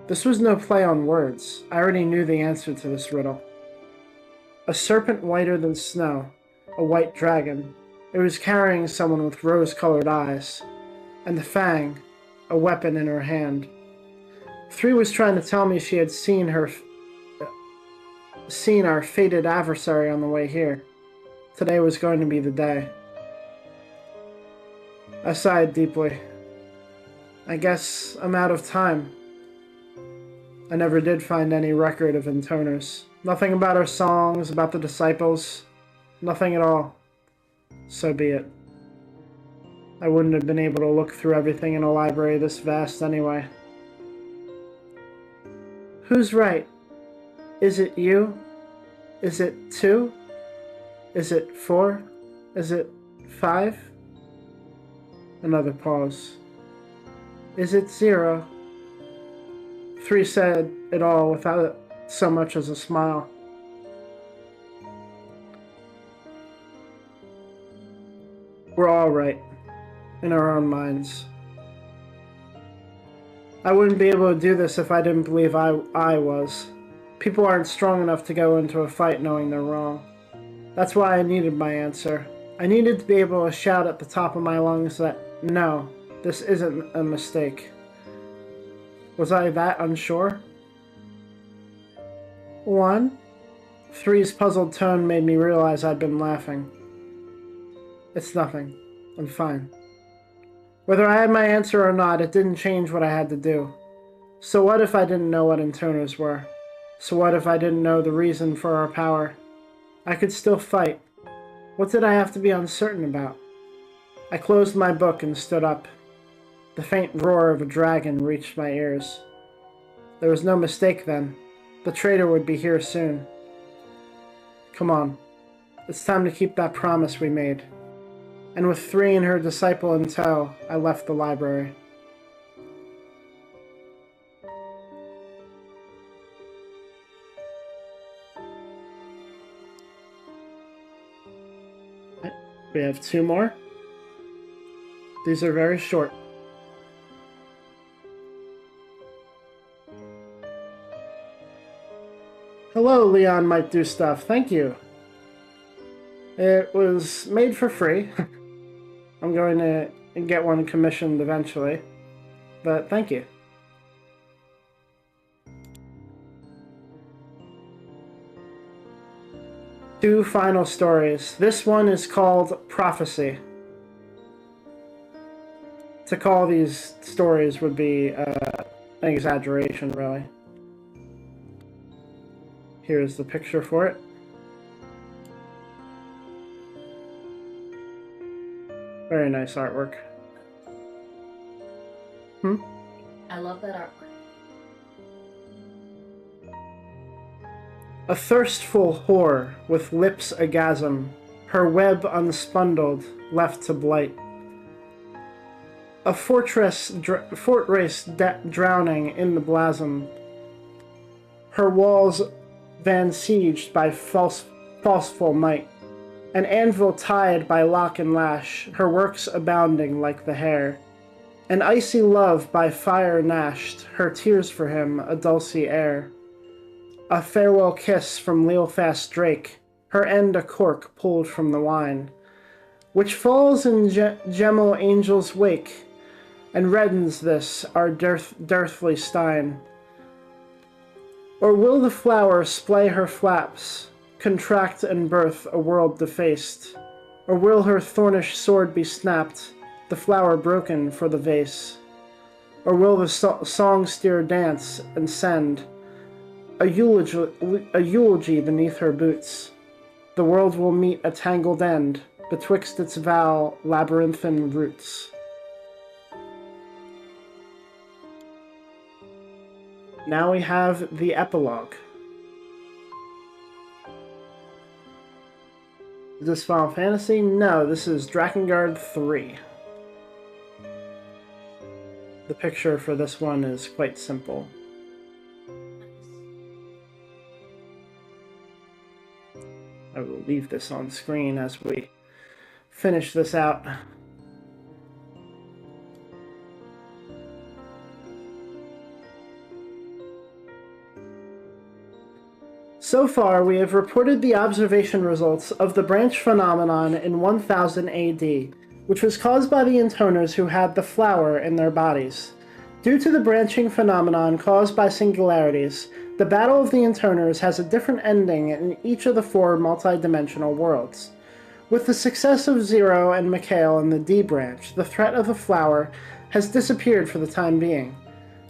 This was no play on words. I already knew the answer to this riddle. A serpent whiter than snow. A white dragon. It was carrying someone with rose-colored eyes. and the fang, a weapon in her hand. 3 was trying to tell me she had seen our fated adversary on the way here. Today was going to be the day. I sighed deeply. I guess I'm out of time. I never did find any record of intoners. Nothing about our songs, about the disciples. Nothing at all. So be it. I wouldn't have been able to look through everything in a library this vast anyway. Who's right? Is it you? Is it 2? Is it 4? Is it 5? Another pause. Is it 0? 3 said it all without so much as a smile. We're all right, in our own minds. I wouldn't be able to do this if I didn't believe I was. People aren't strong enough to go into a fight knowing they're wrong. That's why I needed my answer. I needed to be able to shout at the top of my lungs that, no, this isn't a mistake. Was I that unsure? 1? 3's puzzled tone made me realize I'd been laughing. It's nothing. I'm fine. Whether I had my answer or not, it didn't change what I had to do. So what if I didn't know what intoners were? So what if I didn't know the reason for our power? I could still fight. What did I have to be uncertain about? I closed my book and stood up. The faint roar of a dragon reached my ears. There was no mistake then. The traitor would be here soon. Come on. It's time to keep that promise we made. And with 3 and her disciple in tow, I left the library. We have 2 more. These are very short. Hello, Leon Might Do Stuff. Thank you. It was made for free. I'm going to get one commissioned eventually. But thank you. Two final stories. This one is called Prophecy. To call these stories would be an exaggeration, really. Here's the picture for it. Very nice artwork. I love that artwork. A thirstful whore with lips agasm, her web unspundled, left to blight. A fortress drowning in the blasm, her walls vansieged by falseful might. An anvil tied by lock and lash, her works abounding like the hair. An icy love by fire gnashed, her tears for him a dulcy air. A farewell kiss from Lealfast Drake, her end a cork pulled from the wine, which falls in Gemel Angel's wake, and reddens this our dearthly stein. Or will the flower splay her flaps, contract and birth a world defaced? Or will her thornish sword be snapped, the flower broken for the vase? Or will the song steer dance and send a eulogy beneath her boots? The world will meet a tangled end betwixt its labyrinthine roots. Now we have the epilogue. Is this Final Fantasy? No, this is Drakengard 3. The picture for this one is quite simple. I will leave this on screen as we finish this out. So far, we have reported the observation results of the branch phenomenon in 1000 AD, which was caused by the intoners who had the flower in their bodies. Due to the branching phenomenon caused by singularities, the Battle of the Intoners has a different ending in each of the 4 multi-dimensional worlds. With the success of Zero and Mikhail in the D branch, the threat of the flower has disappeared for the time being.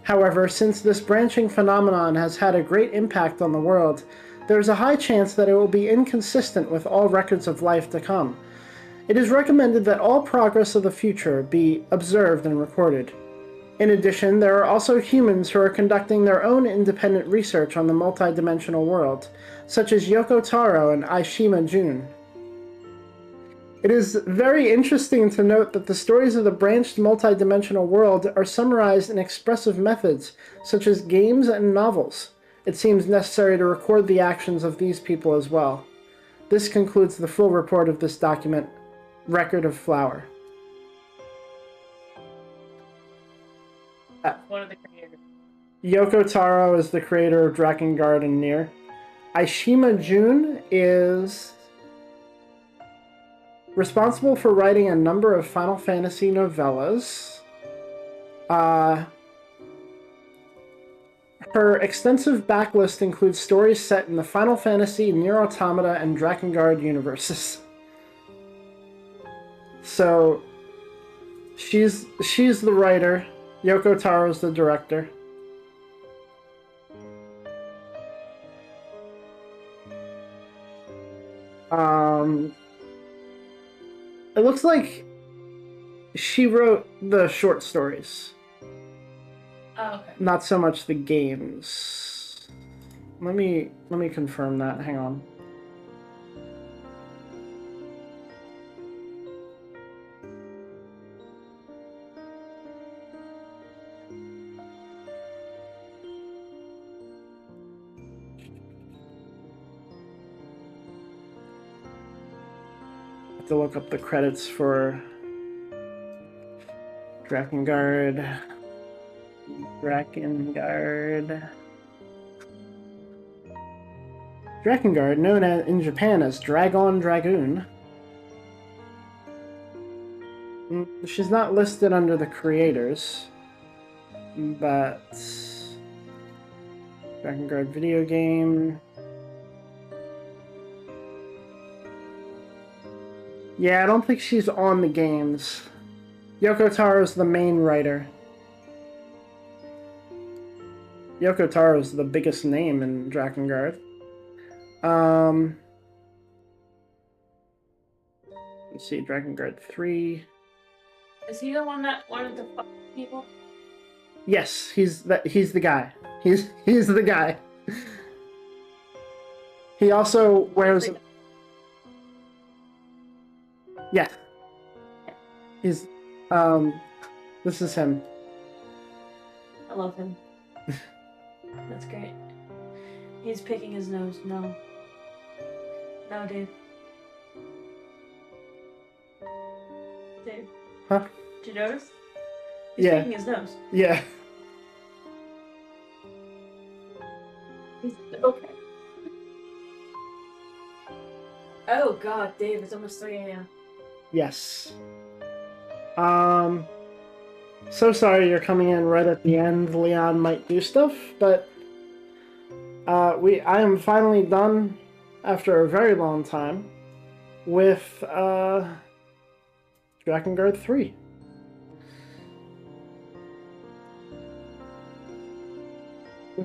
However, since this branching phenomenon has had a great impact on the world, there is a high chance that it will be inconsistent with all records of life to come. It is recommended that all progress of the future be observed and recorded. In addition, there are also humans who are conducting their own independent research on the multidimensional world, such as Yoko Taro and Aishima Jun. It is very interesting to note that the stories of the branched multidimensional world are summarized in expressive methods, such as games and novels. It seems necessary to record the actions of these people as well. This concludes the full report of this document, Record of Flower. One of the creators. Yoko Taro is the creator of Drakengard and Nier. Aishima Jun is responsible for writing a number of Final Fantasy novellas. Her extensive backlist includes stories set in the Final Fantasy, Nier Automata, and Drakengard universes. So, she's the writer. Yoko Taro's the director. It looks like she wrote the short stories. Oh, okay. Not so much the games. Let me confirm that. Hang on. To look up the credits for Drakengard. Drakengard, known in Japan as Dragon Dragoon. She's not listed under the creators, but Drakengard video game. Yeah, I don't think she's on the games. Yoko Taro's the main writer. Yoko Taro's the biggest name in Drakengard. Let's see, Drakengard 3. Is he the one that wanted to fuck people? Yes, he's the guy. He's the guy. He also wears. Yeah. He's this is him. I love him. That's great. He's picking his nose. No. No, Dave. Dave. Huh? Did you notice? He's Yeah. picking his nose. Yeah. He's okay. Oh god, Dave, it's almost 3 a.m. Yes. So sorry you're coming in right at the end. Leon might do stuff, but I am finally done after a very long time with Drakengard 3.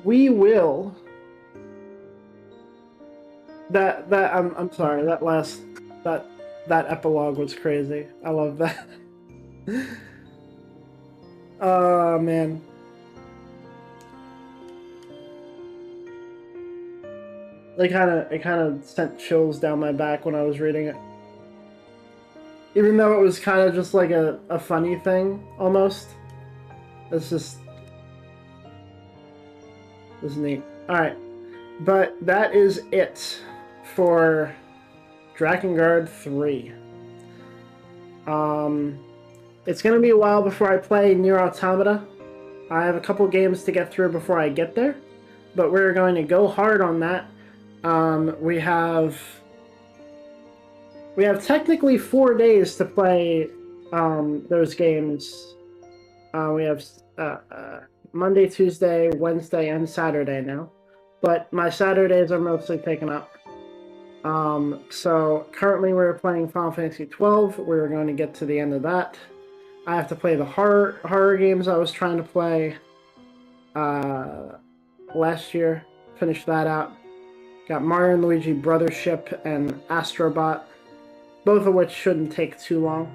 We will. I'm sorry. That epilogue was crazy. I love that. Oh man. It kind of sent chills down my back when I was reading it. Even though it was kind of just like a funny thing almost. It's neat. Alright. But that is it for Drakengard 3. It's gonna be a while before I play Nier Automata. I have a couple games to get through before I get there, but we're going to go hard on that. We have technically 4 days to play those games. We have Monday, Tuesday, Wednesday, and Saturday now. But my Saturdays are mostly taken up. So currently we're playing Final Fantasy 12. We're going to get to the end of that. I have to play the horror games I was trying to play last year. Finish that out. Got Mario and Luigi Brothership and Astrobot, both of which shouldn't take too long.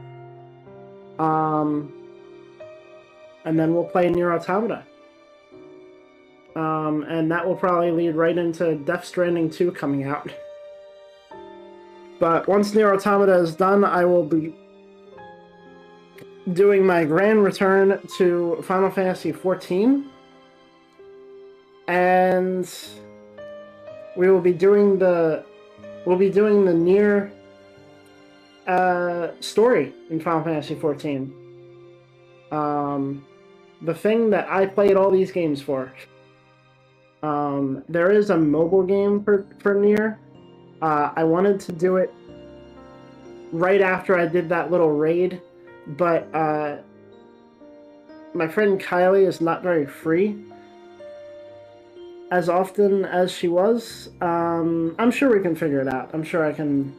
And then we'll play Nier Automata. And that will probably lead right into Death Stranding 2 coming out. But once Nier Automata is done, I will be doing my grand return to Final Fantasy XIV. And we will be doing the Nier story in Final Fantasy XIV. The thing that I played all these games for. There is a mobile game for Nier. I wanted to do it right after I did that little raid, but my friend Kylie is not very free as often as she was. I'm sure we can figure it out. I'm sure I can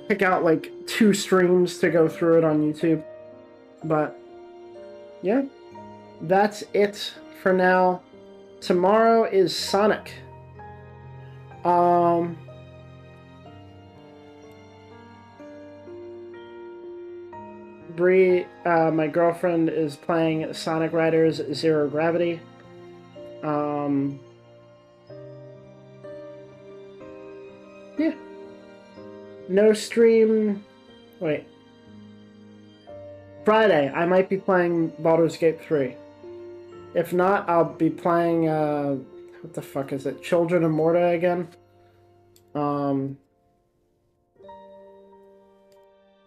pick out like 2 streams to go through it on YouTube. But yeah, that's it for now. Tomorrow is Sonic. Bree, my girlfriend, is playing Sonic Riders Zero Gravity. Yeah. No stream. Wait. Friday, I might be playing Baldur's Gate 3. If not, I'll be playing, what the fuck is it? Children of Morta again. But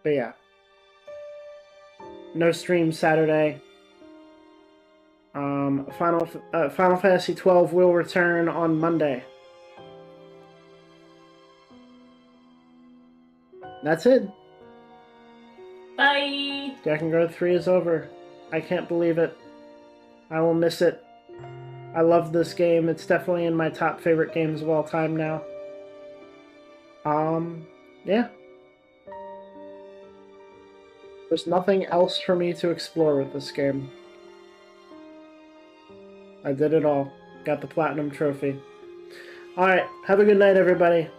yeah. No stream Saturday. Final Fantasy 12 will return on Monday. That's it. Bye! Drakengard 3 is over. I can't believe it. I will miss it. I love this game. It's definitely in my top favorite games of all time now. Yeah. There's nothing else for me to explore with this game. I did it all. Got the Platinum Trophy. Alright, have a good night, everybody.